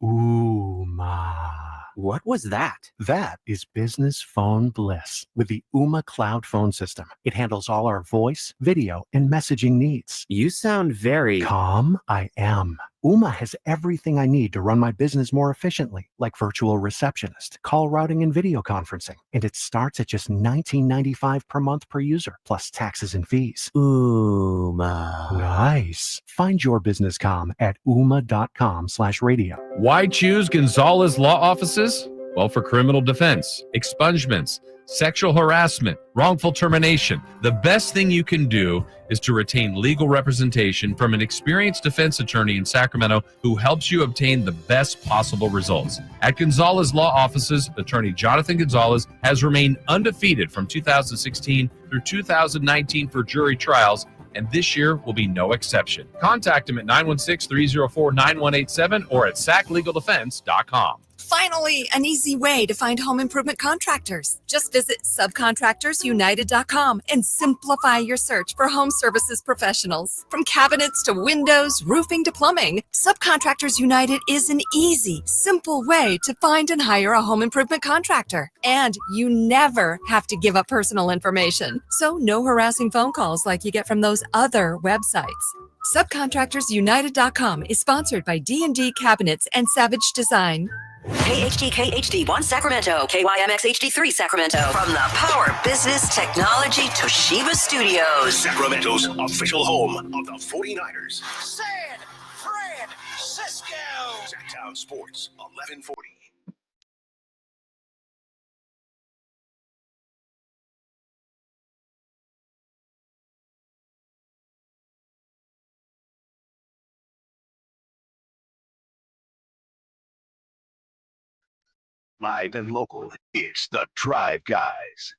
Ooh, my. What was that? That is business phone bliss with the Ooma Cloud Phone System. It handles all our voice, video, and messaging needs. You sound very calm. I am. Ooma has everything I need to run my business more efficiently, like virtual receptionist, call routing, and video conferencing. And it starts at just $19.95 per month per user, plus taxes and fees. Ooma. Nice. Find your business calm at ooma.com/radio. Why choose Gonzalez Law Offices? Well, for criminal defense, expungements, sexual harassment, wrongful termination. The best thing you can do is to retain legal representation from an experienced defense attorney in Sacramento who helps you obtain the best possible results. At Gonzalez Law Offices, attorney Jonathan Gonzalez has remained undefeated from 2016 through 2019 for jury trials, and this year will be no exception. Contact him at 916-304-9187 or at saclegaldefense.com. Finally, an easy way to find home improvement contractors. Just visit subcontractorsunited.com and simplify your search for home services professionals. From cabinets to windows, roofing to plumbing, Subcontractors United is an easy, simple way to find and hire a home improvement contractor. And you never have to give up personal information. So no harassing phone calls like you get from those other websites. Subcontractorsunited.com is sponsored by D&D Cabinets and Savage Design. KHTK HD1 Sacramento, KYMX HD3 Sacramento. From the Power Business Technology Toshiba Studios. Sacramento's official home of the 49ers. San Francisco. Sacktown Sports, 1140. Live and local, it's the Drive Guys.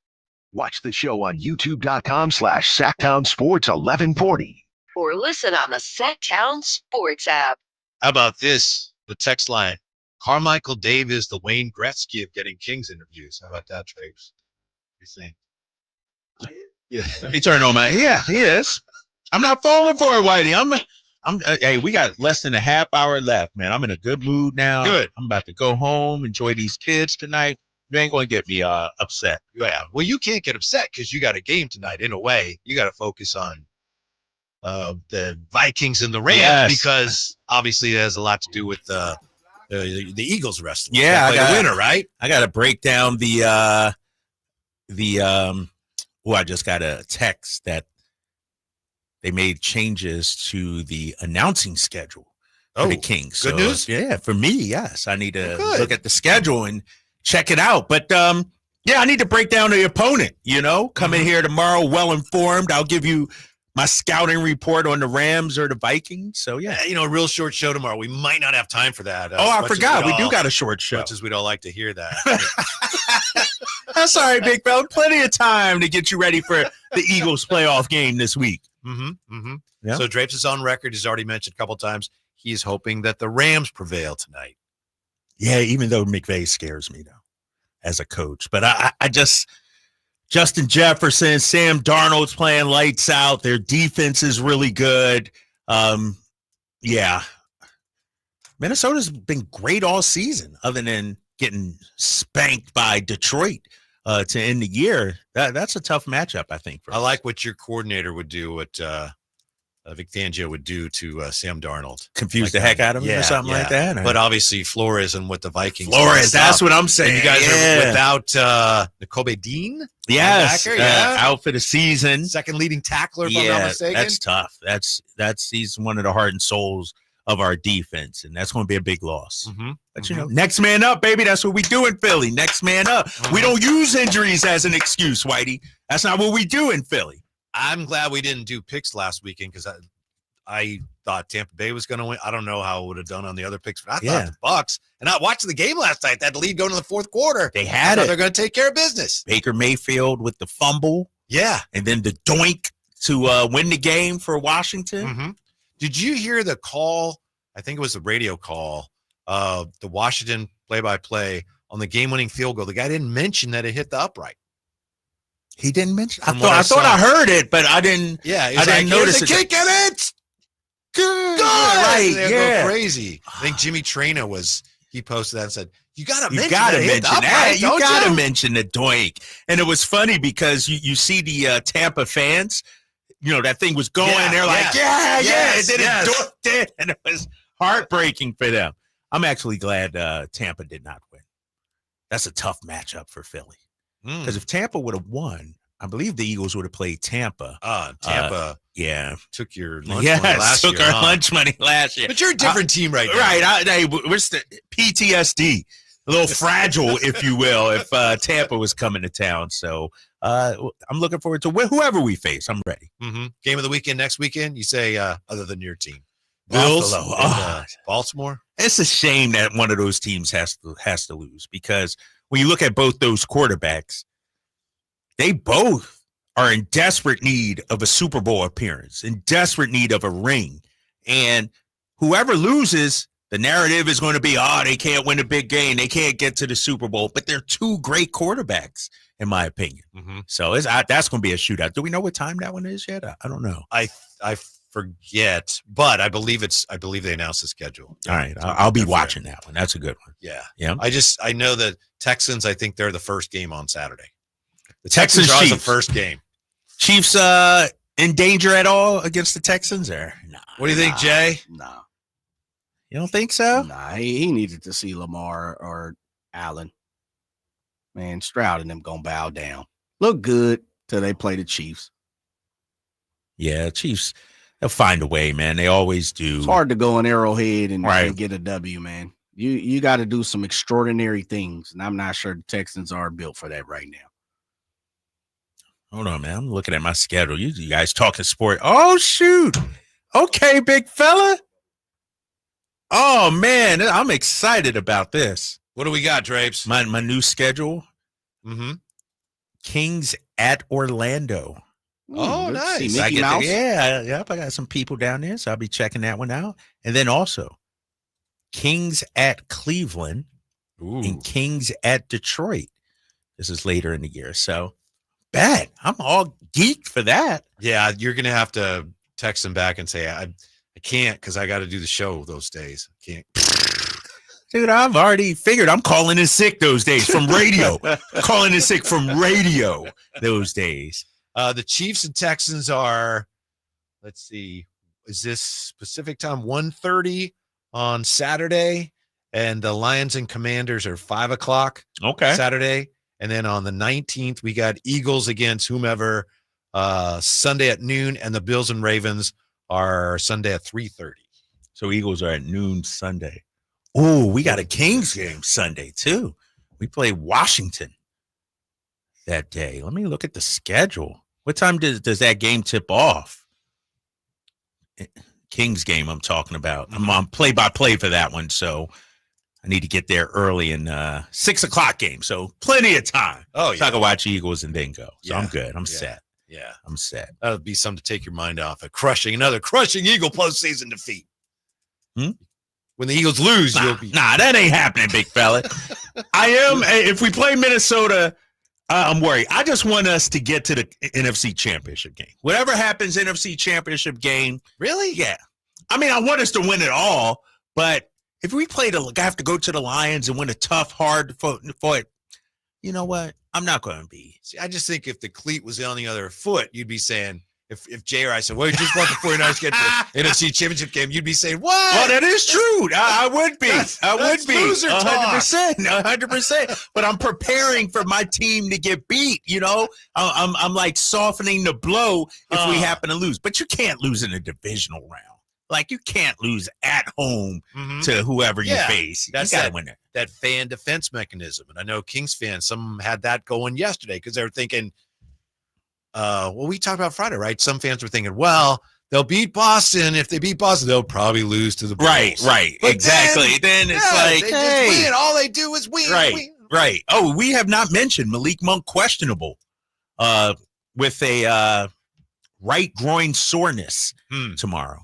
Watch the show on youtube.com/Sacktown Sports 1140. Or listen on the Sacktown Sports app. How about this? The text line. Carmichael Dave is the Wayne Gretzky of getting Kings interviews. How about that, Traves? What do you think? Yeah. He turned on my, yeah, he is. I'm not falling for it, Whitey. Hey, we got less than a half hour left, man. I'm in a good mood now. Good. I'm about to go home, enjoy these kids tonight. You ain't going to get me upset. Yeah. Well, you can't get upset because you got a game tonight. In a way, you got to focus on the Vikings and the Rams because obviously it has a lot to do with the Eagles wrestling. Yeah, the winner, right? I got to break down I just got a text that they made changes to the announcing schedule for the Kings. Good news? Yeah, for me, yes. I need to look at the schedule and check it out. But, I need to break down the opponent, come in here tomorrow well-informed. I'll give you my scouting report on the Rams or the Vikings. So, yeah. A real short show tomorrow. We might not have time for that. I forgot. We do got a short show. As much as we don't like to hear that. That's all right, big fella. Plenty of time to get you ready for the Eagles playoff game this week. Yeah. So Drapes is on record. He's already mentioned a couple times. He's hoping that the Rams prevail tonight. Yeah, even though McVay scares me, though, as a coach. But I just Justin Jefferson, Sam Darnold's playing lights out. Their defense is really good. Minnesota's been great all season, other than getting spanked by Detroit to end the year. That's a tough matchup, I think. I like what your coordinator would do, what Vic Fangio would do to Sam Darnold. Confuse the heck out of him or something like that? Or? But obviously Flores and what the Vikings. Flores, that's what I'm saying. And you guys are without Nakobe Dean? Yes, out for the season. Second leading tackler, if I'm not mistaken. That's tough. He's one of the heart and souls of our defense, and that's going to be a big loss. But next man up, baby. That's what we do in Philly. Next man up. We don't use injuries as an excuse, Whitey. That's not what we do in Philly. I'm glad we didn't do picks last weekend because I thought Tampa Bay was going to win. I don't know how it would have done on the other picks, but I thought the Bucs. And I watched the game last night. That lead going to the fourth quarter. They had it. They're going to take care of business. Baker Mayfield with the fumble. Yeah. And then the doink to win the game for Washington. Did you hear the call? I think it was the radio call. The Washington play-by-play on the game-winning field goal. The guy didn't mention that it hit the upright. He didn't mention. I thought I heard it, but I didn't. Yeah, I didn't notice it. Kick and it's good. Right? They go crazy. I think Jimmy Traina he posted that and said, You gotta You mention gotta that. mention Hit the upright, that. You don't gotta you? mention the doink. And it was funny because you see the Tampa fans, that thing was going. Yeah, they're like, yeah. yes, And then yes. it doinked it, and it was heartbreaking for them. I'm actually glad Tampa did not win. That's a tough matchup for Philly. Because if Tampa would have won, I believe the Eagles would have played Tampa. Tampa took your lunch money last year. Took our lunch money last year. But you're a different team right now. Right. We're PTSD. A little fragile, if you will, if Tampa was coming to town. So I'm looking forward to whoever we face. I'm ready. Mm-hmm. Game of the weekend next weekend, you say, other than your team. Bills and, Baltimore. It's a shame that one of those teams has to lose, because when you look at both those quarterbacks, they both are in desperate need of a Super Bowl appearance, in desperate need of a ring. And whoever loses, the narrative is going to be, they can't win a big game. They can't get to the Super Bowl. But they're two great quarterbacks, in my opinion. Mm-hmm. So that's going to be a shootout. Do we know what time that one is yet? I don't know. I forget, but I believe they announced the schedule. All right. I'll be watching that one. That's a good one. Yeah. Yeah. I know that Texans, I think they're the first game on Saturday. The Texans are the Chiefs. first game. Chiefs in danger at all against the Texans? Or nah, what do you think, Jay? No. You don't think so? Nah, he needed to see Lamar or Allen. Man, Stroud and them gonna bow down. Look good till they play the Chiefs. Yeah, Chiefs, they'll find a way, man. They always do. It's hard to go in Arrowhead and get a W, man. You got to do some extraordinary things, and I'm not sure the Texans are built for that right now. Hold on, man. I'm looking at my schedule. You guys talking sport. Oh, shoot. Okay, big fella. Oh, man. I'm excited about this. What do we got, Drapes? My new schedule. Mm-hmm. Kings at Orlando. Oh, nice. Mickey Mouse? I got some people down there, so I'll be checking that one out. And then also Kings at Cleveland and Kings at Detroit. This is later in the year. So bad. I'm all geeked for that. Yeah, you're going to have to text them back and say, I can't because I got to do the show those days. I can't. Dude, I've already figured I'm calling in sick those days from radio. Calling in sick from radio those days. The Chiefs and Texans are, let's see, is this Pacific time, 1:30 on Saturday, and the Lions and Commanders are 5 o'clock Saturday. And then on the 19th, we got Eagles against whomever Sunday at noon, and the Bills and Ravens are Sunday at 3:30. So Eagles are at noon Sunday. Oh, we got a Kings game Sunday, too. We play Washington that day. Let me look at the schedule. What time does that game tip off? Kings game I'm talking about. I'm on play-by-play for that one, so I need to get there early in 6 o'clock game. So plenty of time. Oh, yeah. So I can watch Eagles and then go. So I'm good. I'm Yeah. set. Yeah. I'm set. That'll be something to take your mind off of another crushing Eagle postseason defeat. When the Eagles lose, you'll be. Nah, that ain't happening, big fella. I am. If we play Minnesota, I'm worried. I just want us to get to the NFC Championship game. Whatever happens, NFC Championship game. Really? Yeah. I mean, I want us to win it all, but if we have to go to the Lions and win a tough, hard fight, you know what? I'm not going to be. See, I just think if the cleat was on the other foot, you'd be saying, if Jay or I said, well, you just want the 49ers to get to the NFC Championship game, you'd be saying, what? Well, that is true. I would be. I would That's be. loser talk. 100%. But I'm preparing for my team to get beat, you know? I'm like softening the blow if we happen to lose. But you can't lose in a divisional round. Like, you can't lose at home to whoever you face. That's you got to win it. That fan defense mechanism. And I know Kings fans, some had that going yesterday because they were thinking, we talked about Friday, right? Some fans were thinking, well, they'll beat Boston. If they beat Boston, they'll probably lose to the Bills. Right. But Exactly. Then it's like, they hey. just win. All they do is win. Right. Oh, we have not mentioned Malik Monk questionable with a right groin soreness tomorrow.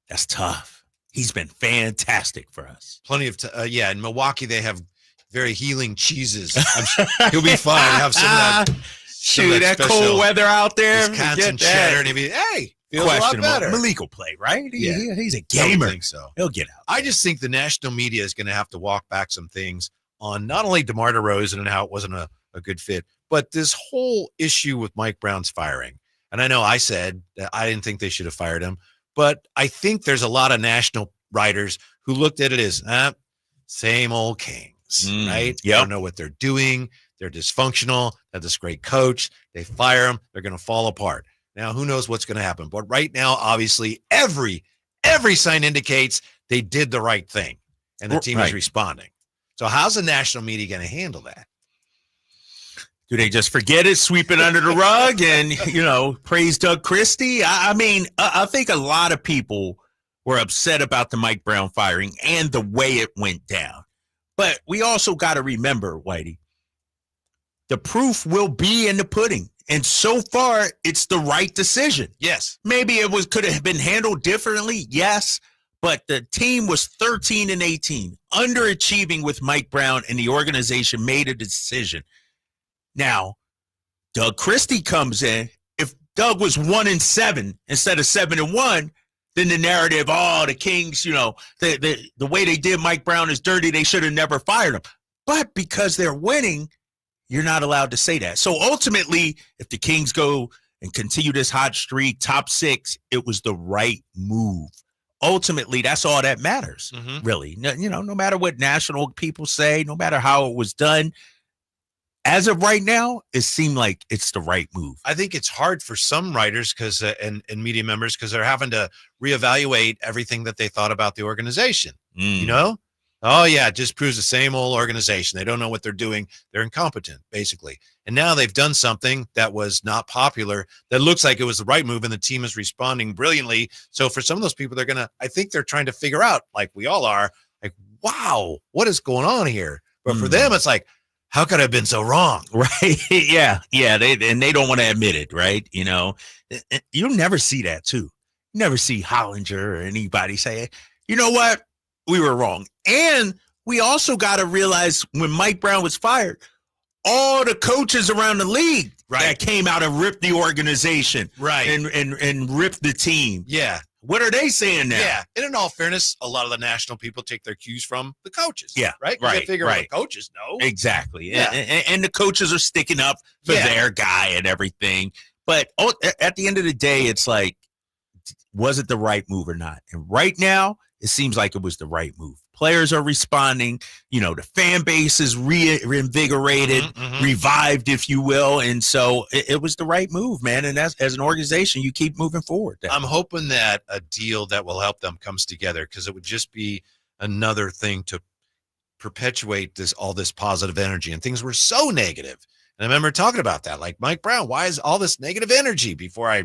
That's tough. He's been fantastic for us. Plenty of in Milwaukee, they have very healing cheeses. I'm sure he'll be fine. Have some of that. Shoot, that cold weather out there. Wisconsin cheddar, and he'll be, hey, Feels a lot questionable. better. Malik will play, right? Yeah. He's a I gamer. don't think so. He'll get out. I just think the national media is going to have to walk back some things on not only DeMar DeRozan and how it wasn't a good fit, but this whole issue with Mike Brown's firing. And I know I said that I didn't think they should have fired him, but I think there's a lot of national writers who looked at it as same old Kings, right? They don't know what they're doing. They're dysfunctional. They have this great coach. They fire him. They're going to fall apart. Now, who knows what's going to happen? But right now, obviously, every sign indicates they did the right thing, and the team is responding. So how's the national media going to handle that? Do they just forget it, sweep it under the rug, and, praise Doug Christie? I mean, I think a lot of people were upset about the Mike Brown firing and the way it went down. But we also got to remember, Whitey, the proof will be in the pudding. And so far, it's the right decision. Yes. Maybe it could have been handled differently. Yes. But the team was 13-18, underachieving with Mike Brown, and the organization made a decision. Now, Doug Christie comes in. If Doug was 1-7 instead of 7-1, then the narrative, the Kings, the way they did Mike Brown is dirty. They should have never fired him. But because they're winning, you're not allowed to say that. So ultimately, if the Kings go and continue this hot streak, top 6, it was the right move. Ultimately, that's all that matters, really. No matter what national people say, no matter how it was done, as of right now, it seemed like it's the right move. I think it's hard for some writers and media members because they're having to reevaluate everything that they thought about the organization. Oh, yeah, it just proves the same old organization. They don't know what they're doing. They're incompetent, basically. And now they've done something that was not popular that looks like it was the right move, and the team is responding brilliantly. So for some of those people, I think they're trying to figure out, like we all are, like, wow, what is going on here? But for them, it's like, how could I have been so wrong? Right. Yeah. They don't want to admit it, right? You'll never see that, too. You never see Hollinger or anybody say, you know what? We were wrong. And we also got to realize when Mike Brown was fired, all the coaches around the league that came out and ripped the organization and ripped the team. Yeah. What are they saying now? Yeah. And in all fairness, a lot of the national people take their cues from the coaches. Yeah. Right? They figure out the coaches know. Exactly. Yeah. And the coaches are sticking up for their guy and everything. But at the end of the day, it's like, was it the right move or not? And right now, it seems like it was the right move. Players are responding. The fan base is reinvigorated, revived, if you will. And so it was the right move, man. And as an organization, you keep moving forward. I'm hoping that a deal that will help them comes together, because it would just be another thing to perpetuate all this positive energy. And things were so negative. And I remember talking about that, like, Mike Brown, why is all this negative energy before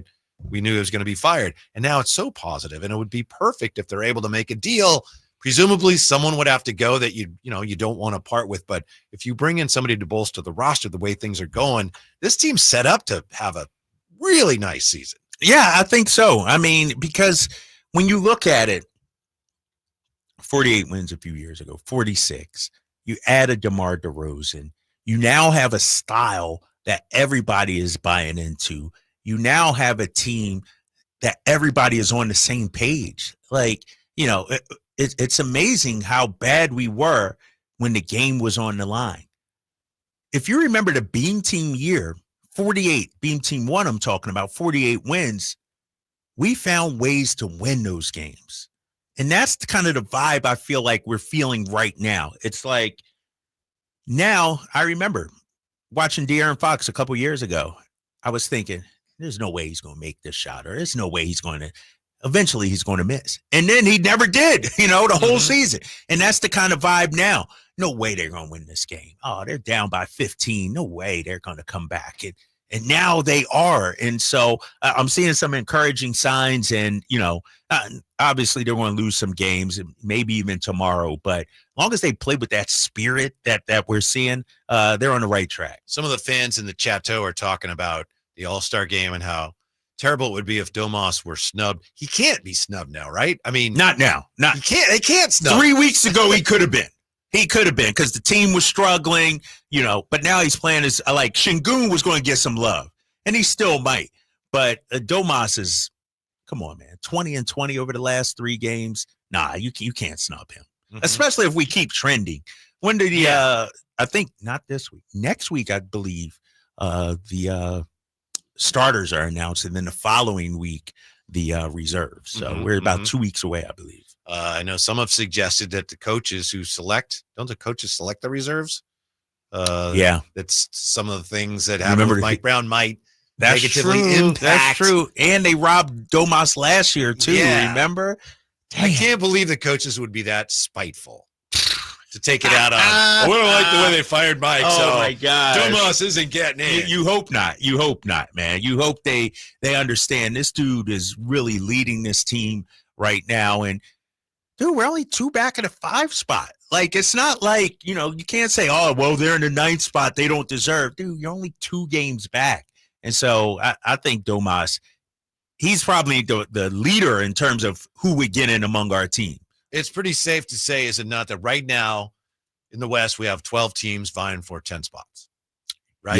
we knew he was going to be fired? And now it's so positive, and it would be perfect if they're able to make a deal. Presumably someone would have to go that you don't want to part with. But if you bring in somebody to bolster the roster the way things are going, this team's set up to have a really nice season. Yeah, I think so. I mean, because when you look at it, 48 wins a few years ago, 46, you added DeMar DeRozan. You now have a style that everybody is buying into. You now have a team that everybody is on the same page. Like, it's amazing how bad we were when the game was on the line. If you remember the Beam Team year, 48, Beam Team 1, I'm talking about 48 wins, we found ways to win those games. And that's kind of the vibe I feel like we're feeling right now. It's like, now I remember watching De'Aaron Fox a couple years ago. I was thinking, there's no way he's going to make this shot, or there's no way he's going to. Eventually, he's going to miss. And then he never did, the whole season. And that's the kind of vibe now. No way they're going to win this game. Oh, they're down by 15. No way they're going to come back. And now they are. And so I'm seeing some encouraging signs. And, obviously they're going to lose some games, maybe even tomorrow. But as long as they play with that spirit that we're seeing, they're on the right track. Some of the fans in the chateau are talking about the All-Star game and how terrible it would be if Domas were snubbed. He can't be snubbed now, right? I mean, not now. They can't snub. 3 weeks ago, he could have been. He could have been, because the team was struggling, but now he's playing as like Şengün was going to get some love, and he still might. But Domas is Come on, man. 20-20 over the last 3 games. Nah, you can't snub him, Mhm. especially if we keep trending. When did I think not this week, next week, I believe the starters are announced, and then the following week, the reserves. So we're about 2 weeks away, I believe. I know some have suggested that the coaches who don't the coaches select the reserves? Yeah. That's some of the things that happen with Mike Brown might negatively true. impact. That's true. And they robbed Domas last year, too. Yeah. Remember? I can't believe the coaches would be that spiteful to take it out on. We don't like the way they fired Mike. Oh, my God. Domas isn't getting in. You hope not. You hope not, man. You hope they understand this dude is really leading this team right now. And, dude, we're only 2 back in the 5 spot. Like, it's not like, you can't say, oh, well, they're in the 9th spot. They don't deserve. Dude, you're only 2 games back. And so I think Domas, he's probably the leader in terms of who we get in among our team. It's pretty safe to say, is it not, that right now in the West we have 12 teams vying for 10 spots, right?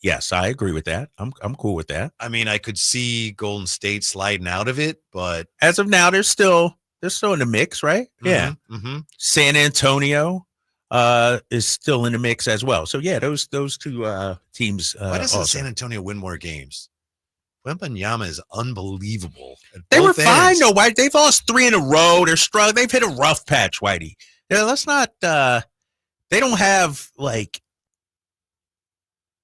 Yes, I agree with that. I'm cool with that. I mean, I could see Golden State sliding out of it, but as of now, they're still in the mix, right? Yeah. Mm-hmm. San Antonio is still in the mix as well. So yeah, those 2 teams. Why doesn't San Antonio win more games? Wembanyama is unbelievable. They were fine, though, Whitey. They've lost 3 in a row. They're struggling. They've hit a rough patch, Whitey. Yeah, let's not. They don't have like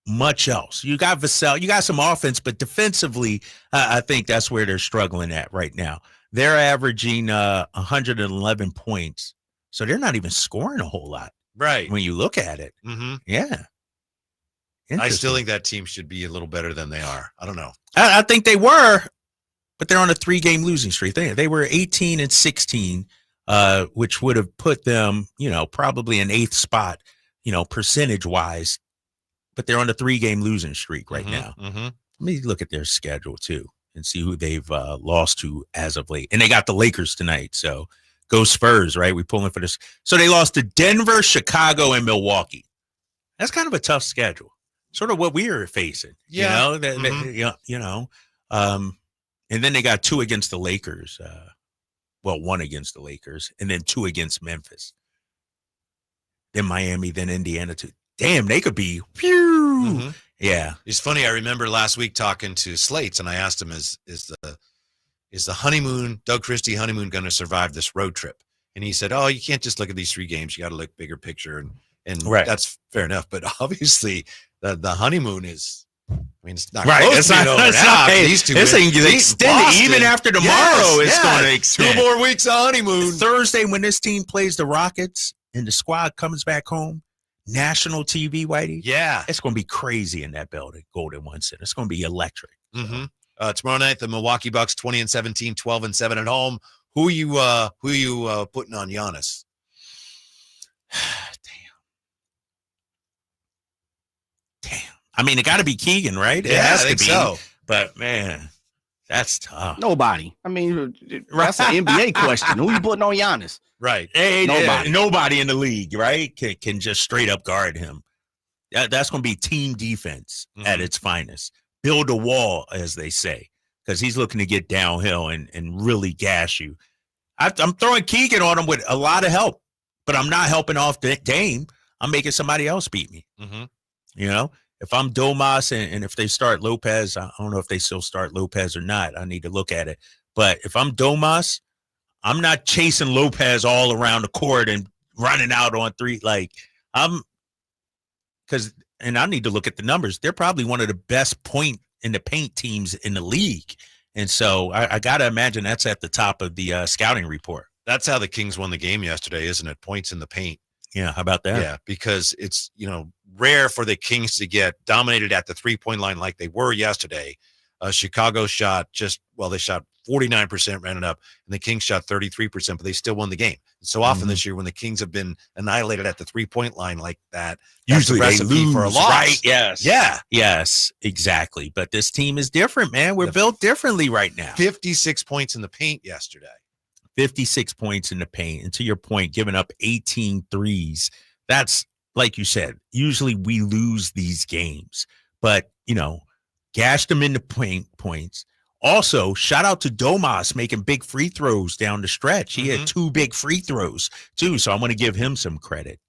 much else. You got Vassell. You got some offense, but defensively, I think that's where they're struggling at right now. They're averaging 111 points, so they're not even scoring a whole lot, right? When you look at it, yeah. I still think that team should be a little better than they are. I don't know. I think they were, but they're on a 3-game losing streak. They were 18-16, which would have put them, probably an 8th spot, percentage-wise. But they're on a 3-game losing streak right now. Let me look at their schedule, too, and see who they've lost to as of late. And they got the Lakers tonight, so go Spurs, right? We pulling for this. So they lost to Denver, Chicago, and Milwaukee. That's kind of a tough schedule. Sort of what we are facing, Yeah. and then they got 2 against the Lakers. 1 against the Lakers, and then 2 against Memphis. Then Miami, then Indiana too. Damn, they could be. Yeah, it's funny. I remember last week talking to Slates, and I asked him, "Is the honeymoon, Doug Christie honeymoon, going to survive this road trip?" And he said, "Oh, you can't just look at these 3 games. You got to look bigger picture." And right. That's fair enough. But obviously, the honeymoon is. I mean, it's not right. close It's to not, being over it's now. not, hey, These 2 this thing is extended. Boston. Even after tomorrow, it's going to extend. 2 more weeks of honeymoon. Thursday, when this team plays the Rockets and the squad comes back home, national TV, Whitey. Yeah. It's going to be crazy in that building, Golden One Center. It's going to be electric. Tomorrow night, the Milwaukee Bucks 20-17, 12-7 at home. Who you putting on Giannis? Damn. I mean, it got to be Keegan, right? Yeah, it has I think to be. so. But man, that's tough. Nobody. I mean, that's an NBA question. Who you putting on Giannis? Right. Hey, nobody in the league, right, can just straight up guard him. That's going to be team defense at its finest. Build a wall, as they say, because he's looking to get downhill and really gash you. I'm throwing Keegan on him with a lot of help, but I'm not helping off the game. I'm making somebody else beat me. If I'm Domas and if they start Lopez, I don't know if they still start Lopez or not. I need to look at it. But if I'm Domas, I'm not chasing Lopez all around the court and running out on 3. Like and I need to look at the numbers. They're probably one of the best point in the paint teams in the league. And so I got to imagine that's at the top of the scouting report. That's how the Kings won the game yesterday, isn't it? Points in the paint. Yeah, how about that? Yeah, because it's, rare for the Kings to get dominated at the 3-point line like they were yesterday. Chicago shot they shot 49%, ran it up, and the Kings shot 33%, but they still won the game. And so often this year when the Kings have been annihilated at the 3-point line like that, usually that's the recipe they lose, for a loss. Right? Yes. Yeah. Yes, exactly. But this team is different, man. We're built differently right now. 56 points in the paint yesterday. 56 points in the paint. And to your point, giving up 18 threes. That's, like you said, usually we lose these games. But, gashed them in the paint points. Also, shout out to Domas making big free throws down the stretch. He had 2 big free throws, too, so I'm going to give him some credit.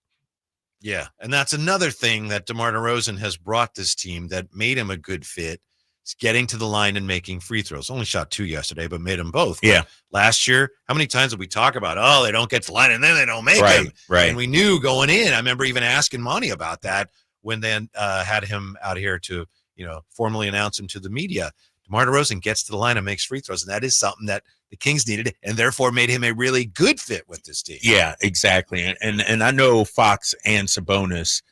Yeah, and that's another thing that DeMar DeRozan has brought this team that made him a good fit. Is getting to the line and making free throws. Only shot 2 yesterday, but made them both. Yeah. But last year, how many times did we talk about, they don't get to the line and then they don't make them? Right. And we knew going in. I remember even asking Monty about that when they had him out here to, formally announce him to the media. DeMar DeRozan gets to the line and makes free throws, and that is something that the Kings needed and therefore made him a really good fit with this team. Yeah, exactly. And I know Fox and Sabonis,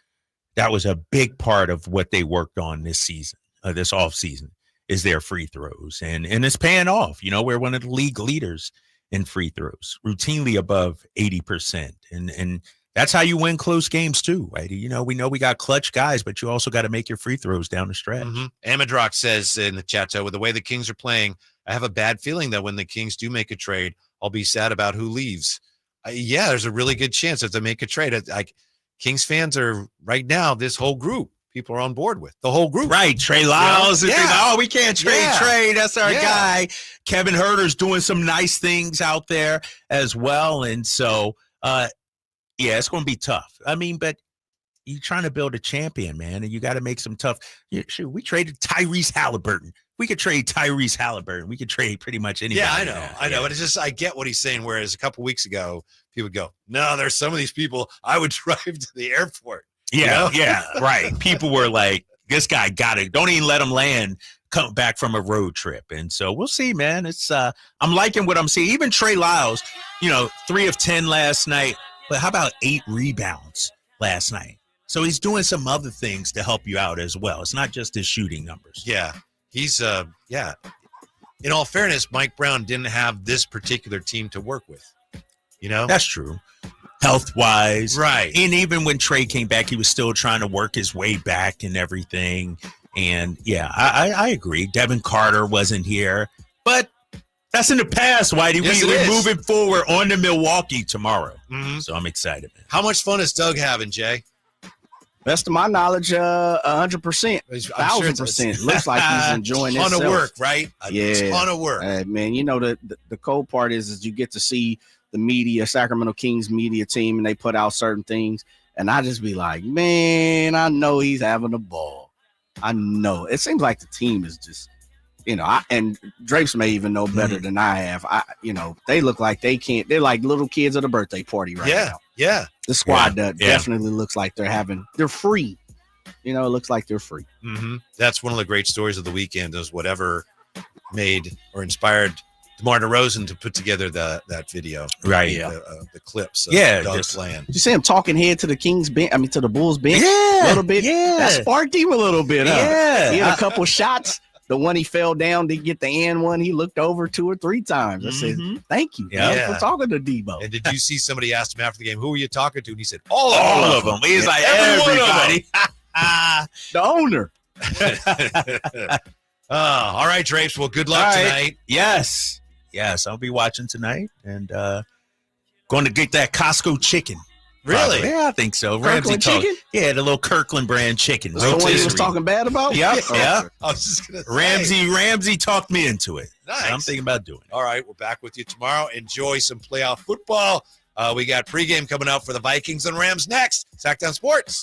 that was a big part of what they worked on this season. This offseason is their free throws. And it's paying off. We're one of the league leaders in free throws, routinely above 80%. And that's how you win close games too, right? We know we got clutch guys, but you also got to make your free throws down the stretch. Amadrock says in the chat, with the way the Kings are playing, I have a bad feeling that when the Kings do make a trade, I'll be sad about who leaves. There's a really good chance that they make a trade. Kings fans are right now, this whole group. People are on board with the whole group. Right. Trey Lyles. We can't trade Trey. That's our guy. Kevin Huerter's doing some nice things out there as well. And so, it's going to be tough. But you're trying to build a champion, man, and you got to make some tough. We traded Tyrese Halliburton. We could trade Tyrese Halliburton. We could trade pretty much anybody. Yeah, I know. But it's just, I get what he's saying. Whereas a couple weeks ago, people would go, no, there's some of these people I would drive to the airport. Yeah, right. People were like, this guy got it. Don't even let him land, come back from a road trip. And so we'll see, man. It's I'm liking what I'm seeing. Even Trey Lyles, 3 of 10 last night. But how about 8 rebounds last night? So he's doing some other things to help you out as well. It's not just his shooting numbers. Yeah. He's, in all fairness, Mike Brown didn't have this particular team to work with. That's true. Health-wise. Right. And even when Trey came back, he was still trying to work his way back and everything. And, I agree. Devin Carter wasn't here. But that's in the past, Whitey. Yes, We're moving forward on to Milwaukee tomorrow. So I'm excited, man. How much fun is Doug having, Jay? Best of my knowledge, 100%, 1,000%. Looks like he's enjoying it. A ton of work, right? A ton of work. Man, the cold part is you get to see the media, Sacramento Kings media team, and they put out certain things. And I just be like, man, I know he's having a ball. I know. It seems like the team is just, and Drapes may even know better than I have. They look like they can't. They're like little kids at a birthday party right now. Yeah. The squad definitely looks like they're free. It looks like they're free. That's one of the great stories of the weekend is whatever made or inspired DeMar DeRozan to put together that video. Right. The clips of Doug's playing. Did you see him talking head to the Kings bench? to the Bulls bench a little bit? Yeah. That sparked him a little bit. Yeah. He had a couple shots. The one he fell down to get the and one, he looked over 2 or 3 times. I said, thank you for talking to Debo. And did you see somebody asked him after the game, who were you talking to? And he said, all of them. He's like, everybody. The owner. All right, Drapes. Well, good luck tonight. Yes, I'll be watching tonight and going to get that Costco chicken. Really? Probably. Yeah, I think so. Kirkland chicken? Yeah, the little Kirkland brand chicken. The one he was talking bad about? Yep. I was just going to say. Ramsey talked me into it. Nice. So I'm thinking about doing it. All right, we're back with you tomorrow. Enjoy some playoff football. We got pregame coming out for the Vikings and Rams next. Sacktown Sports.